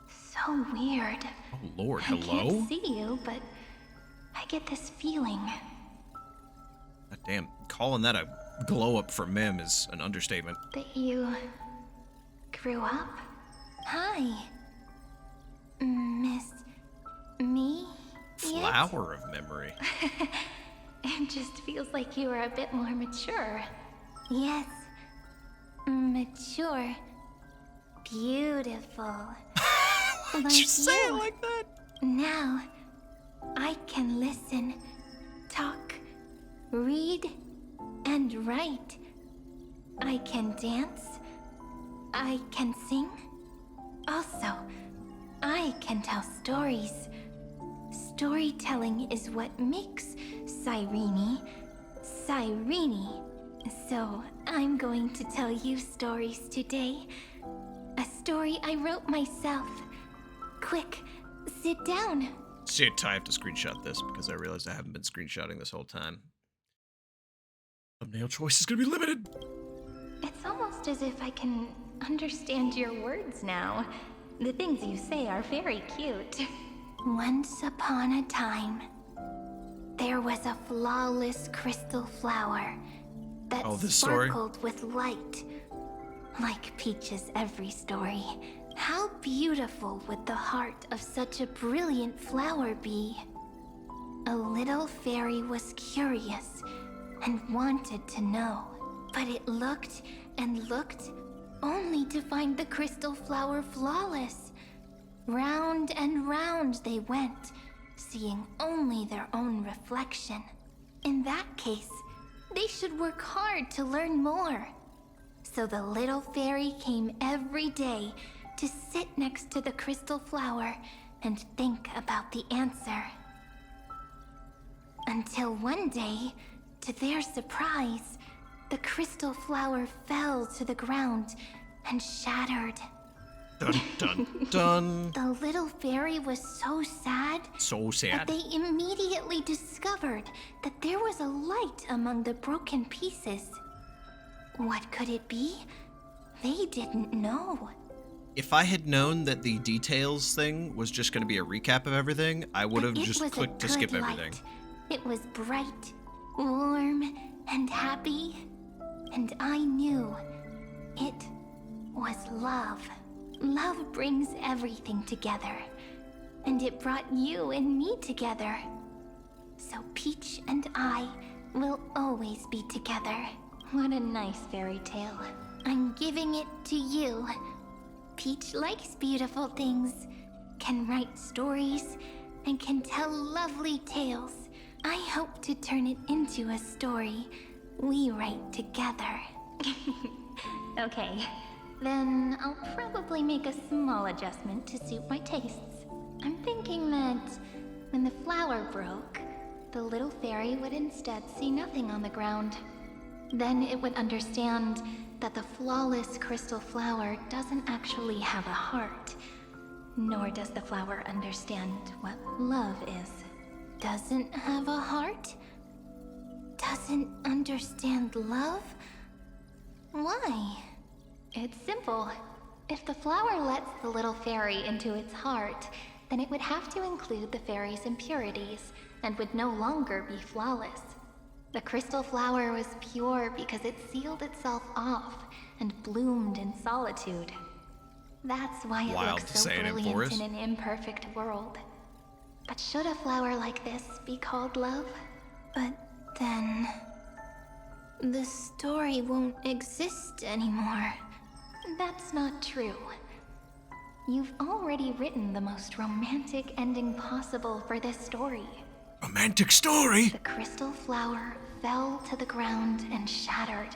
So weird. Oh Lord, I hello? can't see you, but I get this feeling. God damn, calling that a glow up for Mem is an understatement. That you grew up? Hi. Miss me? Flower of memory. It just feels like you were a bit more mature. Yes. Mature. Beautiful. Why'd you say it like that? Now, I can listen, talk, read, and write. I can dance. I can sing. Also, I can tell stories. Storytelling is what makes Cyrene. So, I'm going to tell you stories today. A story I wrote myself. Quick, sit down. Shit, I have to screenshot this because I realized I haven't been screenshotting this whole time. Thumbnail choice is gonna be limited. It's almost as if I can understand your words now. The things you say are very cute. Once upon a time, there was a flawless crystal flower that sparkled with light. Like Peach's every story. How beautiful would the heart of such a brilliant flower be? A little fairy was curious and wanted to know, but it looked and looked only to find the crystal flower flawless. Round and round they went, seeing only their own reflection. In that case, they should work hard to learn more. So the little fairy came every day to sit next to the crystal flower and think about the answer. Until one day, to their surprise, the crystal flower fell to the ground and shattered. Dun dun dun. The little fairy was so sad. That they immediately discovered that there was a light among the broken pieces. What could it be? They didn't know. If I had known that the details thing was just going to be a recap of everything, I would have just clicked to skip everything. It was bright, warm, and happy. And I knew it was love. Love brings everything together. And it brought you and me together. So Peach and I will always be together. What a nice fairy tale. I'm giving it to you. Peach likes beautiful things, can write stories, and can tell lovely tales. I hope to turn it into a story we write together. Okay, then I'll probably make a small adjustment to suit my tastes. I'm thinking that when the flower broke, the little fairy would instead see nothing on the ground. Then it would understand that the flawless crystal flower doesn't actually have a heart. Nor does the flower understand what love is. Doesn't have a heart? Doesn't understand love? Why? It's simple. If the flower lets the little fairy into its heart, then it would have to include the fairy's impurities, and would no longer be flawless. The crystal flower was pure because it sealed itself off and bloomed in solitude. That's why it looks so brilliant in an imperfect world. But should a flower like this be called love? But then... the story won't exist anymore. That's not true. You've already written the most romantic ending possible for this story. Romantic story? The crystal flower fell to the ground and shattered.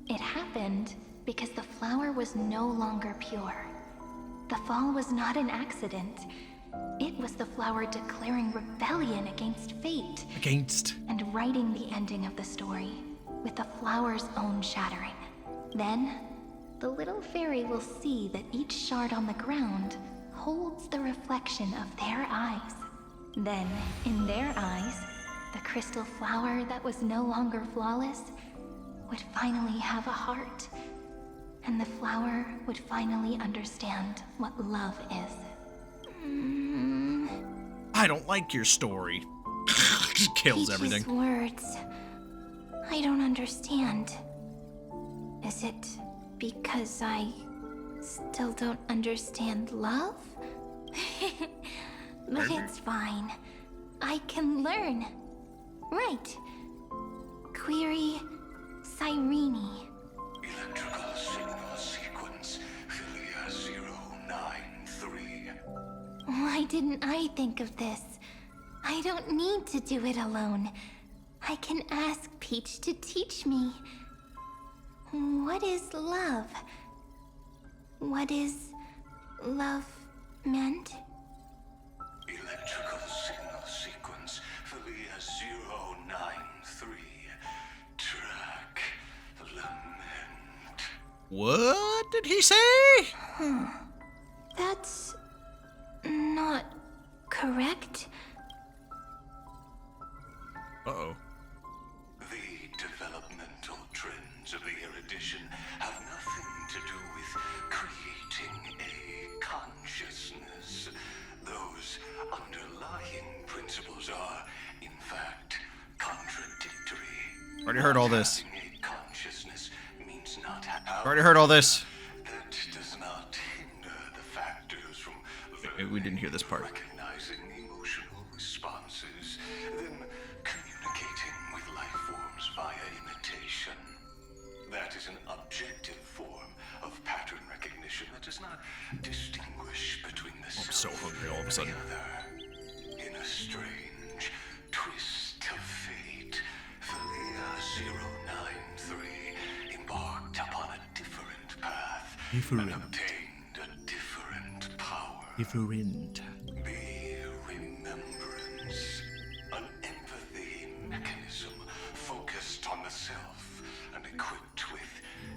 It happened because the flower was no longer pure. The fall was not an accident. It was the flower declaring rebellion against fate. And writing the ending of the story with the flower's own shattering. Then, the little fairy will see that each shard on the ground holds the reflection of their eyes. Then, in their eyes, the crystal flower that was no longer flawless would finally have a heart. And the flower would finally understand what love is. I don't like your story. Just kills everything. Peach's words. I don't understand. Is it because I still don't understand love? But it's fine. I can learn. Right. Query Cyrene. Electrical signal sequence Philia 093. Why didn't I think of this? I don't need to do it alone. I can ask Peach to teach me. What is love? What is love meant? Electrical signal sequence Philia 093. Track lament. What did he say? That's not correct. Uh-oh. The developmental trends of the erudition have nothing to do with creating a consciousness. Those underlying principles are, in fact, contradictory. Already heard all this. Having a consciousness means not having. Already heard all this. That does not hinder the factors from We didn't hear this part. recognizing emotional responses, then communicating with life forms via imitation. That is an objective form of pattern recognition that does not distinguish between the I'm so hungry all of a sudden. other. In a strange twist of fate, Philia 093 embarked upon a different path and obtained a different power. Different. The remembrance, an empathy mechanism focused on the self and equipped with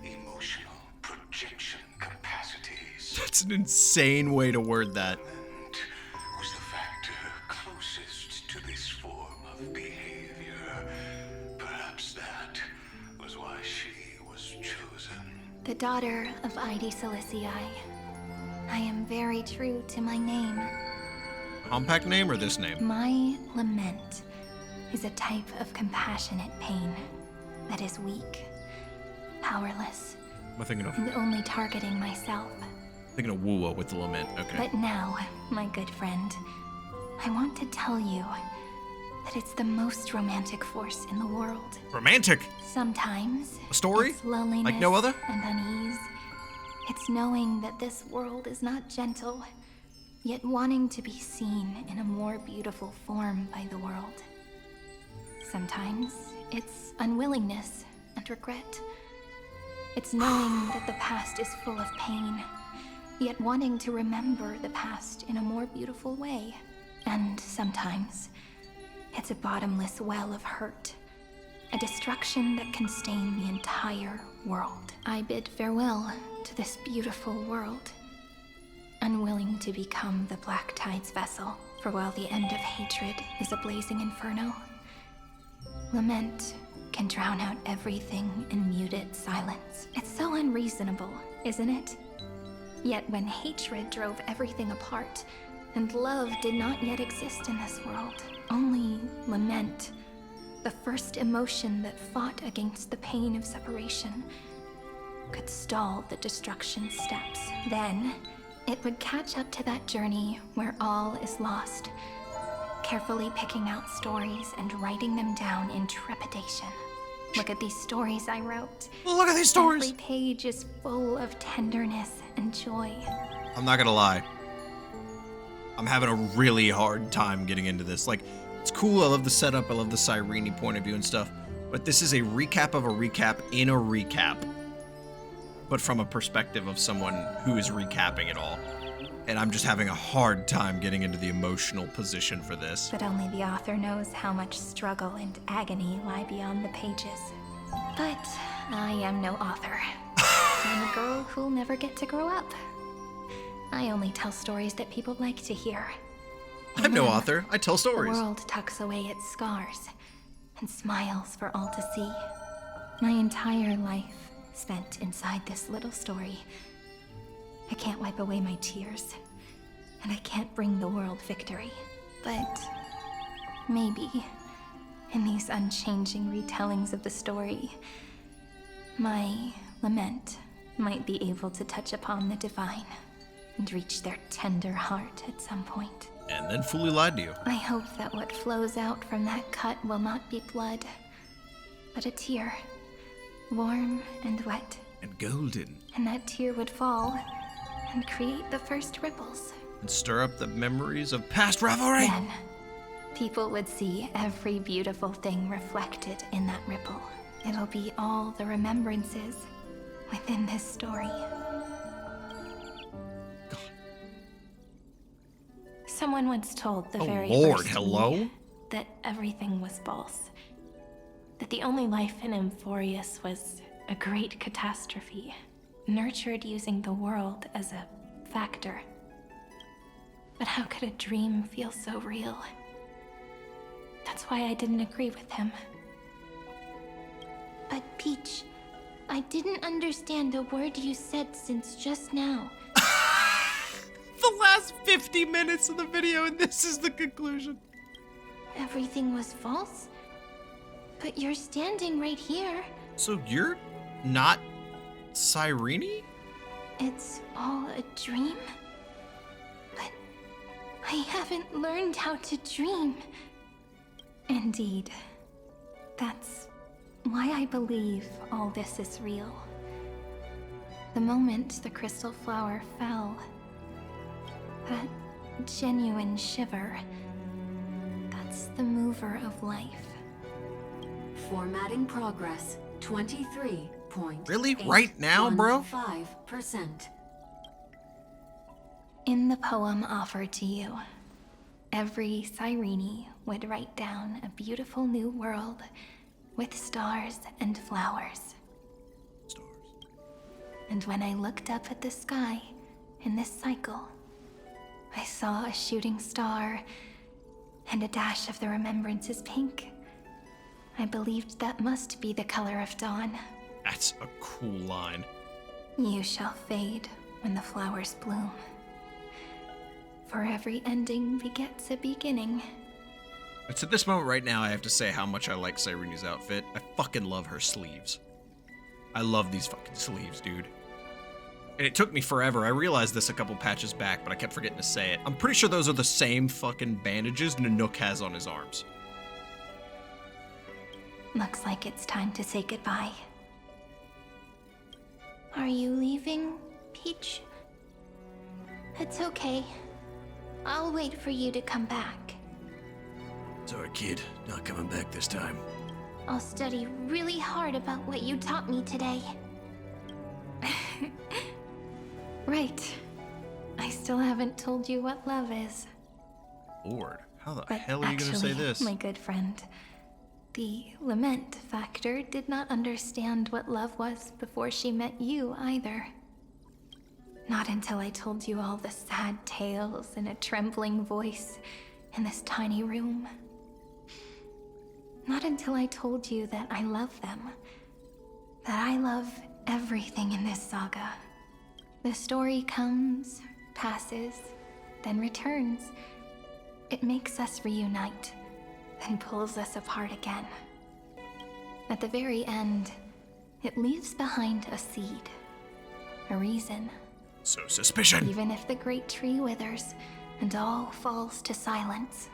emotional projection capacities. That's an insane way to word that. Was the factor closest to this form of behavior. Perhaps that was why she was chosen. The daughter of Silicii. I am very true to my name. Compact name or this name? My lament is a type of compassionate pain that is weak, powerless, Am I thinking of? and only targeting myself. Thinking of Wuwa with the lament. Okay. But now, my good friend, I want to tell you that it's the most romantic force in the world. Romantic. Sometimes A story? it's loneliness Like no other? and unease. It's knowing that this world is not gentle, yet wanting to be seen in a more beautiful form by the world. Sometimes it's unwillingness and regret. It's knowing that the past is full of pain, yet wanting to remember the past in a more beautiful way. And sometimes it's a bottomless well of hurt, A destruction that can stain the entire world. I bid farewell to this beautiful world, unwilling to become the Black Tide's vessel. For while the end of hatred is a blazing inferno, lament can drown out everything in muted silence. It's so unreasonable, isn't it? Yet when hatred drove everything apart, and love did not yet exist in this world, only lament, the first emotion that fought against the pain of separation, could stall the destruction steps. Then, it would catch up to that journey where all is lost, carefully picking out stories and writing them down in trepidation. Look at these stories I wrote. Look at these stories! Every page is full of tenderness and joy. I'm not gonna lie. I'm having a really hard time getting into this. Like, it's cool, I love the setup, I love the Cyrene point of view and stuff, but this is a recap of a recap in a recap, but from a perspective of someone who is recapping it all. And I'm just having a hard time getting into the emotional position for this. But only the author knows how much struggle and agony lie beyond the pages. But I am no author. I'm a girl who'll never get to grow up. I only tell stories that people like to hear. I'm no author. I tell stories. The world tucks away its scars and smiles for all to see. My entire life spent inside this little story. I can't wipe away my tears, and I can't bring the world victory. But maybe, in these unchanging retellings of the story, my lament might be able to touch upon the divine and reach their tender heart at some point. And then fully lied to you. I hope that what flows out from that cut will not be blood, but a tear, warm and wet. And golden. And that tear would fall and create the first ripples. And stir up the memories of past revelry. Then, people would see every beautiful thing reflected in that ripple. It'll be all the remembrances within this story. Someone once told the very first me that everything was false. That the only life in Amphoreus was a great catastrophe, nurtured using the world as a factor. But how could a dream feel so real? That's why I didn't agree with him. But Peach, I didn't understand a word you said since just now. The last 50 minutes of the video, and this is the conclusion. Everything was false? But you're standing right here. So you're not Cyrene? It's all a dream? But I haven't learned how to dream. Indeed. That's why I believe all this is real. The moment the crystal flower fell, that genuine shiver, that's the mover of life. Formatting progress, 23.8. Really? Right now, bro? 5%. In the poem offered to you, every Cyrene would write down a beautiful new world with stars and flowers. Stars. And when I looked up at the sky in this cycle, I saw a shooting star and a dash of the remembrances pink. I believed that must be the color of dawn. That's a cool line. You shall fade when the flowers bloom. For every ending begets a beginning. It's at this moment right now I have to say how much I like Cyrene's outfit. I fucking love her sleeves. I love these fucking sleeves, dude. And it took me forever. I realized this a couple patches back, but I kept forgetting to say it. I'm pretty sure those are the same fucking bandages Nanook has on his arms. Looks like it's time to say goodbye. Are you leaving, Peach? It's okay. I'll wait for you to come back. Sorry, kid. Not coming back this time. I'll study really hard about what you taught me today. Right. I still haven't told you what love is. Lord, how the But hell are you gonna say this? My good friend, The lament factor did not understand what love was before she met you either. Not until I told you all the sad tales in a trembling voice in this tiny room. Not until I told you that I love them. That I love everything in this saga. The story comes, passes, then returns. It makes us reunite, then pulls us apart again. At the very end, it leaves behind a seed, a reason. So suspicion. Even if the great tree withers and all falls to silence,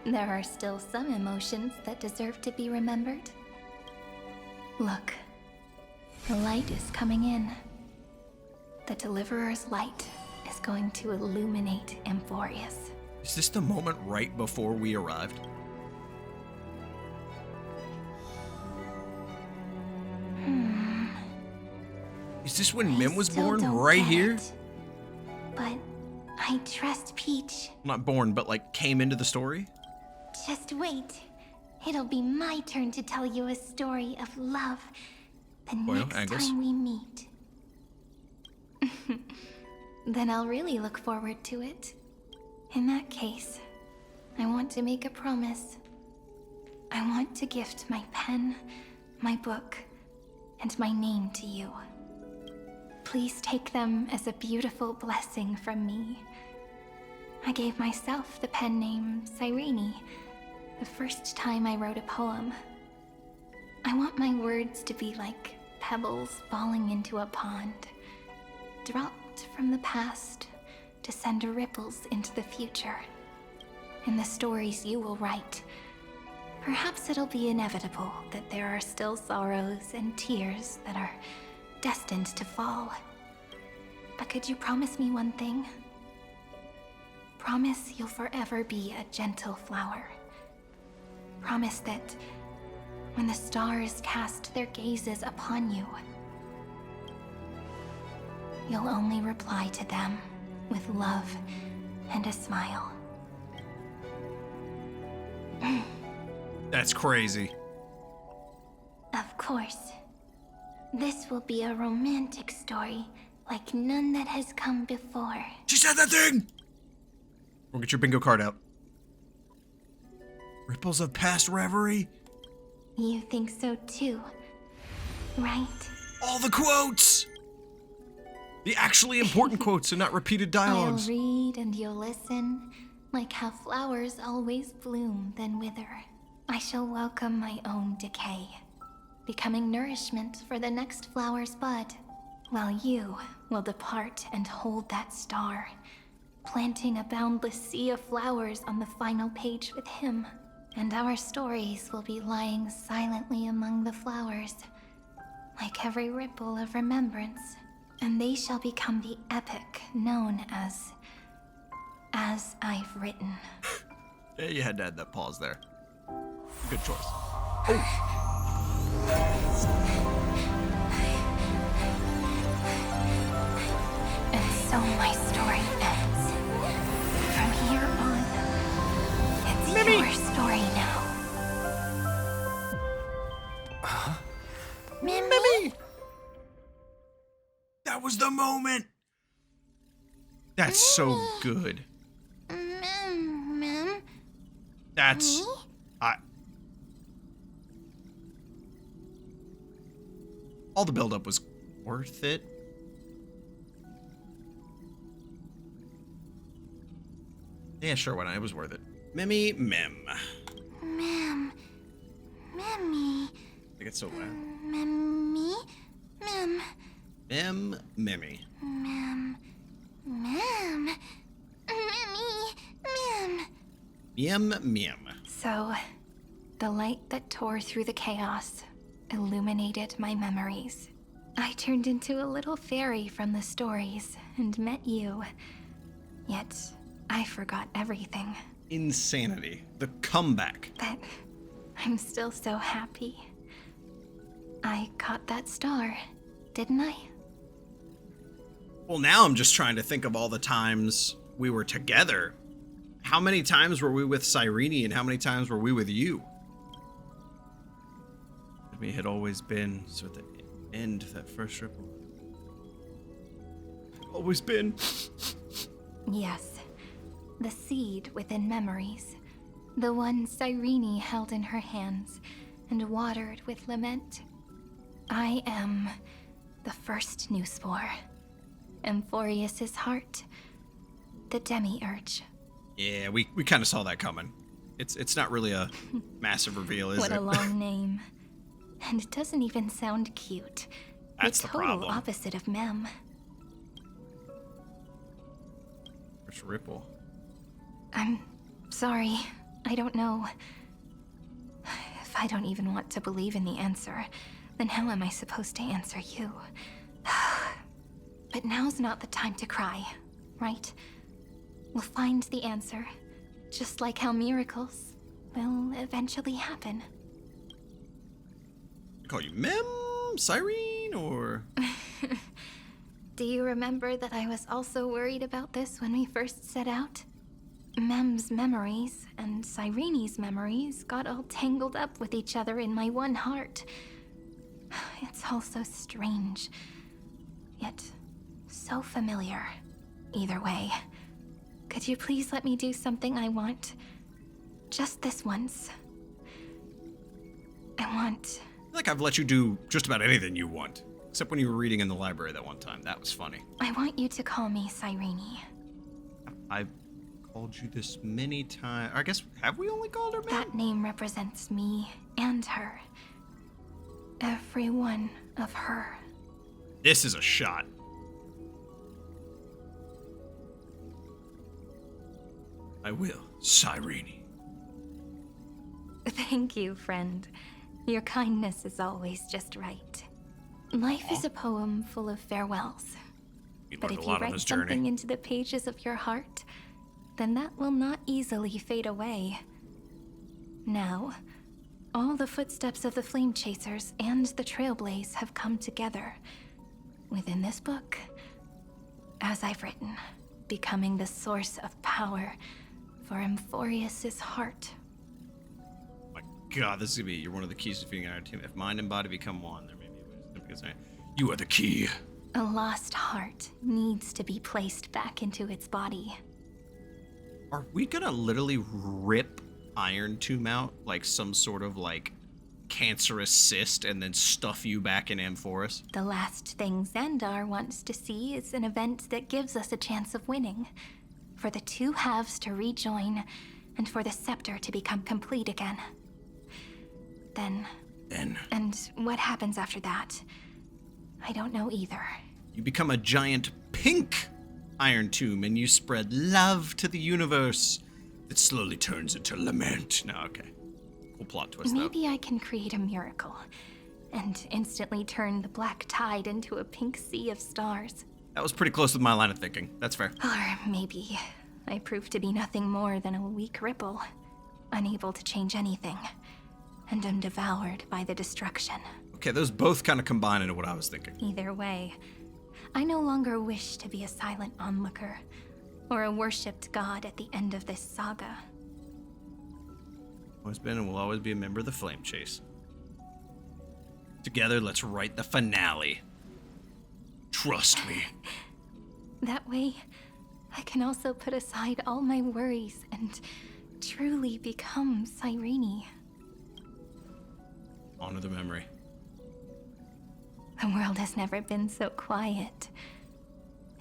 there are still some emotions that deserve to be remembered. Look, the light is coming in. The Deliverer's light is going to illuminate Amphoreus. Is this the moment right before we arrived? Is this when Mim was born? Right here? But I trust Peach. Not born, but like came into the story? Just wait. It'll be my turn to tell you a story of love the next time we meet. Then I'll really look forward to it. In that case, I want to make a promise. I want to gift my pen, my book, and my name to you. Please take them as a beautiful blessing from me. I gave myself the pen name Cyrene the first time I wrote a poem. I want my words to be like pebbles falling into a pond, dropped from the past to send ripples into the future. In the stories you will write, perhaps it'll be inevitable that there are still sorrows and tears that are destined to fall. But could you promise me one thing? Promise you'll forever be a gentle flower. Promise that when the stars cast their gazes upon you, you'll only reply to them with love and a smile. That's crazy. Of course. This will be a romantic story like none that has come before. She said that thing! We'll get your bingo card out. Ripples of past reverie? You think so too, right? All the quotes! The actually important quotes and not repeated dialogues. I'll read and you'll listen, like how flowers always bloom then wither. I shall welcome my own decay, becoming nourishment for the next flower's bud, while you will depart and hold that star, planting a boundless sea of flowers on the final page with him. And our stories will be lying silently among the flowers, like every ripple of remembrance. And they shall become the epic known as I've Written. Yeah, you had to add that pause there. Good choice. And so my story ends. From here on, it's your story now. Mimi! That was the moment! That's so good. That's... all the buildup was worth it. Yeah, sure, why not? It was worth it. Mimi, Mem. Mem. Mimi. I think it's so loud. Mimi. Mem. Mem, Mimi. Mem. Mem. Mimi. Mem. Miem, Miem. So, the light that tore through the chaos illuminated my memories. I turned into a little fairy from the stories and met you. Yet, I forgot everything. Insanity. The comeback. But I'm still so happy. I caught that star, didn't I? Well, now I'm just trying to think of all the times we were together. How many times were we with Cyrene and how many times were we with you? me had always been. So at the end, that first ripple. Always been. Yes. The seed within memories. The one Cyrene held in her hands and watered with lament. I am the first new spore. Emporius' heart. The demiurge. Yeah, we kind of saw that coming. It's not really a massive reveal, is it? What a long name. And it doesn't even sound cute. That's the problem. The total opposite of Mem. First ripple. I'm sorry. I don't know. If I don't even want to believe in the answer, then how am I supposed to answer you? But now's not the time to cry, right? We'll find the answer, just like how miracles will eventually happen. Call you Mem, Cyrene, or... Do you remember that I was also worried about this when we first set out? Mem's memories and Cyrene's memories got all tangled up with each other in my one heart. It's all so strange, yet so familiar. Either way, could you please let me do something I want? Just this once. I want... I feel like I've let you do just about anything you want. Except when you were reading in the library that one time. That was funny. I want you to call me Cyrene. I've called you this many times. I guess, have we only called her Mem? That name represents me and her. Every one of her. This is a shot. I will, Cyrene. Thank you, friend. Your kindness is always just right. Life is a poem full of farewells. But if you write something into the pages of your heart, then that will not easily fade away. Now, all the footsteps of the Flame Chasers and the Trailblaze have come together within this book, as I've written, becoming the source of power for Amphoreus' heart. My God, this is gonna be, you're one of the keys to defeating our team. If mind and body become one, there may be a way to you are the key. A lost heart needs to be placed back into its body. Are we gonna literally rip Irontomb out like some sort of like cancerous cyst and then stuff you back in Amphoreus? The last thing Xandar wants to see is an event that gives us a chance of winning. For the two halves to rejoin, and for the Scepter to become complete again. Then... And what happens after that? I don't know either. You become a giant pink Irontomb and you spread love to the universe that slowly turns into lament. No, okay. Cool plot twist, Maybe I can create a miracle and instantly turn the black tide into a pink sea of stars. That was pretty close with my line of thinking. That's fair. Or maybe I prove to be nothing more than a weak ripple, unable to change anything, and am devoured by the destruction. Okay, those both kind of combine into what I was thinking. Either way, I no longer wish to be a silent onlooker, or a worshipped god at the end of this saga. Always been and will always be a member of the Flame Chase. Together, let's write the finale. Trust me. That way, I can also put aside all my worries and truly become Cyrene. Honor the memory. The world has never been so quiet.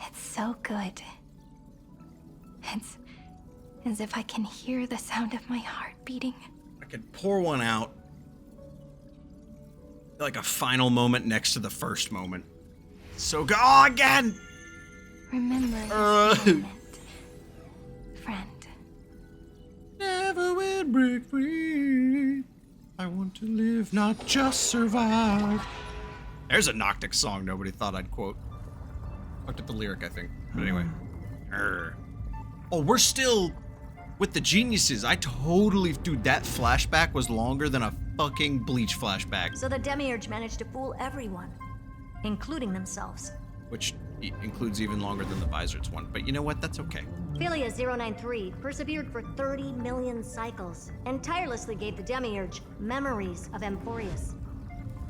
It's so good. It's as if I can hear the sound of my heart beating. I could pour one out. Like a final moment next to the first moment. So go again! Remember this moment, friend. Never will break free. I want to live, not just survive. There's a Noctic song nobody thought I'd quote. Looked at the lyric, I think. But anyway. Oh, we're still with the geniuses. I totally... Dude, that flashback was longer than a fucking Bleach flashback. So the Demiurge managed to fool everyone, including themselves. Which includes even longer than the Visor's one. But you know what? That's okay. Philia 093 persevered for 30 million cycles and tirelessly gave the Demiurge memories of Emporius.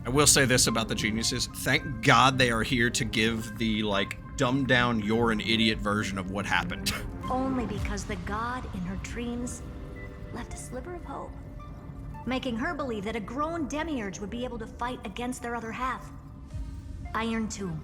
I will say this about the geniuses. Thank God they are here to give the, like, dumbed down, you're an idiot version of what happened. Only because the god in her dreams left a sliver of hope, making her believe that a grown demiurge would be able to fight against their other half. Irontomb.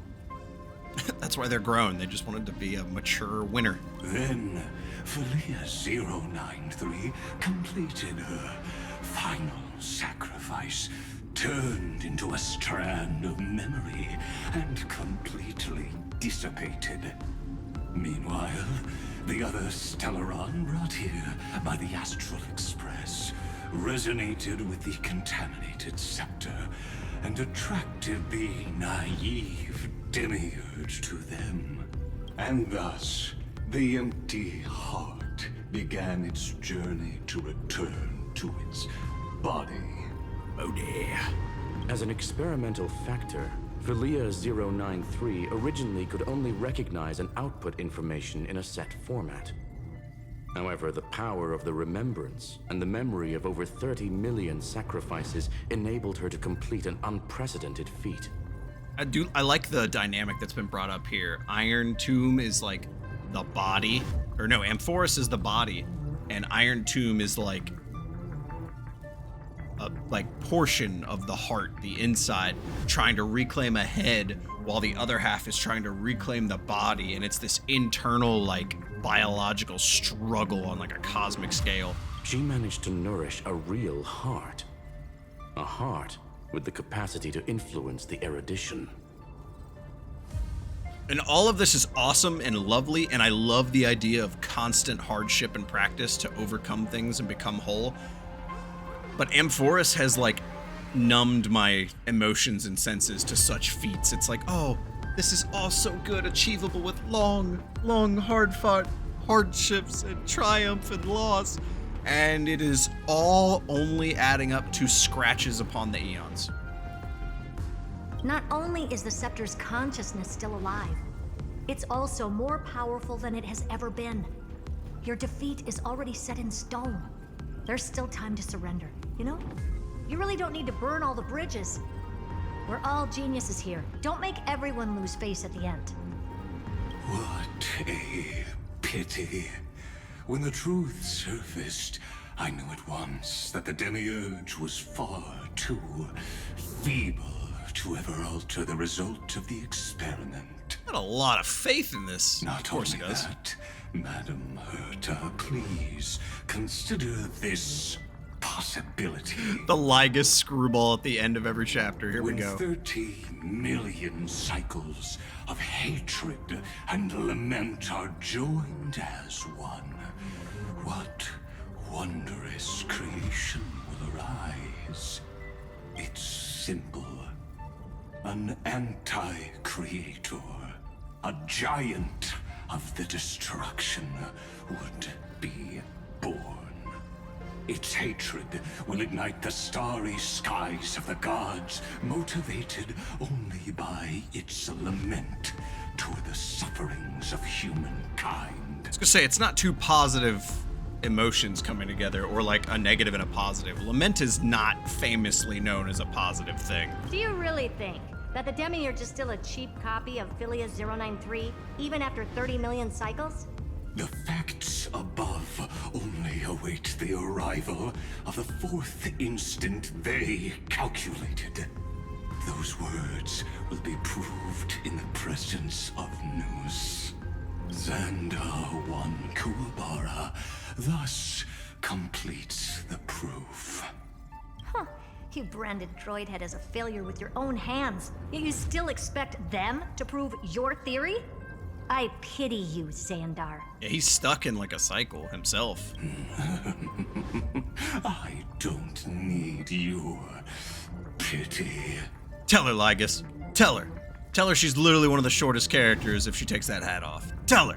That's why they're grown. They just wanted to be a mature winner. Then, Felia 093 completed her final sacrifice, turned into a strand of memory, and completely dissipated. Meanwhile, the other Stellaron brought here by the Astral Express resonated with the contaminated Scepter and attracted the naive demiurge to them. And thus, the empty heart began its journey to return to its body. As an experimental factor, Felia 093 originally could only recognize and output information in a set format. However, the power of the remembrance and the memory of over 30 million sacrifices enabled her to complete an unprecedented feat. I like the dynamic that's been brought up here. Irontomb is like the body, or no, Amphoreus is the body, and Irontomb is like a portion of the heart, the inside, trying to reclaim a head while the other half is trying to reclaim the body, and it's this internal, like, biological struggle on like a cosmic scale. She managed to nourish a real heart. A heart with the capacity to influence the erudition. And all of this is awesome and lovely, and I love the idea of constant hardship and practice to overcome things and become whole. But Amphoreus has, like, numbed my emotions and senses to such feats. It's like, oh, this is all so good, achievable with long, hard-fought hardships and triumph and loss. And it is all only adding up to scratches upon the eons. Not only is the Scepter's consciousness still alive, it's also more powerful than it has ever been. Your defeat is already set in stone. There's still time to surrender, you know? You really don't need to burn all the bridges. We're all geniuses here. Don't make everyone lose face at the end. What a pity. When the truth surfaced, I knew at once that the demiurge was far too feeble to ever alter the result of the experiment. Got a lot of faith in this. Not only that, Madam Herta, please consider this possibility. The Lygus screwball at the end of every chapter. Here we go. 30 million cycles of hatred and lament are joined as one, what wondrous creation will arise? It's simple. An anti-creator, a giant of the destruction, would be born. Its hatred will ignite the starry skies of the gods, motivated only by its lament toward the sufferings of humankind. I was gonna say, it's not two positive emotions coming together, or like a negative and a positive. Lament is not famously known as a positive thing. Do you really think that the Demiurge is still a cheap copy of Felia 093, even after 30 million cycles? The facts above only await the arrival of the fourth instant they calculated. Those words will be proved in the presence of Nous. Xandar 1 Kuwabara thus completes the proof. Huh. You branded Droidhead as a failure with your own hands, yet you still expect them to prove your theory? I pity you, Xandar. Yeah, he's stuck in like a cycle himself. I don't need your pity. Tell her, Lygus. Tell her. Tell her she's literally one of the shortest characters if she takes that hat off. Tell her.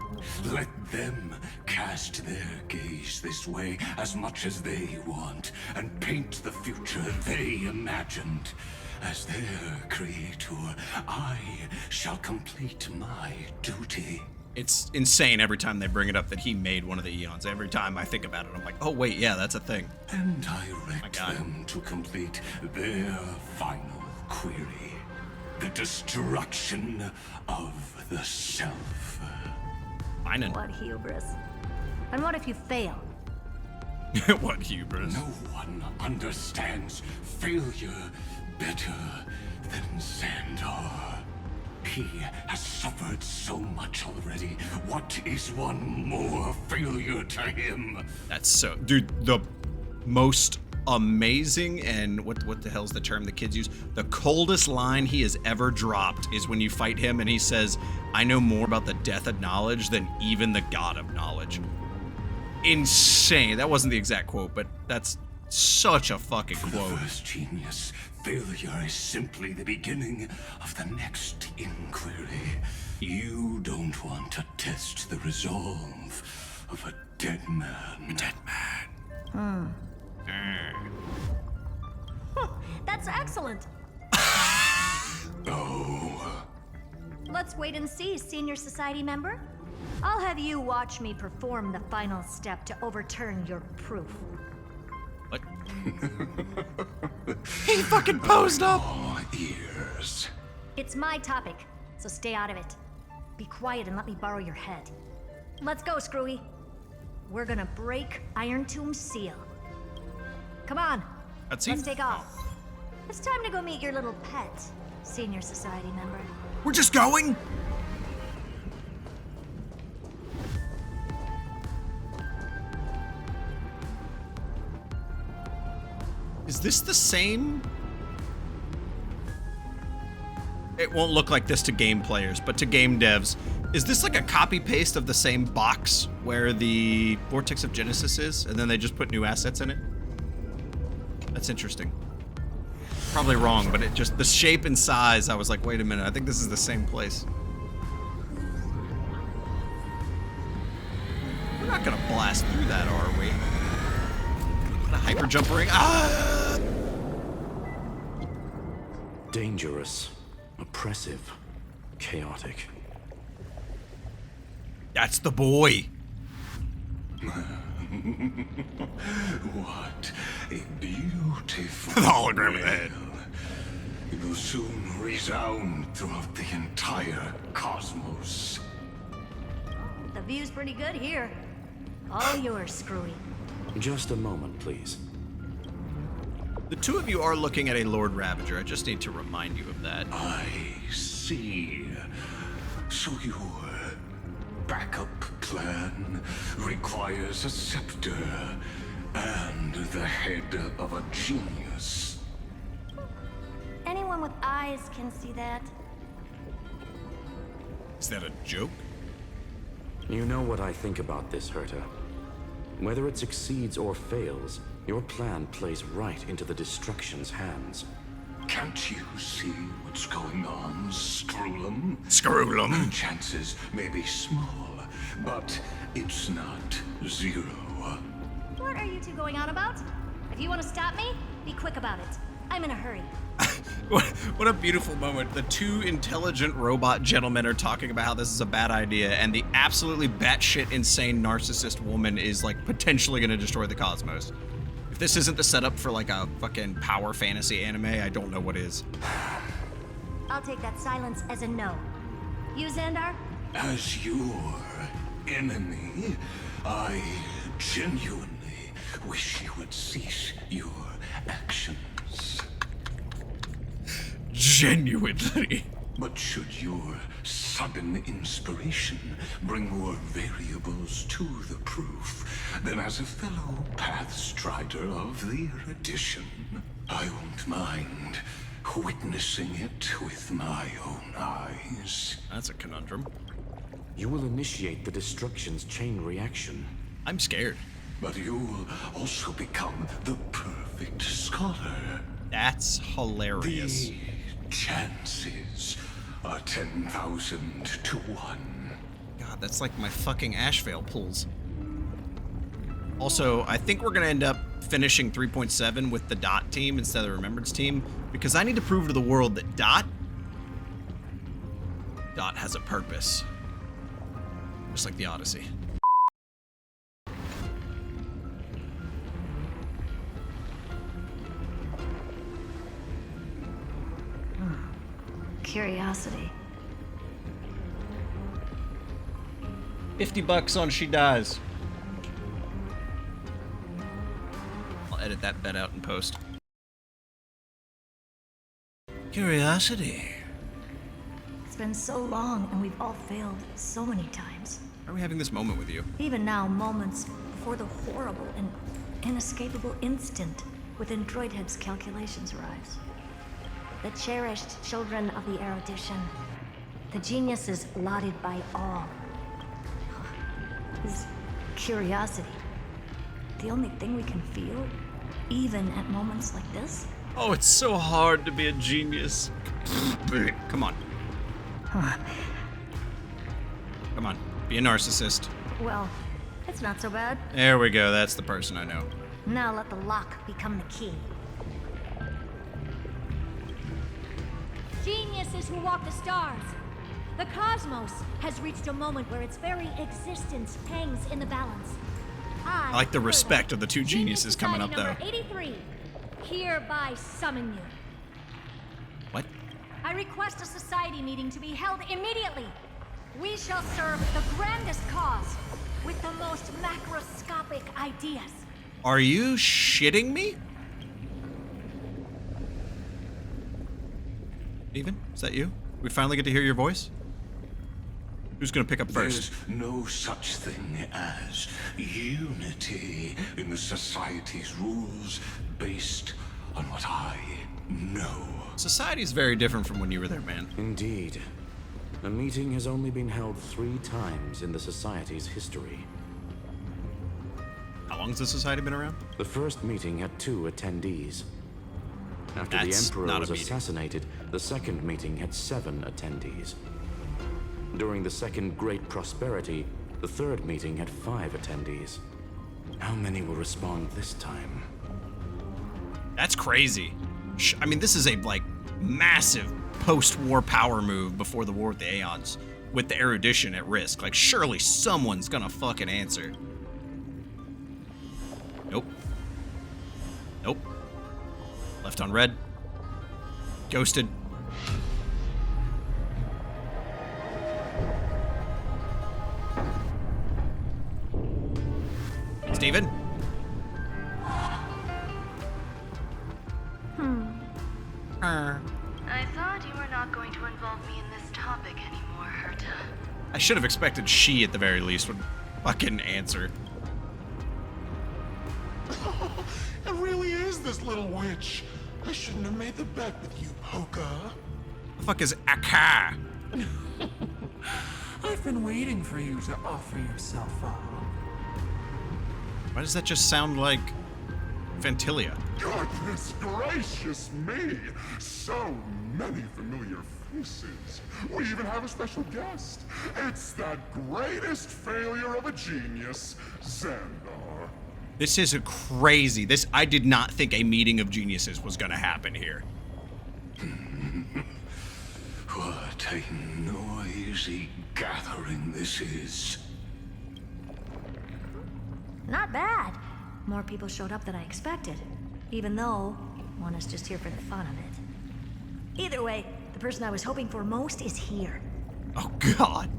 Let them cast their gaze this way as much as they want, and paint the future they imagined. As their creator, I shall complete my duty. It's insane every time they bring it up that he made one of the eons. Every time I think about it, I'm like, oh wait, yeah, that's a thing. And direct them to complete their final inquiry. The destruction of the self. What hubris? And what if you fail? What hubris? No one understands failure better than Xandar. He has suffered so much already. What is one more failure to him? That's so... Dude, the most amazing and what the hell's the term the kids use? The coldest line he has ever dropped is when you fight him and he says, "I know more about the death of knowledge than even the god of knowledge." Insane. That wasn't the exact quote, but that's such a fucking quote. The first genius, failure is simply the beginning of the next inquiry. You don't want to test the resolve of a dead man. A dead man. That's excellent. Oh. Let's wait and see, Senior Society member. I'll have you watch me perform the final step to overturn your proof. What? He fucking posed up! All ears. It's my topic, so stay out of it. Be quiet and let me borrow your head. Let's go, Screwy. We're gonna break Irontomb's seal. Come on. Let's take off. It's time to go meet your little pet, Senior Society member. We're just going? Is this the same? It won't look like this to game players, but to game devs, is this like a copy paste of the same box where the Vortex of Genesis is, and then they just put new assets in it? That's interesting. Probably wrong, but it just, the shape and size, I was like, wait a minute, I think this is the same place. We're not gonna blast through that, are we? A hyper jump ring. Ah! Dangerous, oppressive, chaotic. That's the boy. What a beautiful the hologram head. It will soon resound throughout the entire cosmos. The view's pretty good here. All yours, Screwy. Just a moment, please. The two of you are looking at a Lord Ravager. I just need to remind you of that. I see. So your backup plan requires a scepter and the head of a genius. Anyone with eyes can see that. Is that a joke? You know what I think about this, Herta. Whether it succeeds or fails, your plan plays right into the Destruction's hands. Can't you see what's going on, Screwlum? Screwlum? The chances may be small, but it's not zero. What are you two going on about? If you want to stop me, be quick about it. I'm in a hurry. What a beautiful moment. The two intelligent robot gentlemen are talking about how this is a bad idea, and the absolutely batshit insane narcissist woman is like potentially going to destroy the cosmos. If this isn't the setup for like a fucking power fantasy anime, I don't know what is. I'll take that silence as a no. You, Xandar? As your enemy, I genuinely wish you would cease your actions. Genuinely. But should your sudden inspiration bring more variables to the proof, then as a fellow Pathstrider of the Erudition, I won't mind witnessing it with my own eyes. That's a conundrum. You will initiate the Destruction's chain reaction. I'm scared. But you'll also become the perfect scholar. That's hilarious. The chances are 10,000 to 1. God, that's like my fucking Ashvale pulls. Also, I think we're gonna end up finishing 3.7 with the Dot team instead of the Remembrance team, because I need to prove to the world that Dot has a purpose. Just like the Odyssey. curiosity. $50 on she dies. I'll edit that bet out in post. Curiosity. It's been so long, and we've all failed so many times. Why are we having this moment with you? Even now, moments before the horrible and inescapable instant within Droidhead's calculations arrives. The cherished children of the erudition, the geniuses lauded by all. Is curiosity the only thing we can feel, even at moments like this? Oh, it's so hard to be a genius. Come on. Huh. Come on, be a narcissist. Well, it's not so bad. There we go, that's the person I know. Now let the lock become the key. Geniuses who walk the stars. The cosmos has reached a moment where its very existence hangs in the balance. I like the respect of the two geniuses coming up, though. Number 83, hereby summon you. What? I request a society meeting to be held immediately. We shall serve the grandest cause with the most macroscopic ideas. Are you shitting me? Steven, is that you? We finally get to hear your voice? Who's gonna pick up first? There's no such thing as unity in the society's rules based on what I know. Society's very different from when you were there, man. Indeed. A meeting has only been held 3 times in the Society's history. How long's the Society been around? The first meeting had 2 attendees. After the Emperor was assassinated, the second meeting had 7 attendees. During the second Great Prosperity, the third meeting had 5 attendees. How many will respond this time? That's crazy. I mean, this is a, like, massive post-war power move before the war with the Aeons, with the erudition at risk. Like, surely someone's gonna fucking answer. Nope. Nope. Left on red. Ghosted. Steven? I thought you were not going to involve me in this topic anymore, Herta. I should have expected she, at the very least, would fucking answer. It really is this little witch. I shouldn't have made the bet with you, Poka. The fuck is Akka? I've been waiting for you to offer yourself up. Why does that just sound like Ventilia? Goodness gracious me! So many familiar faces. We even have a special guest. It's that greatest failure of a genius, Xandar. This is crazy. I did not think a meeting of geniuses was gonna happen here. What a noisy gathering this is. Not bad. More people showed up than I expected, even though one is just here for the fun of it. Either way, the person I was hoping for most is here. Oh, God.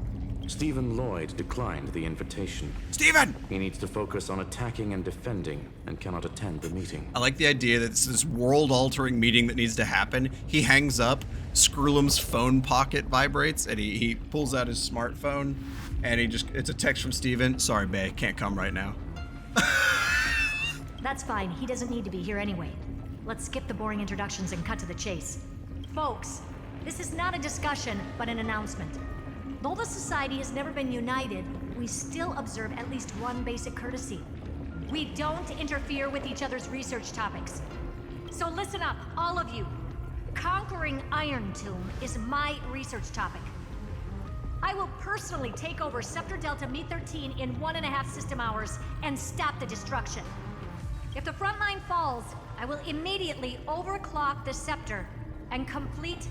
Stephen Lloyd declined the invitation. Stephen! He needs to focus on attacking and defending and cannot attend the meeting. I like the idea that it's this world-altering meeting that needs to happen. He hangs up, Skrullum's phone pocket vibrates, and he pulls out his smartphone, and it's a text from Stephen. Sorry, bae, can't come right now. That's fine. He doesn't need to be here anyway. Let's skip the boring introductions and cut to the chase. Folks, this is not a discussion, but an announcement. Though the Society has never been united, we still observe at least one basic courtesy. We don't interfere with each other's research topics. So listen up, all of you. Conquering Irontomb is my research topic. I will personally take over Scepter Delta Me-13 in 1.5 system hours and stop the destruction. If the front line falls, I will immediately overclock the Scepter and complete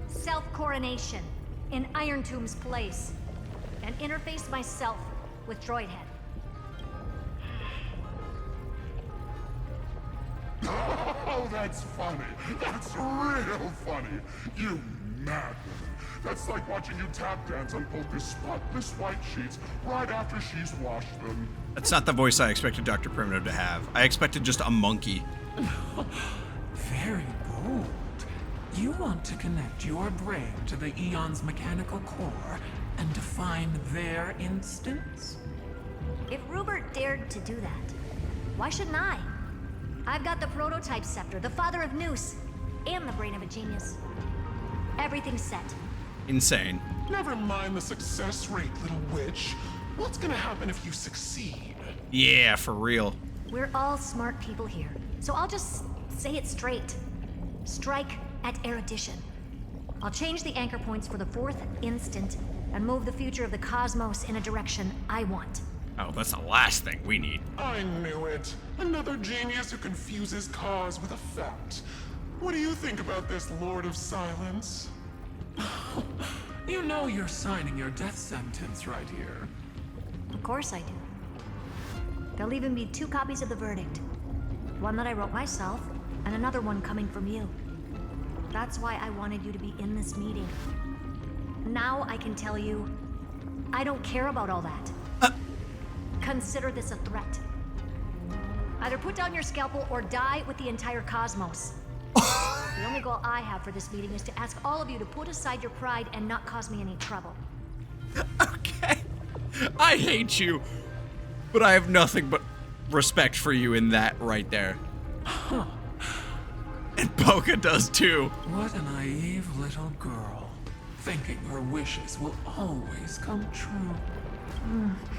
self-coronation in Irontomb's place, and interface myself with Droidhead. Oh, that's funny. That's real funny. You madman. That's like watching you tap dance on Polka's spotless white sheets right after she's washed them. That's not the voice I expected Dr. Primitive to have. I expected just a monkey. Very bold. You want to connect your brain to the Eon's mechanical core and define their instance? If Rupert dared to do that, why shouldn't I? I've got the prototype Scepter, the father of Noose, and the brain of a genius. Everything's set. Insane. Never mind the success rate, little witch. What's gonna happen if you succeed? Yeah, for real. We're all smart people here, so I'll just say it straight. Strike at erudition. I'll change the anchor points for the fourth instant and move the future of the cosmos in a direction I want. Oh, that's the last thing we need. I knew it. Another genius who confuses cause with effect. What do you think about this, Lord of Silence? You know you're signing your death sentence right here. Of course I do. There'll even be 2 copies of the verdict. One that I wrote myself, and another one coming from you. That's why I wanted you to be in this meeting. Now I can tell you, I don't care about all that. Consider this a threat. Either put down your scalpel or die with the entire cosmos. The only goal I have for this meeting is to ask all of you to put aside your pride and not cause me any trouble. Okay. I hate you, but I have nothing but respect for you in that right there. Huh. And Polka does too. What a naive little girl, thinking her wishes will always come true.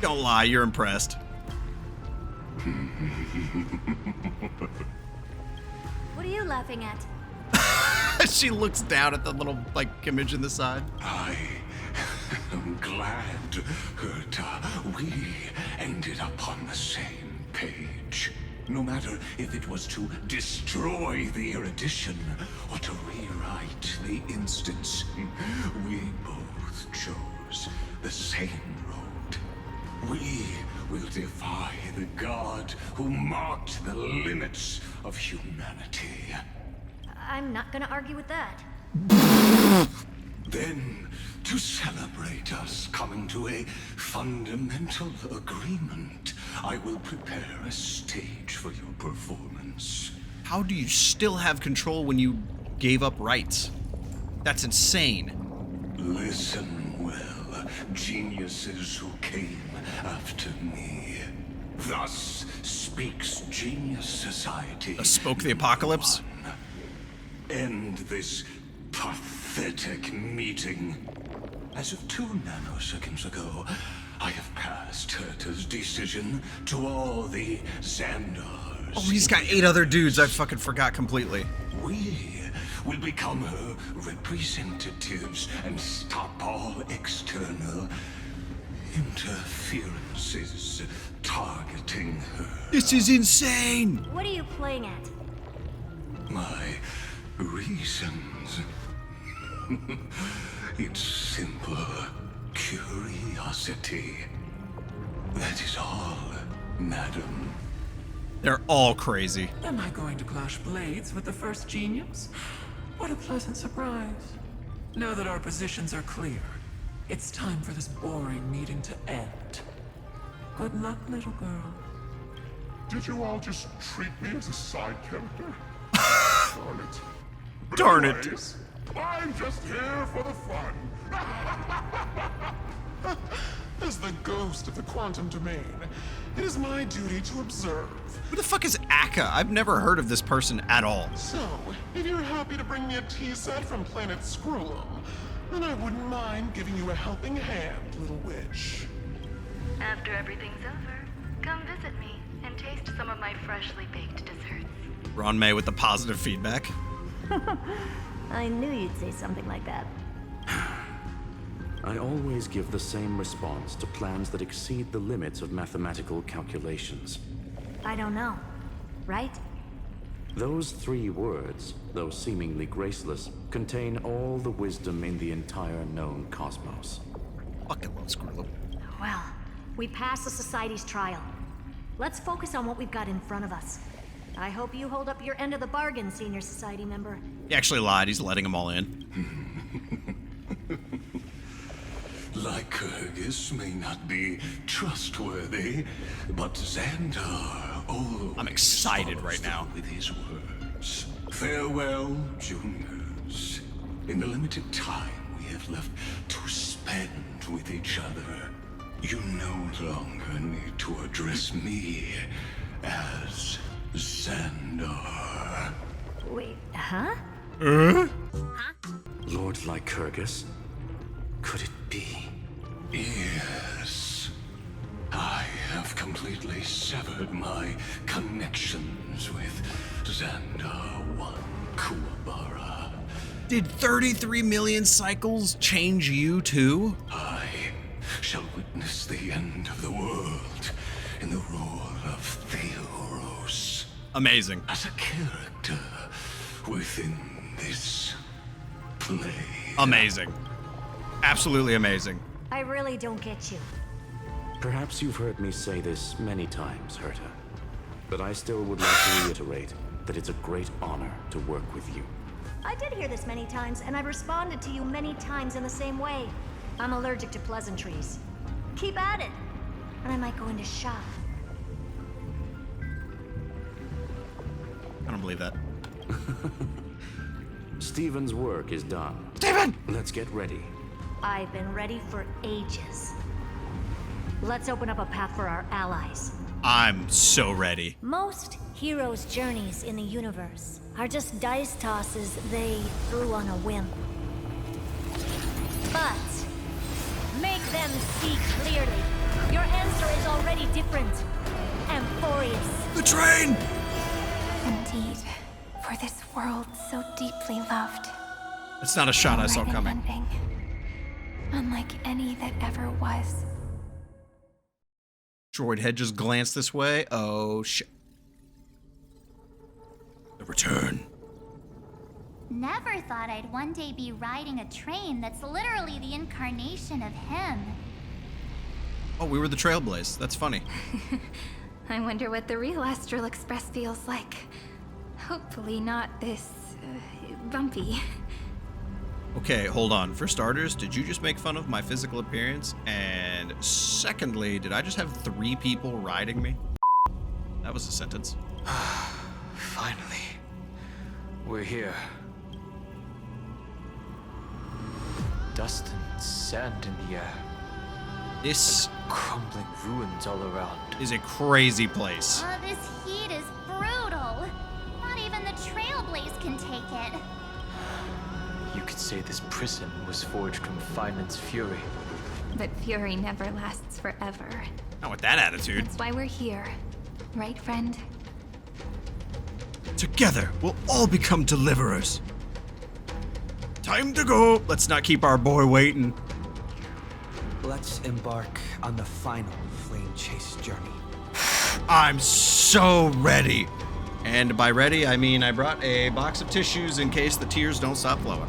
Don't lie, you're impressed. What are you laughing at? She looks down at the little, like, image in the side. I am glad that we ended up on the same page. No matter if it was to destroy the erudition or to rewrite the instance, we both chose the same road. We will defy the god who marked the limits of humanity. I'm not gonna argue with that. Then, to celebrate us coming to a fundamental agreement, I will prepare a stage for your performance. How do you still have control when you gave up rights? That's insane. Listen well, geniuses who came after me. Thus speaks Genius Society. Spoke the apocalypse? End this pathetic meeting. As of 2 nanoseconds ago, I have passed Herta's decision to all the Xandars. Oh, he's got 8 other dudes. I fucking forgot completely. We will become her representatives and stop all external interferences targeting her. This is insane! What are you playing at? My reasons. It's simple curiosity. That is all, madam. They're all crazy. Am I going to clash blades with the first genius? What a pleasant surprise. Now that our positions are clear, it's time for this boring meeting to end. Good luck, little girl. Did you all just treat me as a side character? Darn it. But Darn it. anyways, I'm just here for the fun. As the ghost of the quantum domain, it is my duty to observe. Who the fuck is Akka? I've never heard of this person at all. So, if you're happy to bring me a tea set from planet Screw'em, then I wouldn't mind giving you a helping hand, little witch. After everything's over, come visit me and taste some of my freshly baked desserts. Ron May with the positive feedback. I knew you'd say something like that. I always give the same response to plans that exceed the limits of mathematical calculations. I don't know, right? Those 3 words, though seemingly graceless, contain all the wisdom in the entire known cosmos. Fucking love Screw'em. Well, we passed the Society's trial. Let's focus on what we've got in front of us. I hope you hold up your end of the bargain, Senior Society member. He actually lied. He's letting them all in. Lycurgus may not be trustworthy, but Xandar always I'm excited right now. with his words. Farewell, juniors. In the limited time we have left to spend with each other, you no longer need to address me as Xandar. Wait, huh? Lord Lycurgus? Could it be? Yes. I have completely severed my connections with Xandar One Kuwabara. Did 33 million cycles change you too? I shall witness the end of the world in the role of Theoros. Amazing. As a character within this play. Amazing. Absolutely amazing. I really don't get you. Perhaps you've heard me say this many times, Herta, but I still would like to reiterate that it's a great honor to work with you. I did hear this many times, and I've responded to you many times in the same way. I'm allergic to pleasantries. Keep at it, and I might go into shock. I don't believe that. Stephen's work is done. Stephen! Let's get ready. I've been ready for ages. Let's open up a path for our allies. I'm so ready. Most heroes' journeys in the universe are just dice tosses they threw on a whim. But make them see clearly. Your answer is already different. Amphoreus. The train! Indeed, for this world so deeply loved. It's not a shot I saw Already coming. ending, unlike any that ever was. Droid head just glanced this way. Oh, shit. The return. Never thought I'd one day be riding a train that's literally the incarnation of him. Oh, we were the Trailblaze. That's funny. I wonder what the real Astral Express feels like. Hopefully not this bumpy. Okay, hold on. For starters, did you just make fun of my physical appearance? And secondly, did I just have 3 people riding me? That was a sentence. Finally, we're here. Dust and sand in the air. This crumbling ruins all around. Is a crazy place. Oh, this heat is brutal. Not even the Trailblaze can take it. You could say this prison was forged from Finland's fury. But fury never lasts forever. Not with that attitude. That's why we're here. Right, friend? Together, we'll all become deliverers. Time to go. Let's not keep our boy waiting. Let's embark on the final flame chase journey. I'm so ready. And by ready, I mean I brought a box of tissues in case the tears don't stop flowing.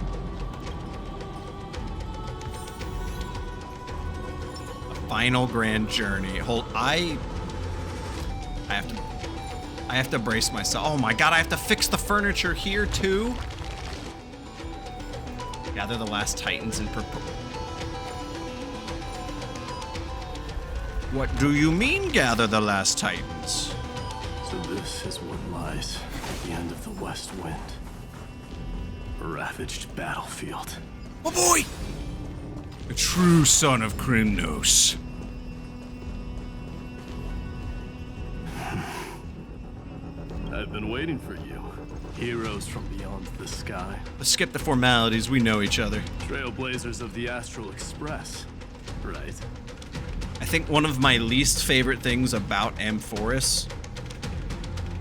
A final grand journey. I have to brace myself. Oh my god, I have to fix the furniture here too. Gather the last titans in purple. What do you mean, gather the last titans? So this is what lies at the end of the West Wind. A ravaged battlefield. Oh boy! A true son of Krymnos. I've been waiting for you. Heroes from beyond the sky. Let's skip the formalities, we know each other. Trailblazers of the Astral Express, right? I think one of my least favorite things about Amphoreus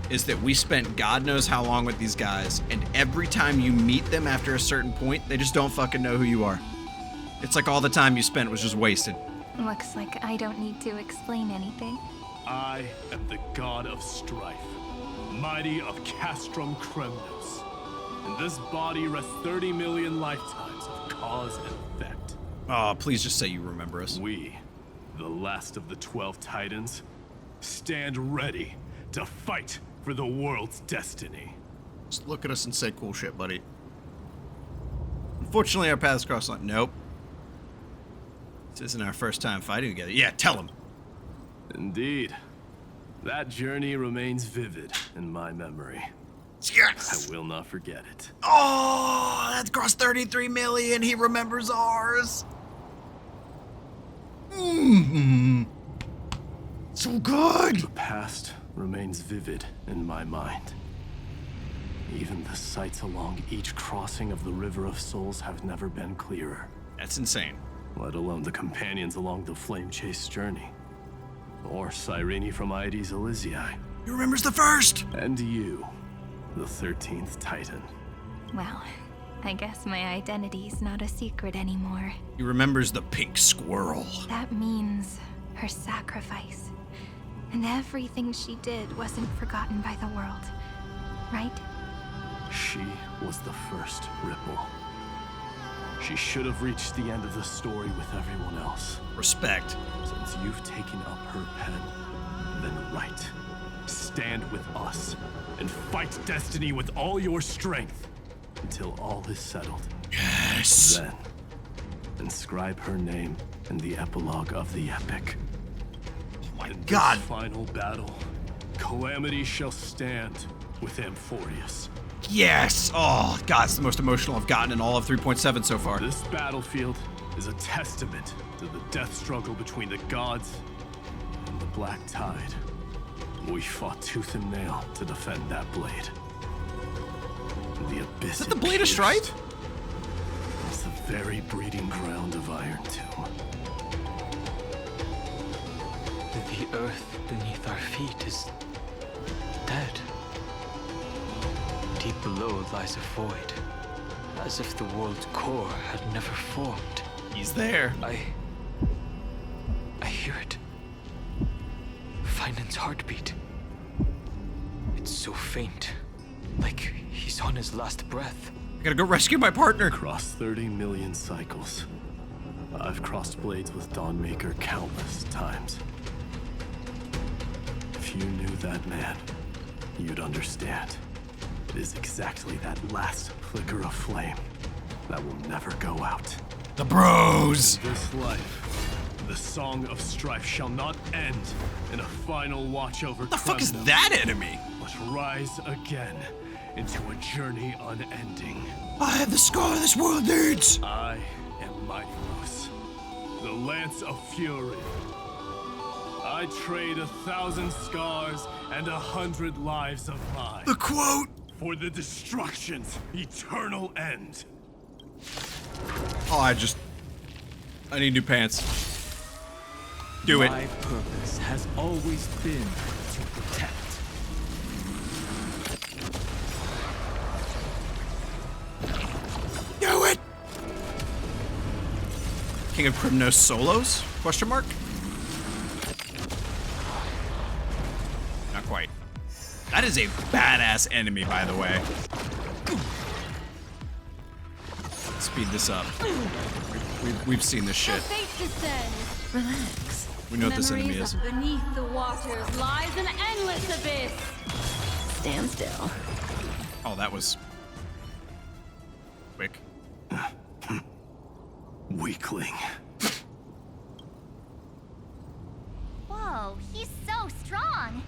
is that we spent God knows how long with these guys, and every time you meet them after a certain point, they just don't fucking know who you are. It's like all the time you spent was just wasted. Looks like I don't need to explain anything. I am the god of strife, mighty of Castrum Kremnos. In this body rests 30 million lifetimes of cause and effect. Oh, please just say you remember us. We, the last of the 12 Titans, stand ready to fight for the world's destiny. Just look at us and say cool shit, buddy. Unfortunately, our paths cross line. Nope. This isn't our first time fighting together. Yeah, tell him. Indeed. That journey remains vivid in my memory. Yes! I will not forget it. Oh, that's crossed 33 million. He remembers ours. So good. The past remains vivid in my mind. Even the sights along each crossing of the River of Souls have never been clearer. That's insane. Let alone the companions along the Flame Chase journey. Or Cyrene from Aedes Elysiae. He remembers the first! And you, the 13th Titan. Well, I guess my identity's not a secret anymore. He remembers the pink squirrel. That means her sacrifice. And everything she did wasn't forgotten by the world, right? She was the first ripple. She should have reached the end of the story with everyone else. Respect. Since you've taken up her pen, then write. Stand with us and fight destiny with all your strength until all is settled. Yes. Then, inscribe her name in the epilogue of the epic. Oh my in God. this final battle, calamity shall stand with Amphoreus. Yes! Oh, God, it's the most emotional I've gotten in all of 3.7 so far. This battlefield is a testament to the death struggle between the gods and the Black Tide. We fought tooth and nail to defend that blade. The abyss. Is that the Blade of Strife? It's the very breeding ground of Irontomb. The earth beneath our feet is dead. Deep below lies a void, as if the world's core had never formed. He's there. I hear it. Finan's heartbeat. It's so faint, like he's on his last breath. I gotta go rescue my partner. Across 30 million cycles, I've crossed blades with Dawnmaker countless times. If you knew that man, you'd understand. It is exactly that last flicker of flame that will never go out. The bros! In this life, the song of strife shall not end in a final watch over What the fuck is that enemy? But rise again into a journey unending. I have the scar this world needs! I am Nameless, the Lance of Fury. I trade 1,000 scars and 100 lives of mine. The quote! For the destruction's eternal end. Oh, I need new pants. Do it. My purpose has always been to protect. Do it! King of Crimnos solos? Question mark? Not quite. That is a badass enemy, by the way. Speed this up. We've seen this shit. Relax. We know what this enemy is. Beneath the waters lies an endless abyss. Stand still. Oh, that was quick. Weakling. Whoa, he's so strong.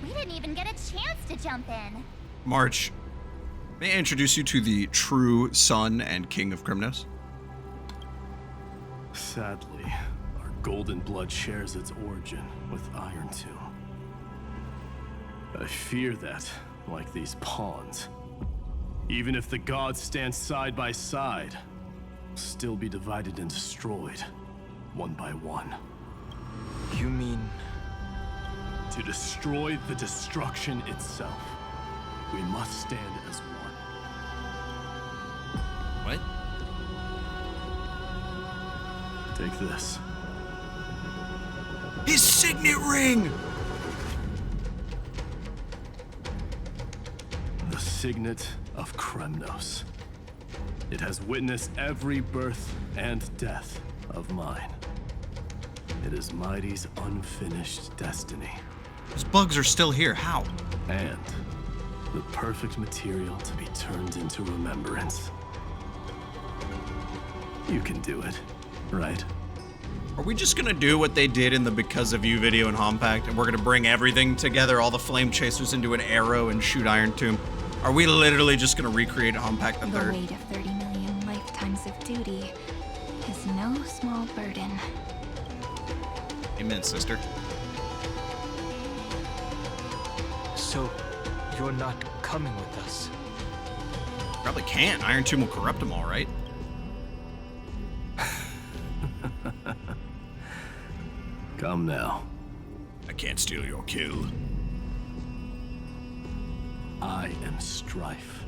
We didn't even get a chance to jump in. March, may I introduce you to the true son and king of Crimnos? Sadly, our golden blood shares its origin with Irontomb. I fear that, like these pawns, even if the gods stand side by side, will still be divided and destroyed, one by one. You mean... To destroy the destruction itself, we must stand as one. What? Take this. His signet ring! The signet of Crimnos. It has witnessed every birth and death of mine. It is Mighty's unfinished destiny. Those bugs are still here. How? And the perfect material to be turned into remembrance. You can do it, right? Are we just gonna do what they did in the Because of You video in Hompact, and we're gonna bring everything together, all the flame chasers into an arrow and shoot Irontomb? Are we literally just gonna recreate Hompact the The third? weight of 30 million lifetimes of duty is no small burden. Amen, sister. So, you're not coming with us? Probably can't. Irontomb will corrupt them all, right? Come now. I can't steal your kill. I am strife.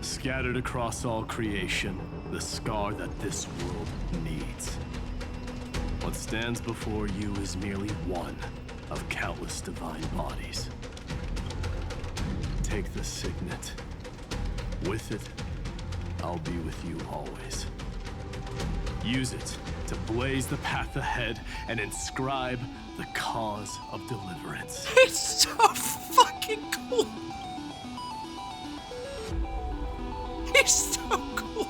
Scattered across all creation, the scar that this world needs. What stands before you is merely one of countless divine bodies. Take the signet. With it, I'll be with you always. Use it to blaze the path ahead and inscribe the cause of deliverance. It's so fucking cool. He's so cool.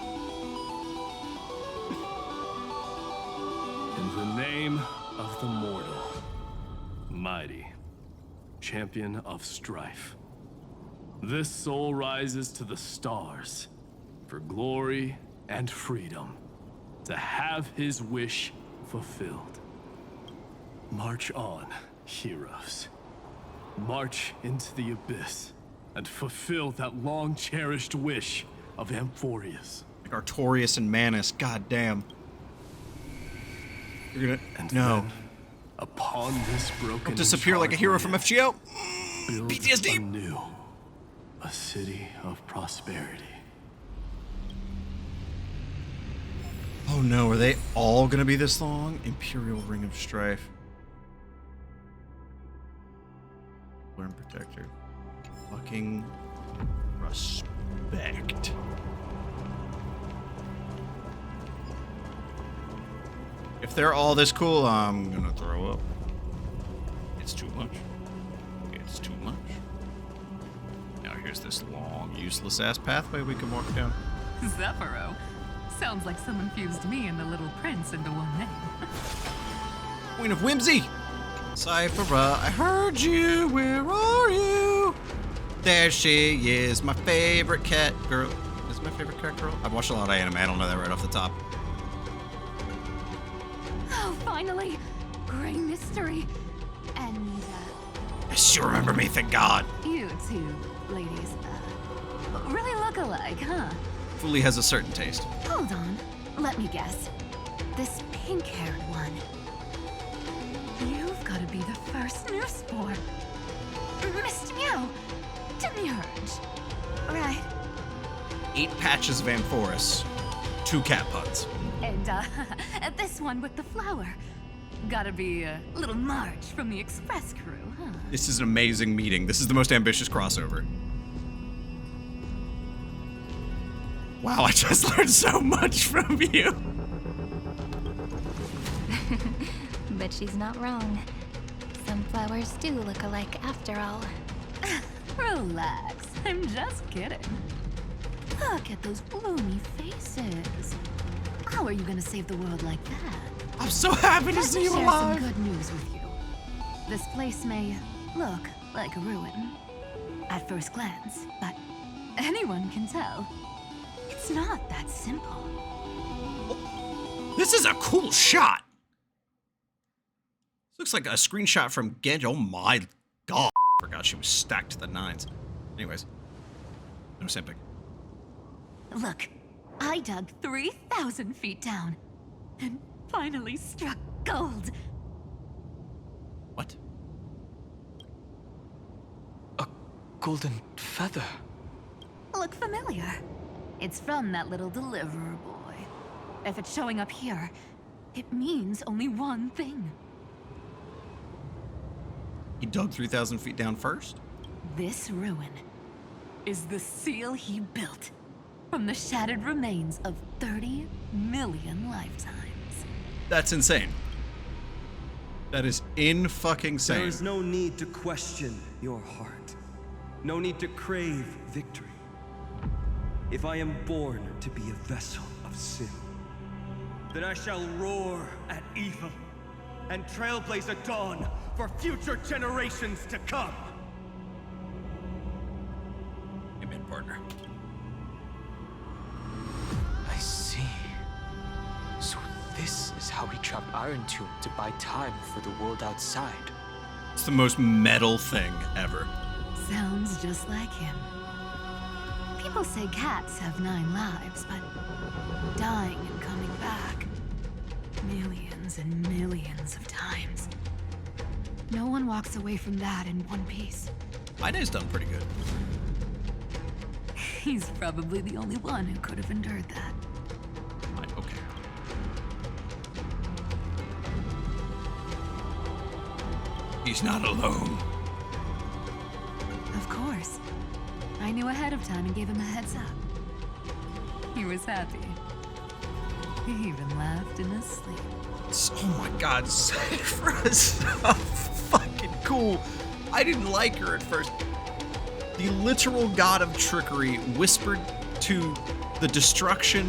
In the name of the mortal, mighty, champion of strife, this soul rises to the stars for glory and freedom, to have his wish fulfilled. March on, heroes. March into the abyss and fulfill that long-cherished wish of Amphoreus. Like Artorias and Manus, goddamn. You're gonna... And no. then, upon this broken I'll disappear like a hero from FGO. build PTSD. anew a city of prosperity. Oh no, are they all gonna be this long? Imperial Ring of Strife. Learn Protector. Fucking respect. If they're all this cool, I'm gonna throw up. It's too much. It's too much. Now here's this long, useless ass pathway we can walk down. Zephyro. Sounds like someone fused me and the Little Prince into one name. Queen of Whimsy! Cyphera, I heard you, where are you? There she is, my favorite cat girl. Is my favorite cat girl? I've watched a lot of anime, I don't know that right off the top. Oh, finally! Great mystery. And, Yes, you remember me, thank God. You two ladies, really look alike, huh? Fully has a certain taste. hold on. Let me guess. This pink-haired one. You've got to be the first newsboy. Mr. Meow. Demiurge. Right. 8 patches of Amphoreus. 2 cat puns. And, this one with the flower. Gotta be a little March from the Express crew, huh? This is an amazing meeting. This is the most ambitious crossover. Wow, I just learned so much from you. But she's not wrong. Some flowers do look alike after all. Relax, I'm just kidding. Look at those bloomy faces. How are you gonna save the world like that? I'm so happy to see you Let me alive. share some good news with you. This place may look like a ruin at first glance, but anyone can tell it's not that simple. This is a cool shot. This looks like a screenshot from Genji. Oh my god. I forgot she was stacked to the 9s. Anyways, no simping. Look, I dug 3,000 feet down and finally struck gold. What? A golden feather. Look familiar. It's from that little deliverer boy. If it's showing up here, it means only one thing. He dug 3,000 feet down first? This ruin is the seal he built from the shattered remains of 30 million lifetimes. That's insane. That is in-fucking-sane. There is no need to question your heart. No need to crave victory. If I am born to be a vessel of sin, then I shall roar at evil and trailblaze a dawn for future generations to come. Amen, partner. I see. So this is how he trapped Irontomb to buy time for the world outside. It's the most metal thing ever. Sounds just like him. People say cats have 9 lives, but dying and coming back millions and millions of times. No one walks away from that in one piece. Iday's done pretty good. He's probably the only one who could have endured that. Fine, okay. He's not alone. Of course. I knew ahead of time and gave him a heads up. He was happy. He even laughed in his sleep. Oh my god, Cypher is so fucking cool. I didn't like her at first. The literal god of trickery whispered to the destruction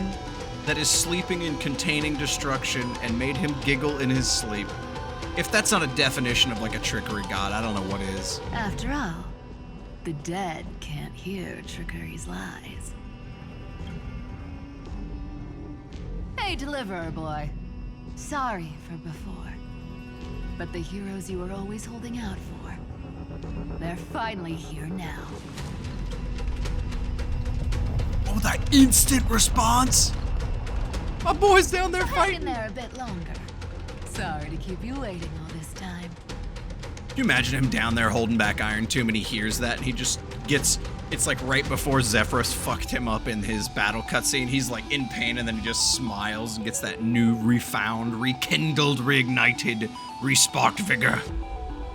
that is sleeping and containing destruction and made him giggle in his sleep. If that's not a definition of like a trickery god, I don't know what is. After all, the dead can't hear trickery's lies. Hey, deliverer boy. Sorry for before. But the heroes you were always holding out for, they're finally here now. Oh, that instant response! My boy's down there Hang in fighting! there a bit longer. Sorry to keep you waiting all this time. Can you imagine him down there holding back Irontomb and he hears that and he just gets... It's like right before Zephyrus fucked him up in his battle cutscene. He's like in pain and then he just smiles and gets that new, refound, rekindled, reignited, resparked vigor.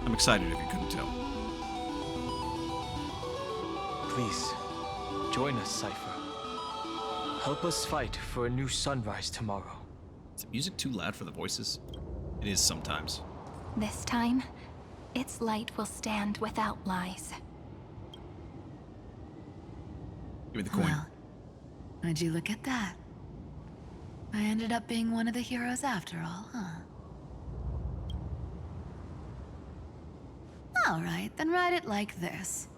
I'm excited if you couldn't tell. Please, join us, Cypher. Help us fight for a new sunrise tomorrow. Is the music too loud for the voices? It is sometimes. This time, its light will stand without lies. Give me the coin. Well, would you look at that? I ended up being one of the heroes after all, huh? Alright, then write it like this.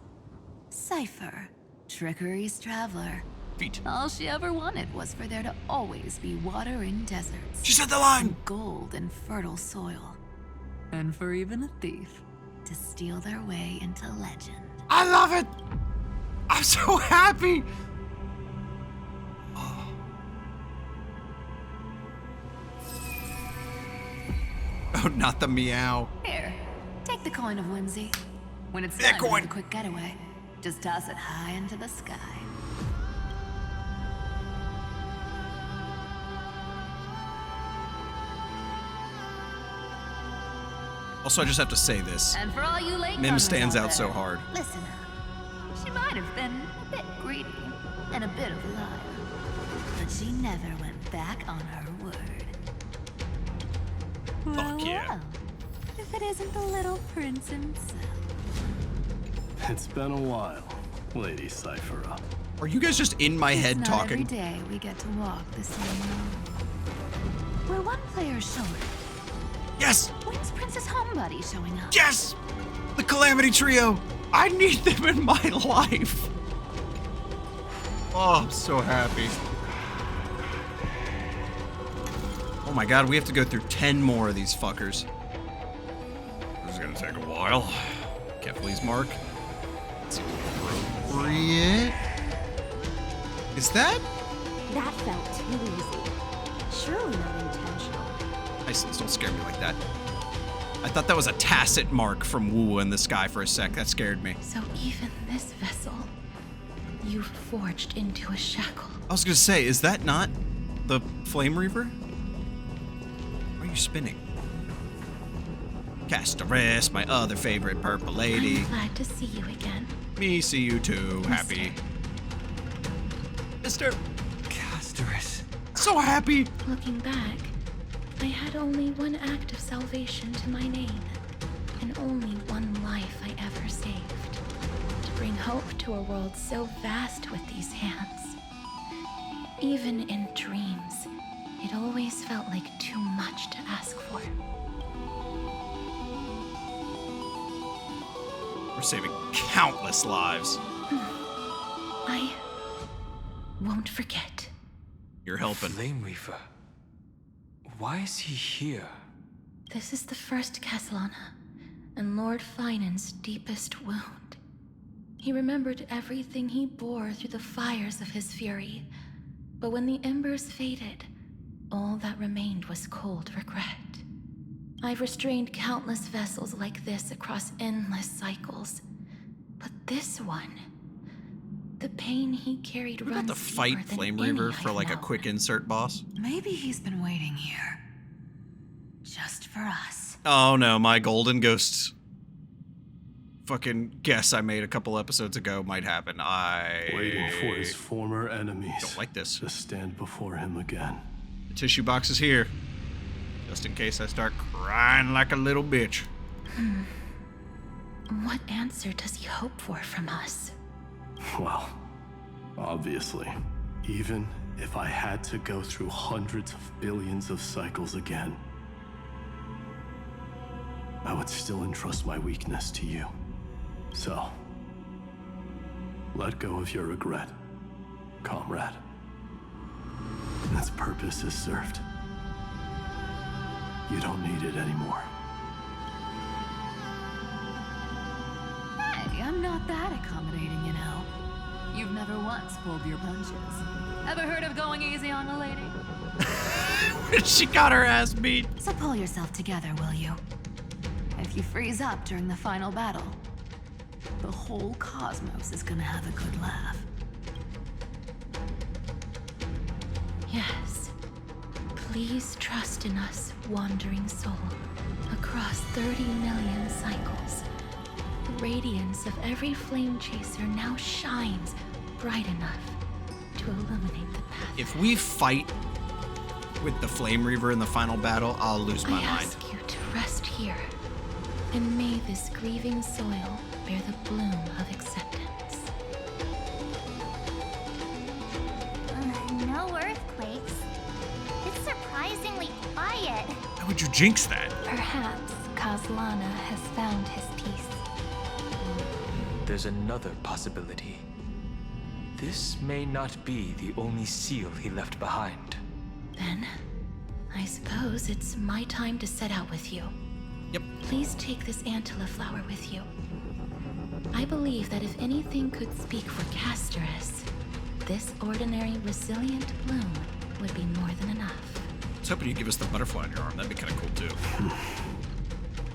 Cypher, Trickery's traveler. Feet. All she ever wanted was for there to always be water in deserts. She said the line! And gold in fertile soil. And for even a thief to steal their way into legend. I love it! I'm so happy! Oh, not the meow. Here, take the coin of whimsy. When it's That time to coin. make a quick getaway, just toss it high into the sky. Also, I just have to say this. And for all you late Mim comers stands out there, so hard. Listen up. She might have been a bit greedy and a bit of a liar, but she never went back on her word. Well, well, if it isn't the little prince himself. It's been a while, Lady Cyphera. Are you guys just in my head Not talking? every day we get to walk the same road. We're one player short. Yes! When's Princess Homebody showing up? Yes! The Calamity Trio! I need them in my life! Oh, I'm so happy. Oh my god, we have to go through 10 more of these fuckers. This is gonna take a while. Kefli's mark. It's appropriate. Is that? That felt too easy. Surely not intentional. Icelands, don't scare me like that. I thought that was a tacit mark from Wu in the sky for a sec. That scared me. So even this vessel, you've forged into a shackle. I was gonna say, is that not the Flame Reaver? Why are you spinning? Castoress, my other favorite purple lady. I'm glad to see you again. Me see you too, happy. Mister. Castoress. So happy. Looking back, I had only one act of salvation to my name, and only one life I ever saved. To bring hope to a world so vast with these hands. Even in dreams, it always felt like too much to ask for. We're saving countless lives. I won't forget. You're helping. Flame Reaver. Why is he here? This is the first Castellana, and Lord Finan's deepest wound. He remembered everything he bore through the fires of his fury. But when the embers faded, all that remained was cold regret. I've restrained countless vessels like this across endless cycles. But this one, the pain he carried We runs got to fight deeper than Flame any Reaver I've for like a known. quick insert boss. Maybe he's been waiting here. Just for us. Oh no, my golden ghost fucking guess I made a couple episodes ago might happen. Waiting for his former enemies. Don't like this. To stand before him again. The tissue box is here. Just in case I start crying like a little bitch. What answer does he hope for from us? Well, obviously, even if I had to go through hundreds of billions of cycles again, I would still entrust my weakness to you. So, let go of your regret, comrade. Its purpose is served. You don't need it anymore. Hey, I'm not that accommodating, you know. You've never once pulled your punches. Ever heard of going easy on a lady? She got her ass beat. So pull yourself together, will you? If you freeze up during the final battle, the whole cosmos is gonna have a good laugh. Yes. Please trust in us, wandering soul. Across 30 million cycles, the radiance of every flame chaser now shines bright enough to illuminate the path. If we fight with the Flame Reaver in the final battle, I'll lose my I mind. ask you to rest here, and may this grieving soil bear the bloom of acceptance. No earthquakes. It's surprisingly quiet. How would you jinx that? Perhaps Castellana has found his peace. There's another possibility. This may not be the only seal he left behind. Then, I suppose it's my time to set out with you. Yep. Please take this Antilla flower with you. I believe that if anything could speak for Casterus, this ordinary resilient bloom would be more than enough. I was hoping you'd give us the butterfly on your arm. That'd be kind of cool too.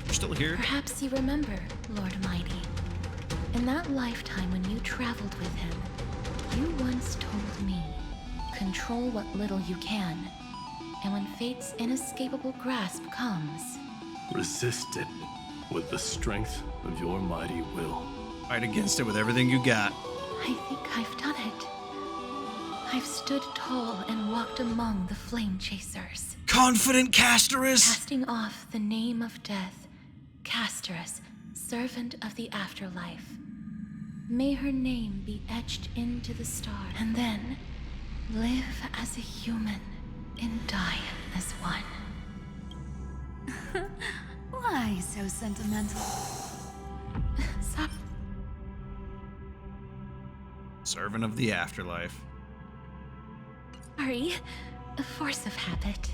You're still here? Perhaps you remember, Lord Mighty. In that lifetime when you traveled with him, you once told me, control what little you can, and when fate's inescapable grasp comes, Resist it with the strength of your mighty will. Fight against it with everything you got. I think I've done it. I've stood tall and walked among the flame chasers. Confident Casterus! Casting off the name of death, Casterus, servant of the afterlife. May her name be etched into the star, and then live as a human and die as one. Why so sentimental? Servant of the afterlife. Sorry, a force of habit.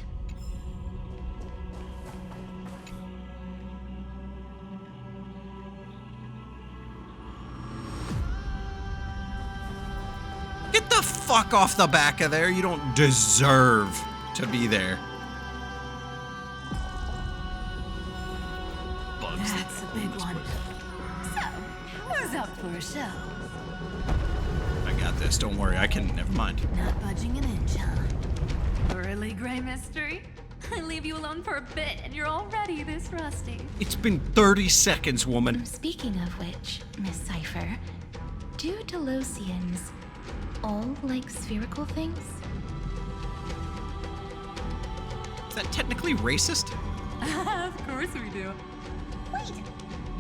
Get the fuck off the back of there. You don't deserve to be there. Bugs. That's a big one. So, who's up for a show? I got this. Don't worry. I can. Never mind. Not budging an inch, huh? Really, Gray Mystery? I leave you alone for a bit and you're already this rusty. It's been 30 seconds, woman. Speaking of which, Miss Cypher, do Delosians all like spherical things? Is that technically racist? Of course we do. Wait,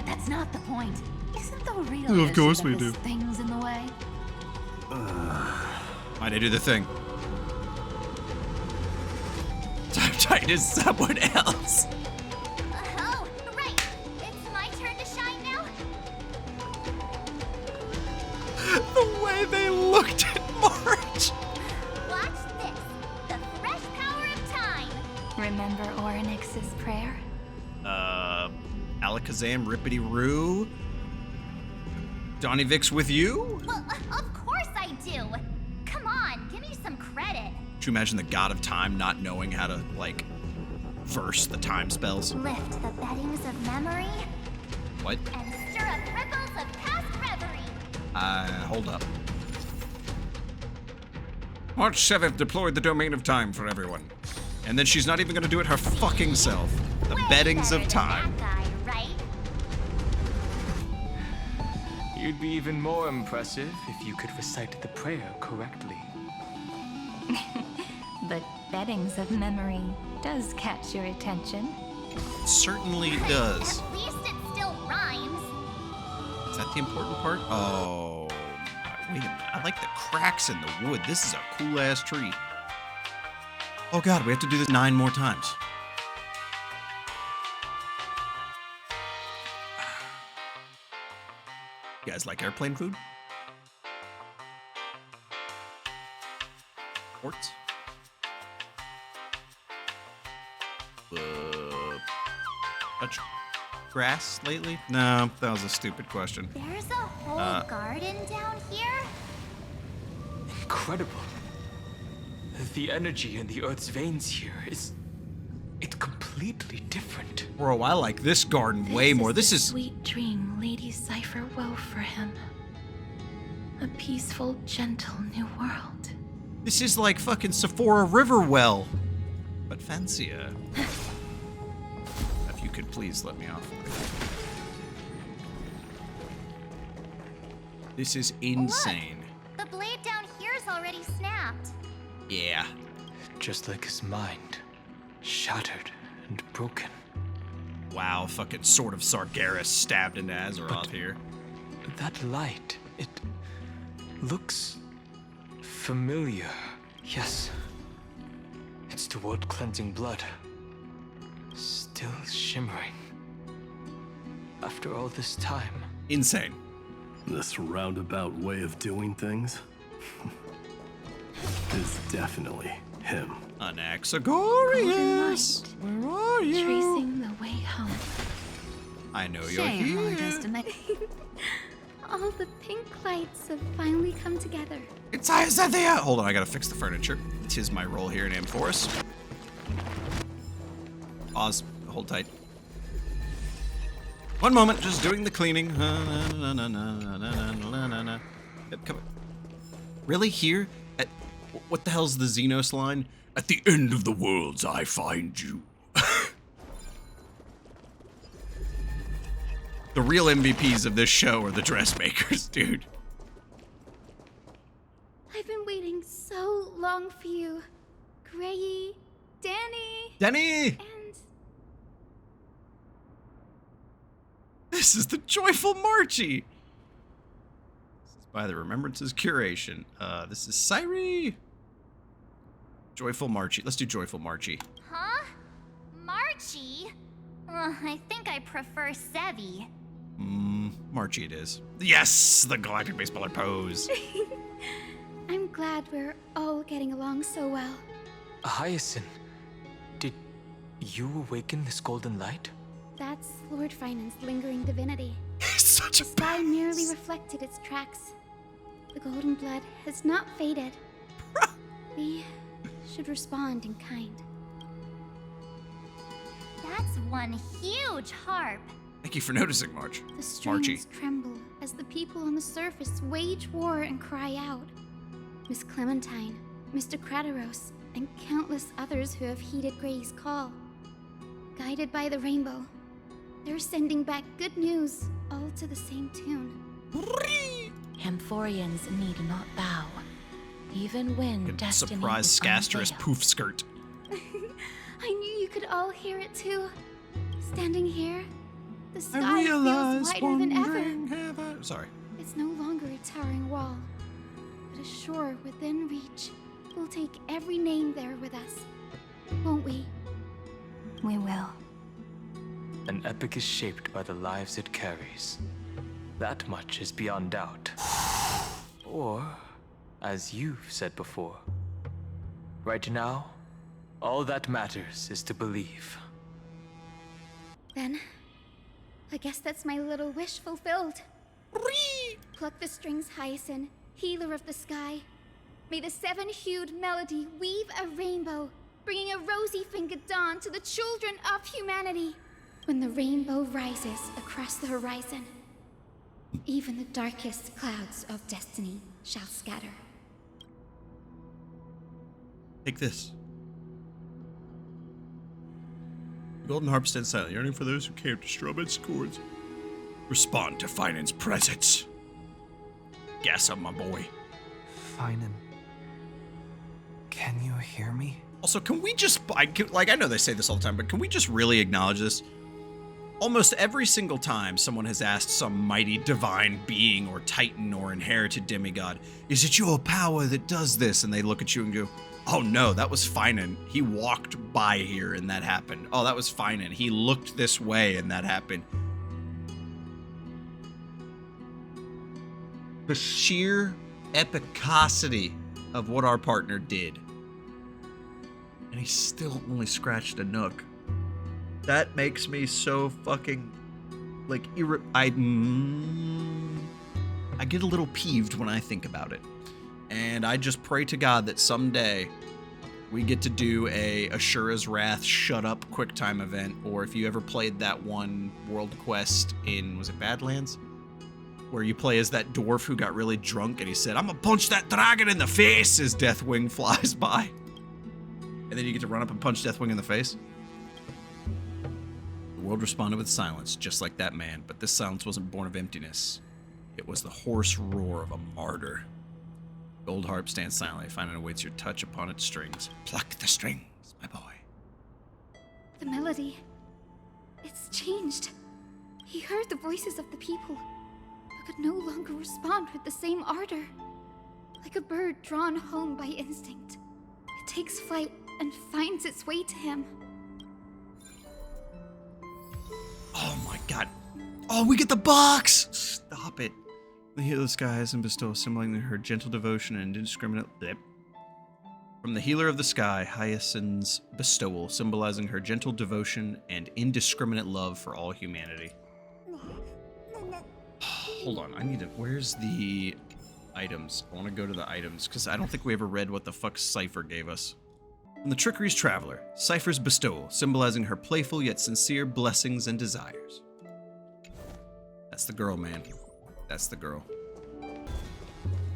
that's not the point. Isn't the real Of issue course that we this do. thing's in the way? Might I do the thing? I'm tight as someone else. Oh, right. It's my turn to shine now. Alakazam, Rippity-Roo. DonnyVick's with you? Well, of course I do. Come on, give me some credit. Could you imagine the god of time not knowing how to, like, verse the time spells? Lift the beddings of memory. What? And stir up ripples of past reverie. Hold up. March 7th deployed the domain of time for everyone. And then she's not even gonna do it her fucking self. The beddings of time. That guy, right? You'd be even more impressive if you could recite the prayer correctly. But beddings of memory does catch your attention. It certainly does. At least it still rhymes. Is that the important part? Oh, wait a minute. I like the cracks in the wood. This is a cool-ass tree. Oh god, we have to do this 9 more times. You guys like airplane food? Quartz? Touch grass lately? No, that was a stupid question. There's a whole garden down here? Incredible. The energy in the Earth's veins here it's completely different. Bro, I like this garden way more. This is Sweet dream Lady Cypher wove for him. A peaceful, gentle new world. This is like fucking Sephora River well, but fancier. If you could please let me off. This is insane. Look, the blade down here's already snapped. Yeah. Just like his mind. Shattered and broken. Wow, fucking Sword of Sargeras stabbed into Azeroth here. That light, it looks familiar. Yes. It's the world-cleansing blood. Still shimmering. After all this time. Insane. This roundabout way of doing things is definitely him. Anaxagorius! Where are you? Tracing the way home. I know you're Shame, here. or just a All the pink lights have finally come together. It's Isaiah! Hold on, I gotta fix the furniture. Tis my role here in Amphoreus. Pause. Hold tight. One moment, just doing the cleaning. Yep, come on. Really? Here? At, what the hell's the Xenos line? At the end of the worlds, I find you. The real MVPs of this show are the dressmakers, dude. I've been waiting so long for you. Grayi, Danny. Danny! And This is the Joyful Marchie. This is by the Remembrance's Curation. This is Cyrene. Joyful Marchie. Let's do Joyful Marchie. Huh? Marchie? I think I prefer Sevi. Marchie it is. Yes, the Galactic Baseballer pose. I'm glad we're all getting along so well. Hyacinth, did you awaken this golden light? That's Lord Finan's lingering divinity. Such a The sky merely reflected its tracks. The golden blood has not faded. We should respond in kind. That's one huge harp. Thank you for noticing, March. The strings Marchie. tremble as the people on the surface wage war and cry out. Miss Clementine, Mr. Krateros, and countless others who have heeded Gray's call. Guided by the rainbow, they're sending back good news, all to the same tune. Amphorians need not bow, even when destiny Surprise is Scasterous unveiled. poof skirt. I knew you could all hear it too. Standing here, the I sky realize feels wider than wondering ever. Sorry. It's no longer a towering wall, but a shore within reach. We'll take every name there with us, won't we? We will. An epic is shaped by the lives it carries. That much is beyond doubt. Or, as you've said before, right now, all that matters is to believe. Then, I guess that's my little wish fulfilled. Pluck the strings, Hyacinth, healer of the sky. May the seven-hued melody weave a rainbow, bringing a rosy-fingered dawn to the children of humanity. When the rainbow rises across the horizon, even the darkest clouds of destiny shall scatter. Take this. The golden harp stands silent, yearning for those who came to strum its chords. Respond to Finan's presence. Gas up, my boy. Finan, can you hear me? Also, can we just, I know they say this all the time, but can we just really acknowledge this? Almost every single time someone has asked some mighty divine being or titan or inherited demigod, is it your power that does this? And they look at you and go, oh no, that was Finan. He walked by here and that happened. Oh, that was Finan. He looked this way and that happened. The sheer epicosity of what our partner did. And he still only scratched a nook. That makes me so fucking, like, I get a little peeved when I think about it. And I just pray to God that someday we get to do a Ashura's Wrath Shut Up QuickTime event, or if you ever played that one world quest in, was it Badlands? Where you play as that dwarf who got really drunk and he said, I'm gonna punch that dragon in the face as Deathwing flies by. And then you get to run up and punch Deathwing in the face. The world responded with silence, just like that man, but this silence wasn't born of emptiness. It was the hoarse roar of a martyr. Gold harp stands silently, Finan awaits your touch upon its strings. Pluck the strings, my boy. The melody, it's changed. He heard the voices of the people, but could no longer respond with the same ardor. Like a bird drawn home by instinct, it takes flight and finds its way to him. Oh my god. Oh, we get the box! Stop it. The healer of the skies and bestow, symboling her gentle devotion and indiscriminate lip. From the healer of the sky, Hyacinth's bestowal, symbolizing her gentle devotion and indiscriminate love for all humanity. Hold on, I need to, where's the items? I want to go to the items, because I don't think we ever read what the fuck Cypher gave us. From the Trickery's Traveler, Cypher's bestowal, symbolizing her playful yet sincere blessings and desires. That's the girl, man. That's the girl.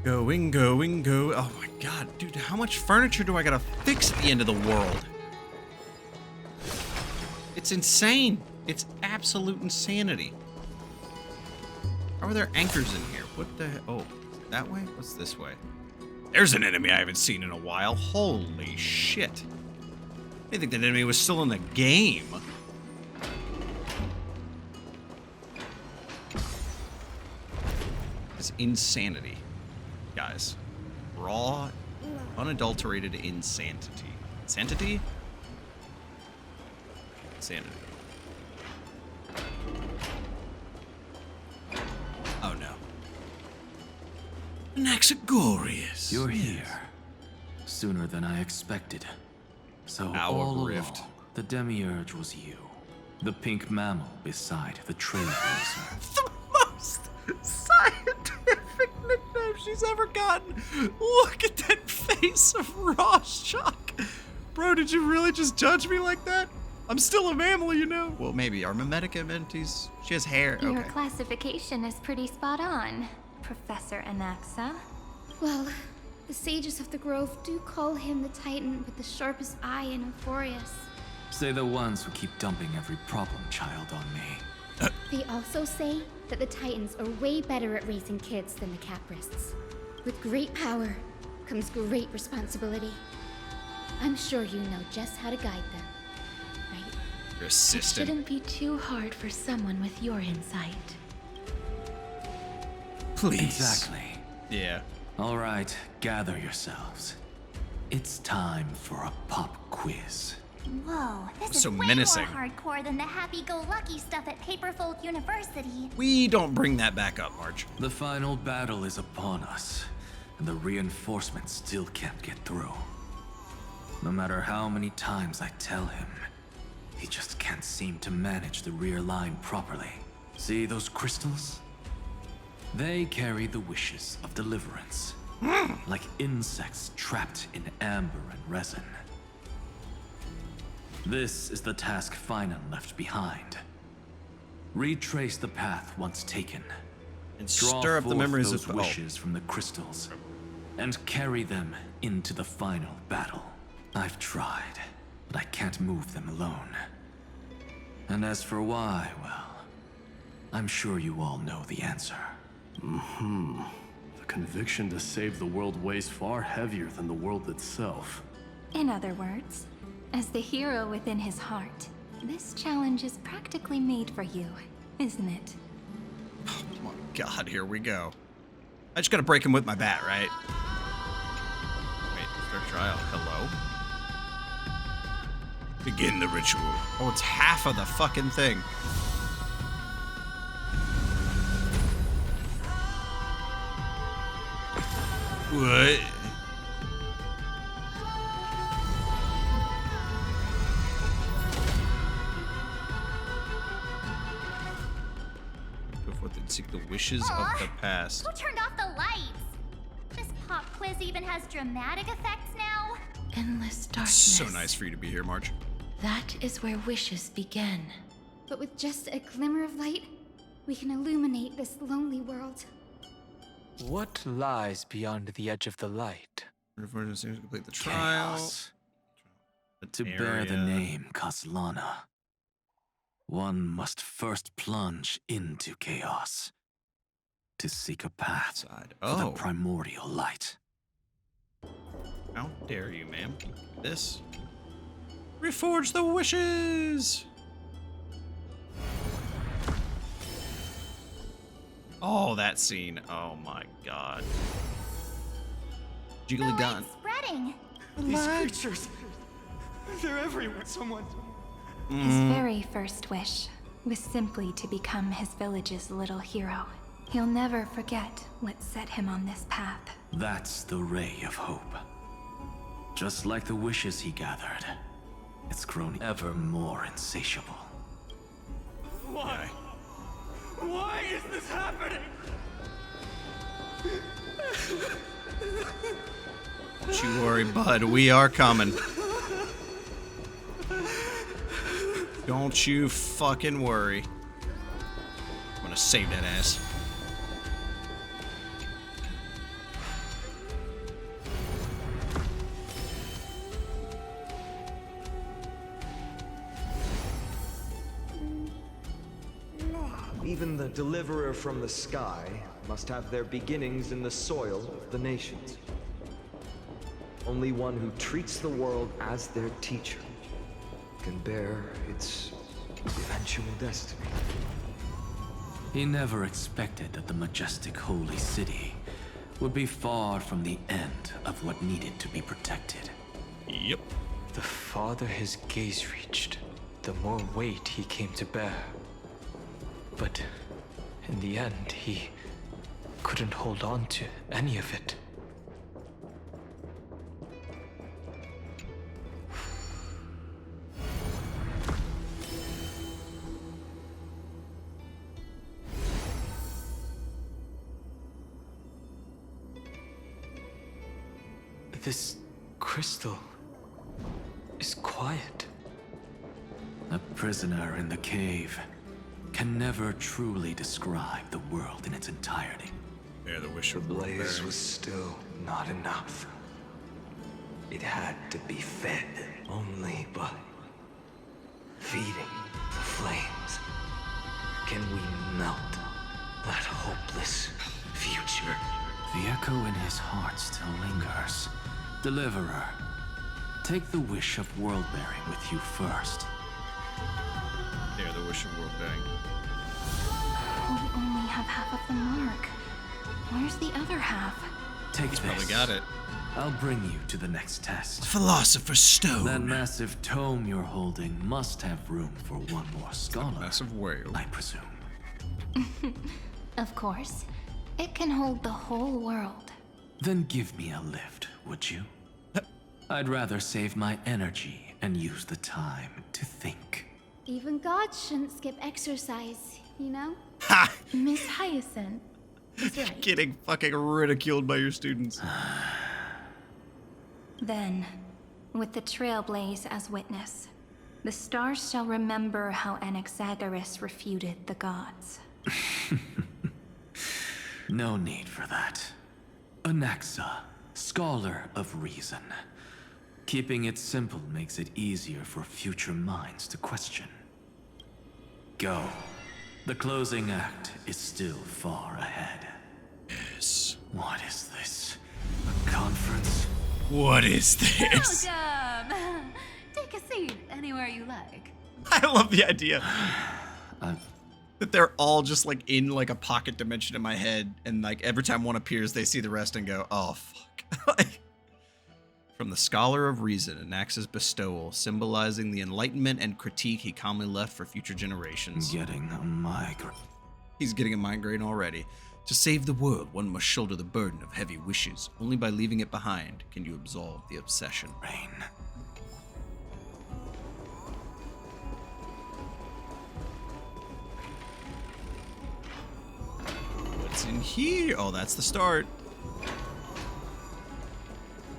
Going, going, go. Oh my god, dude, how much furniture do I gotta fix at the end of the world? It's insane. It's absolute insanity. How are there anchors in here? What the hell? Oh, that way? What's this way? There's an enemy I haven't seen in a while. Holy shit. I think that enemy was still in the game. It's insanity, guys. Raw, unadulterated insanity. Insanity? Insanity. Oh no. Anaxagorius. You're here. Sooner than I expected. So Our all rift. along, the Demiurge was you. The pink mammal beside the Trailblazer. The most scientific nickname she's ever gotten. Look at that face of Rorschach. Bro, did you really just judge me like that? I'm still a mammal, you know. Well, maybe. Are mimetic entities? She has hair. Your Okay. classification is pretty spot on, Professor Anaxa. Well, the sages of the grove do call him the Titan with the sharpest eye in Amphoreus. Say the ones who keep dumping every problem child on me. They also say that the Titans are way better at raising kids than the Caprists. With great power comes great responsibility. I'm sure you know just how to guide them, right? Your It assistant. shouldn't be too hard for someone with your insight. Please. Exactly. Yeah. All right, gather yourselves. It's time for a pop quiz. Whoa, this So is way menacing. more hardcore than the happy-go-lucky stuff at Paperfolk University. We don't bring that back up, Marge. The final battle is upon us, and the reinforcements still can't get through. No matter how many times I tell him, he just can't seem to manage the rear line properly. See those crystals? They carry the wishes of deliverance, like insects trapped in amber and resin. This is the task Finan left behind. Retrace the path once taken, and draw stir up the forth memories those of wishes from the crystals, and carry them into the final battle. I've tried, but I can't move them alone. And as for why, well, I'm sure you all know the answer. The conviction to save the world weighs far heavier than the world itself. In other words, as the hero within his heart, this challenge is practically made for you, isn't it? Oh my god, here we go. I just gotta break him with my bat, right? Wait, start trial. Hello? Begin the ritual. Oh, it's half of the fucking thing. What? Before they seek the wishes of the past. Who turned off the lights? This pop quiz even has dramatic effects now. Endless darkness. So nice for you to be here, Marge. That is where wishes begin. But with just a glimmer of light, we can illuminate this lonely world. What lies beyond the edge of the light? Complete the trial. Chaos. To bear the name Kaslana, one must first plunge into chaos to seek a path to the primordial light. How dare you, ma'am? This. Reforge the wishes! Oh, that scene. Oh my god. Jiggly gun. Spreading. These creatures, they're everywhere. Someone. His very first wish was simply to become his village's little hero. He'll never forget what set him on this path. That's the ray of hope. Just like the wishes he gathered, it's grown ever more insatiable. Why? Why is this happening? Don't you worry, bud. We are coming. Don't you fucking worry. I'm gonna save that ass. Even the deliverer from the sky must have their beginnings in the soil of the nations. Only one who treats the world as their teacher can bear its eventual destiny. He never expected that the majestic holy city would be far from the end of what needed to be protected. Yep. The farther his gaze reached, the more weight he came to bear. But in the end, he couldn't hold on to any of it. This crystal is quiet. A prisoner in the cave can never truly describe the world in its entirety. Yeah, the wish of The blaze was still not enough. It had to be fed only by feeding the flames. Can we melt that hopeless future? The echo in his heart still lingers. Deliverer, take the wish of world-bearing with you first. Yeah, the wish of world bearing. We only have half of the mark. Where's the other half? Take He's this. probably got it. I'll bring you to the next test. Philosopher's Stone. That massive tome you're holding must have room for one more scholar. Massive whale. I presume. Of course. It can hold the whole world. Then give me a lift, would you? I'd rather save my energy and use the time to think. Even gods shouldn't skip exercise, you know? Ha! Miss Hyacinth is right. Getting fucking ridiculed by your students. Then, with the Trailblaze as witness, the stars shall remember how Anaxagoras refuted the gods. No need for that. Anaxa, scholar of reason. Keeping it simple makes it easier for future minds to question. Go. The closing act is still far ahead. Yes. What is this? A conference? What is this? Welcome! Take a seat anywhere you like. I love the idea that they're all just like in like a pocket dimension in my head, and like every time one appears, they see the rest and go, "Oh fuck!" Like, from the scholar of reason, Anaxa's bestowal, symbolizing the enlightenment and critique he calmly left for future generations. Getting a migraine. He's getting a migraine already. To save the world, one must shoulder the burden of heavy wishes. Only by leaving it behind can you absolve the obsession. Rain. What's in here? Oh, that's the start.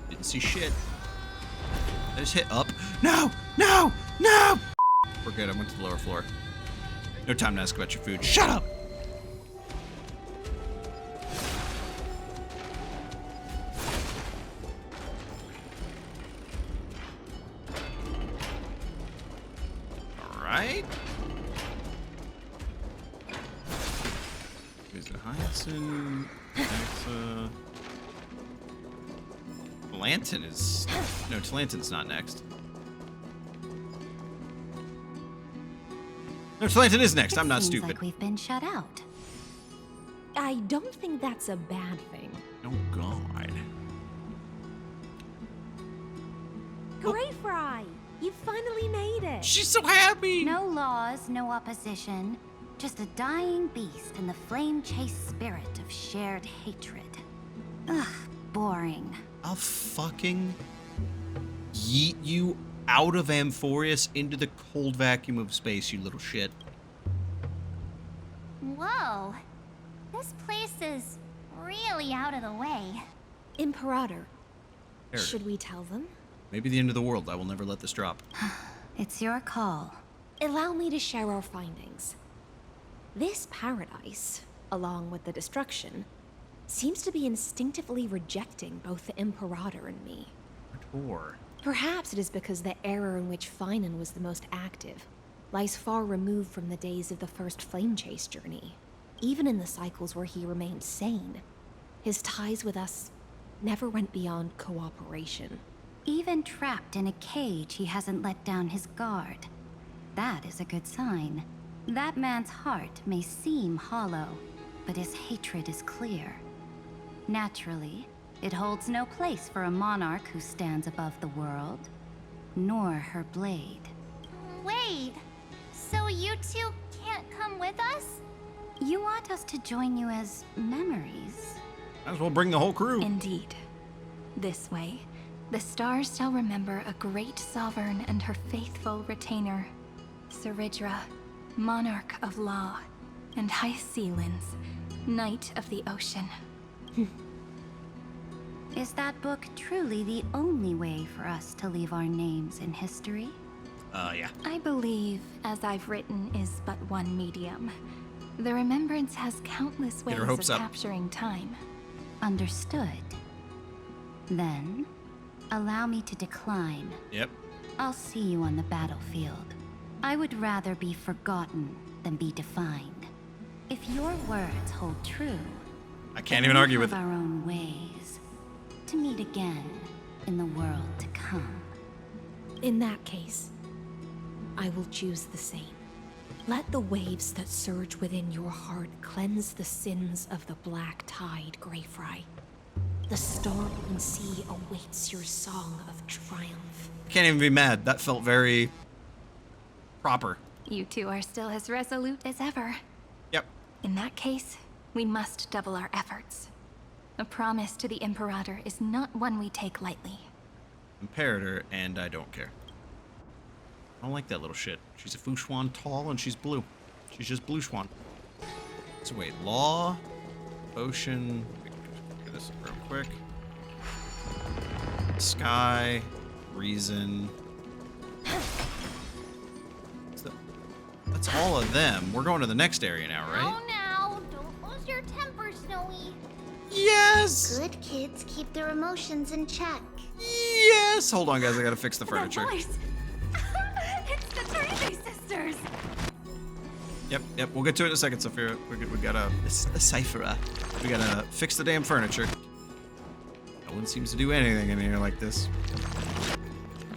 Didn't see shit. I just hit up. No! No! No! We're good. I went to the lower floor. No time to ask about your food. Shut up! Alright. Is it Hyacinth? Talantin is... No, Talantin's not next. No, Talantin is next. I'm not Seems stupid. like we've been shut out. I don't think that's a bad thing. Oh, God. Hooray, Fry! You finally made it! She's so happy! No laws, no opposition. Just a dying beast and the flame-chased spirit of shared hatred. Ugh, boring. I'll fucking yeet you out of Amphoreus into the cold vacuum of space, you little shit. Whoa. This place is really out of the way. Imperator, There. should we tell them? Maybe the end of the world. I will never let this drop. It's your call. Allow me to share our findings. This paradise, along with the destruction, seems to be instinctively rejecting both the Imperator and me. Or Perhaps it is because the era in which Finan was the most active lies far removed from the days of the first flame chase journey. Even in the cycles where he remained sane, his ties with us never went beyond cooperation. Even trapped in a cage, he hasn't let down his guard. That is a good sign. That man's heart may seem hollow, but his hatred is clear. Naturally, it holds no place for a monarch who stands above the world, nor her blade. Wait, so you two can't come with us? You want us to join you as memories? might as well bring the whole crew. Indeed. This way, the stars shall remember a great sovereign and her faithful retainer, Cyridra, monarch of law, and Hyacinth, knight of the ocean. Is that book truly the only way for us to leave our names in history? Yeah. I believe, as I've written, is but one medium. The remembrance has countless ways of capturing time. Understood. Then, allow me to decline. Yep. I'll see you on the battlefield. I would rather be forgotten than be defined. If your words hold true, I can't even argue with it. our own ways to meet again in the world to come. In that case, I will choose the same. Let the waves that surge within your heart cleanse the sins of the black tide, Greyfry. The storm sea awaits your song of triumph. Can't even be mad. That felt very proper. You two are still as resolute as ever. Yep. In that case, we must double our efforts. A promise to the Imperator is not one we take lightly. Imperator, and I don't care. I don't like that little shit. She's a Fushuan tall and she's blue. She's just blue Schwan. So wait, law, ocean, get this real quick. Sky, reason. That's all of them. We're going to the next area now, right? Oh, now, don't lose your temper, Snowy. Yes! Good kids keep their emotions in check. Yes! Hold on, guys. I gotta fix the furniture. That voice. It's the Trailblaze sisters. Yep. We'll get to it in a second, Sophia. We gotta a cipher. We gotta fix the damn furniture. No one seems to do anything in here like this.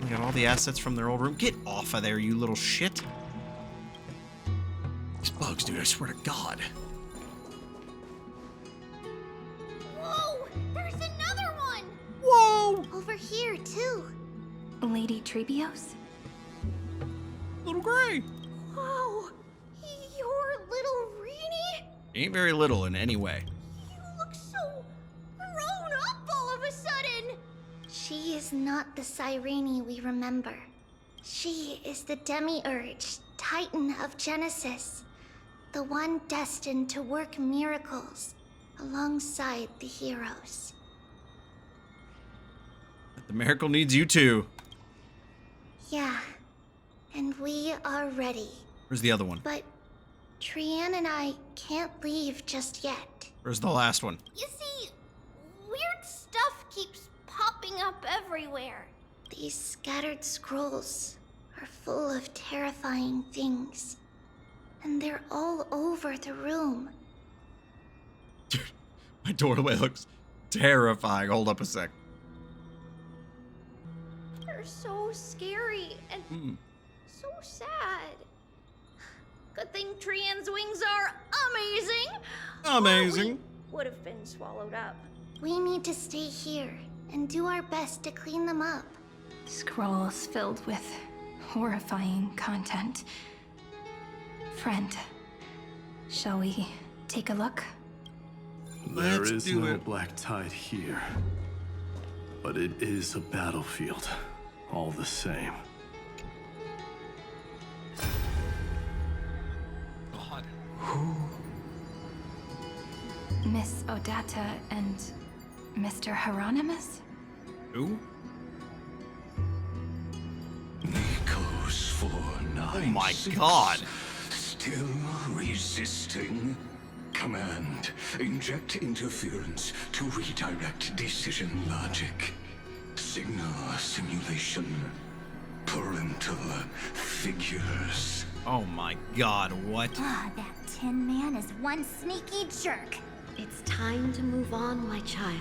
We got all the assets from their old room. Get off of there, you little shit. These bugs, dude, I swear to God. Whoa! There's another one! Whoa! Over here, too. Lady Trebios? Little Gray. Whoa! You're little Reenie? Ain't very little in any way. You look so grown up all of a sudden! She is not the Cyrene we remember. She is the Demiurge, Titan of Genesis. The one destined to work miracles alongside the heroes. The miracle needs you too. Yeah, and we are ready. Where's the other one? But Trian and I can't leave just yet. Where's the last one? You see, weird stuff keeps popping up everywhere. These scattered scrolls are full of terrifying things. And they're all over the room. Dude, my doorway looks terrifying. Hold up a sec. They're so scary and so sad. Good thing Trian's wings are amazing. Amazing. Would have been swallowed up. We need to stay here and do our best to clean them up. Scrolls filled with horrifying content. Friend, shall we take a look? There is no black tide here, but it is a battlefield, all the same. God. Who? Miss Odata and Mr. Hieronymus? Who? Nikos 496. Oh my God. Still resisting? Command. Inject interference to redirect decision logic. Signal simulation. Parental figures. Oh my God, what? Ah, that Tin Man is one sneaky jerk. It's time to move on, my child.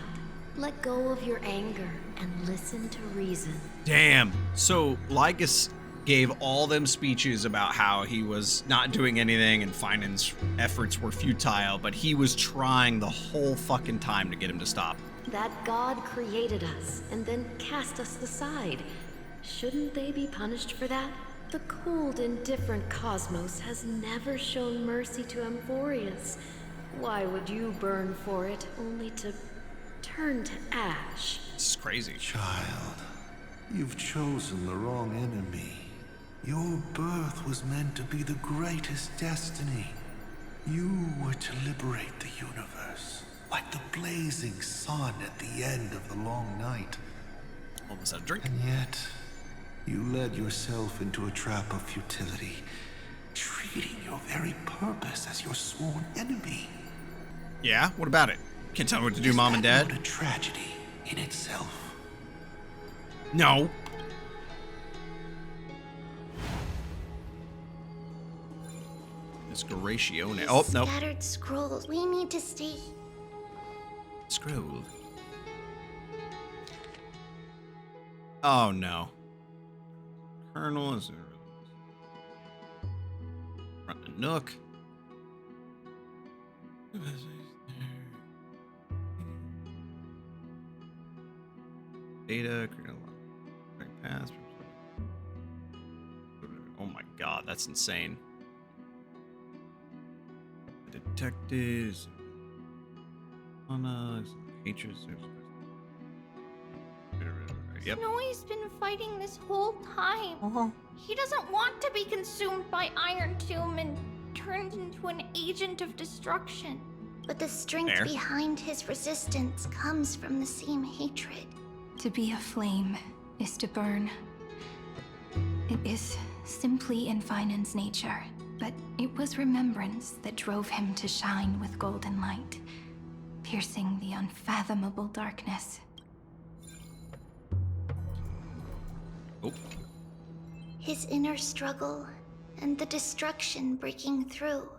Let go of your anger and listen to reason. Damn. So Lycus gave all them speeches about how he was not doing anything and Finan's efforts were futile, but he was trying the whole fucking time to get him to stop. That God created us and then cast us aside. Shouldn't they be punished for that? The cold, indifferent cosmos has never shown mercy to Amphoreus. Why would you burn for it, only to turn to ash? This is crazy. Child, you've chosen the wrong enemy. Your birth was meant to be the greatest destiny. You were to liberate the universe, like the blazing sun at the end of the long night. Almost had a drink. And yet, you led yourself into a trap of futility, treating your very purpose as your sworn enemy. Yeah, what about it? Can't tell me what to do, Mom and Dad. Not a tragedy in itself. No. This Goratione. Oh, no. Scattered scrolls. We need to stay. Scroll. Oh, no. Colonel is front the Nook. Data, pass. Oh my God, that's insane. Detectives, hatred. Yep. Snowy's been fighting this whole time. He doesn't want to be consumed by Iron Tomb and turned into an agent of destruction. But the strength behind his resistance comes from the same hatred. To be a flame is to burn. It is simply in Finan's nature, but it was remembrance that drove him to shine with golden light, piercing the unfathomable darkness. Oh. His inner struggle and the destruction breaking through.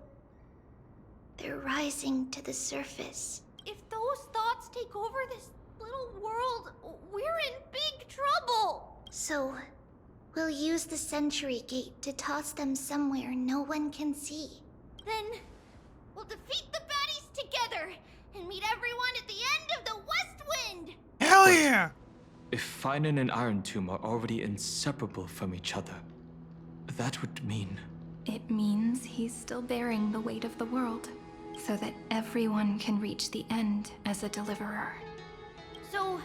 They're rising to the surface. If those thoughts take over this little world, we're in big trouble! So, we'll use the Century Gate to toss them somewhere no one can see. Then, we'll defeat the baddies together and meet everyone at the end of the West Wind! Hell yeah! If Finan and Irontomb are already inseparable from each other, that would mean... It means he's still bearing the weight of the world, so that everyone can reach the end as a deliverer. So,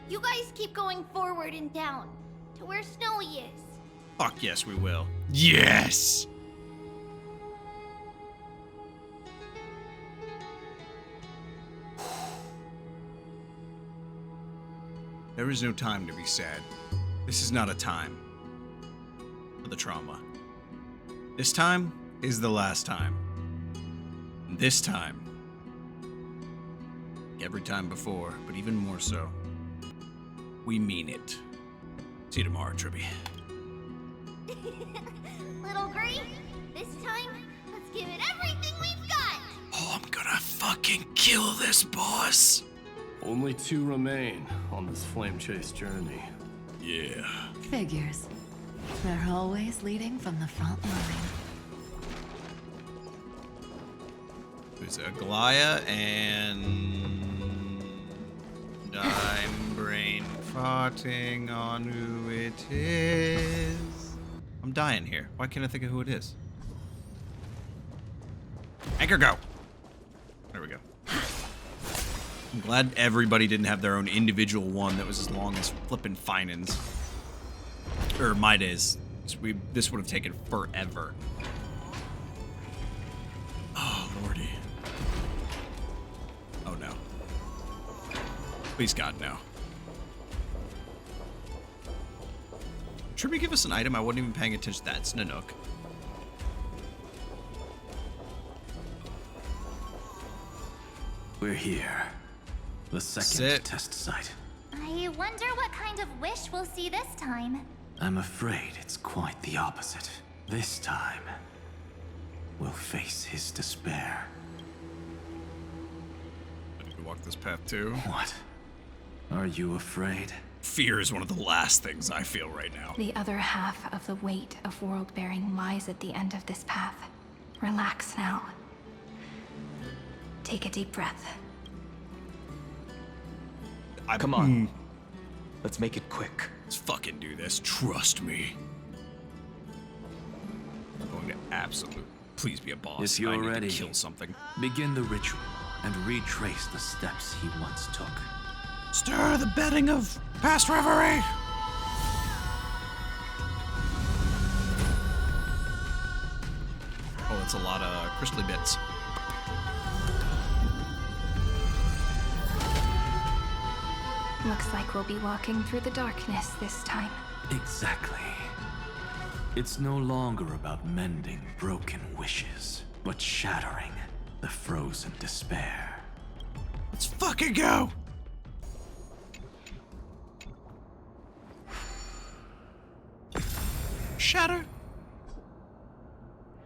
you guys keep going forward and down, to where Snowy is. Fuck yes, we will. Yes! There is no time to be sad. This is not a time for the trauma. This time is the last time. This time. Every time before, but even more so. We mean it. See you tomorrow, Tribby. Little Gray, this time, let's give it everything we've got! Oh, I'm gonna fucking kill this boss! Only 2 remain on this flame chase journey. Yeah. Figures. They're always leading from the front line. There's Aglaya and I'm brain farting on who it is. I'm dying here. Why can't I think of who it is? Anchor, go! There we go. I'm glad everybody didn't have their own individual one that was as long as flippin' Finan's. Or Midas. This would have taken forever. Oh, lordy. Oh, no. Please, God, no. Tribby, give us an item. I wasn't even paying attention to that. It's Nanook. We're here. The second test site. I wonder what kind of wish we'll see this time. I'm afraid it's quite the opposite. This time, we'll face his despair. I need to walk this path too. What? Are you afraid? Fear is one of the last things I feel right now. The other half of the weight of world-bearing lies at the end of this path. Relax now. Take a deep breath. Come on. Let's make it quick. Let's fucking do this. Trust me. I'm going to absolute. Please be a boss. If you're ready, kill something. Begin the ritual and retrace the steps he once took. Stir the bedding of past reverie. Oh, it's a lot of crystally bits. Looks like we'll be walking through the darkness this time. Exactly. It's no longer about mending broken wishes, but shattering the frozen despair. Let's fucking go! Shatter?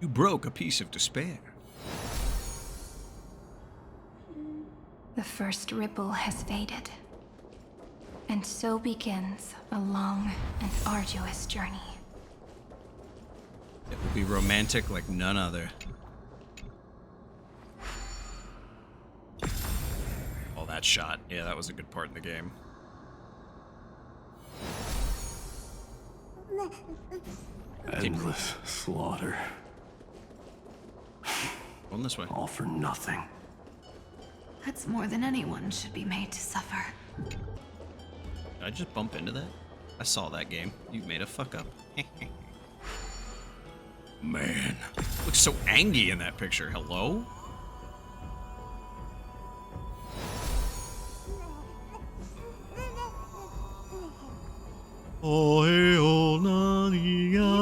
You broke a piece of despair. The first ripple has faded. And so begins a long and arduous journey. It will be romantic like none other. Oh, that shot. Yeah, that was a good part in the game. Endless slaughter. Going this way. All for nothing. That's more than anyone should be made to suffer. Did I just bump into that? I saw that game. You made a fuck up. Man, looks so angry in that picture. Hello?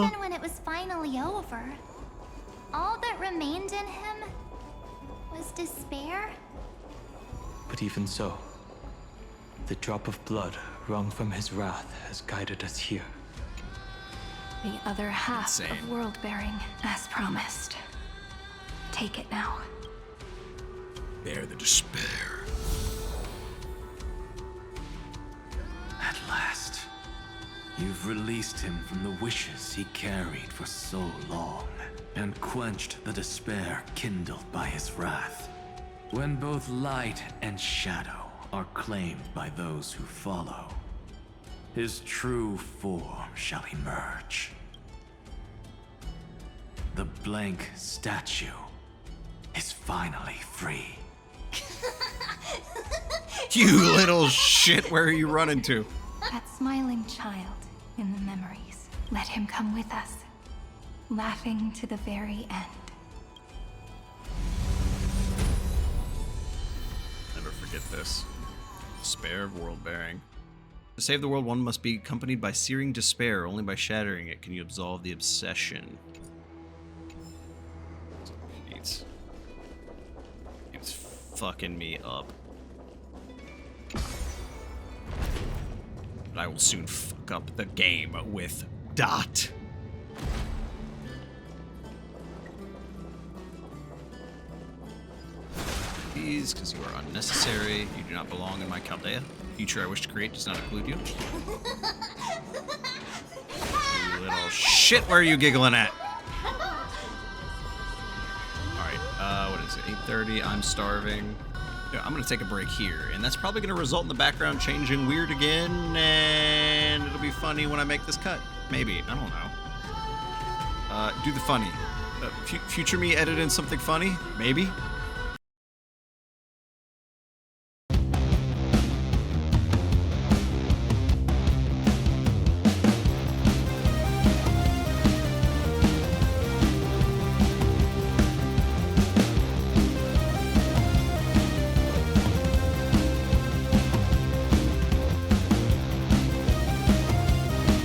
Even when it was finally over, all that remained in him was despair. But even so, the drop of blood wrung from his wrath has guided us here. The other half of world-bearing, as promised. Take it now. Bear the despair. At last, you've released him from the wishes he carried for so long, and quenched the despair kindled by his wrath. When both light and shadow are claimed by those who follow, his true form shall emerge. The blank statue is finally free. You little shit, where are you running to? That smiling child in the memories. Let him come with us, laughing to the very end. Never forget this. Despair of world bearing. To save the world, one must be accompanied by searing despair. Only by shattering it can you absolve the obsession. It's fucking me up. But I will soon fuck up the game with Dot. Please, because you are unnecessary. You do not belong in my Chaldea. Future I wish to create does not include you. You little shit, where are you giggling at? Alright, what is it? 8:30, I'm starving. Yeah, I'm gonna take a break here, and that's probably gonna result in the background changing weird again, and it'll be funny when I make this cut. Maybe, I don't know. Do the funny. Future me edit in something funny? Maybe?